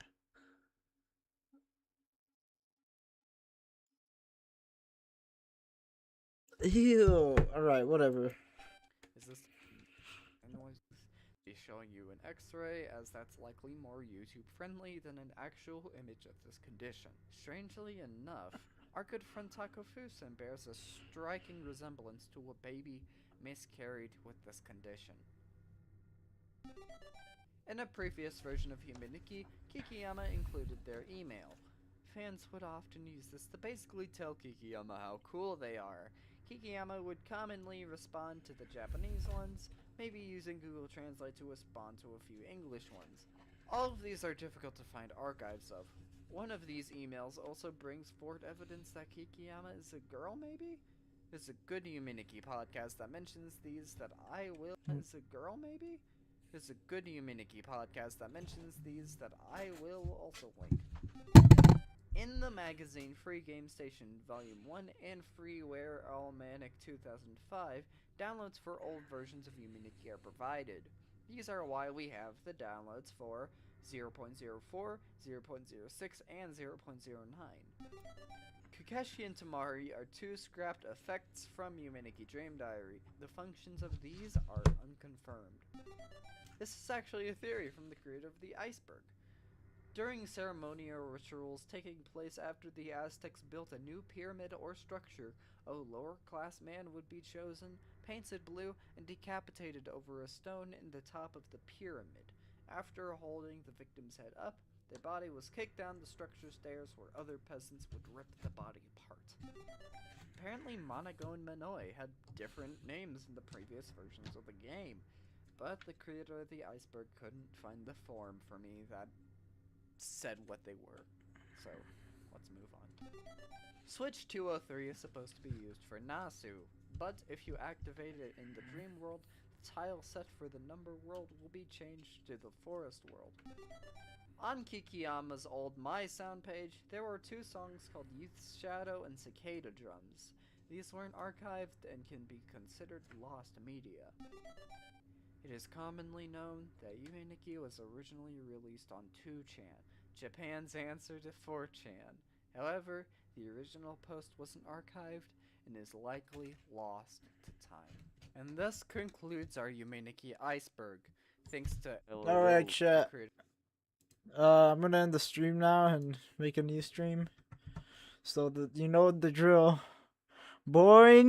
Ew. Alright, whatever. Is this be showing you an x-ray, as that's likely more YouTube friendly than an actual image of this condition. Strangely enough, our good friend Takofusen bears a striking resemblance to a baby miscarried with this condition. In a previous version of Yume Nikki, Kikiyama included their email. Fans would often use this to basically tell Kikiyama how cool they are. Kikiyama would commonly respond to the Japanese ones, maybe using Google Translate to respond to a few English ones. All of these are difficult to find archives of. One of these emails also brings forward evidence that Kikiyama is a girl, maybe? There's a good Yume Nikki podcast that mentions these that I will is a girl, maybe? There's a good Yume Nikki podcast that mentions these that I will also link. In the magazine Free Game Station Volume 1 and Freeware Almanac 2005, downloads for old versions of Yume Nikki are provided. These are why we have the downloads for 0.04, 0.06, and 0.09. Kakeshi and Tamari are two scrapped effects from Yume Nikki Dream Diary. The functions of these are unconfirmed. This is actually a theory from the creator of the iceberg. During ceremonial rituals taking place after the Aztecs built a new pyramid or structure, a lower-class man would be chosen, painted blue, and decapitated over a stone in the top of the pyramid. After holding the victim's head up, the body was kicked down the structure stairs where other peasants would rip the body apart. Apparently Monago and Manoi had different names in the previous versions of the game, but the creator of the iceberg couldn't find the form for me that said what they were. So, let's move on. Switch 203 is supposed to be used for Nasu, but if you activate it in the dream world, the tile set for the number world will be changed to the forest world. On Kikiyama's old My Sound page, there were two songs called Youth's Shadow and Cicada Drums. These weren't archived and can be considered lost media. It is commonly known that Yume Nikki was originally released on 2chan, Japan's answer to 4chan. However, the original post wasn't archived and is likely lost to time. And this concludes our Yume Nikki iceberg. Thanks to Hello. Alright, chat. creator. I'm gonna end the stream now and make a new stream. So that you know the drill. Boy,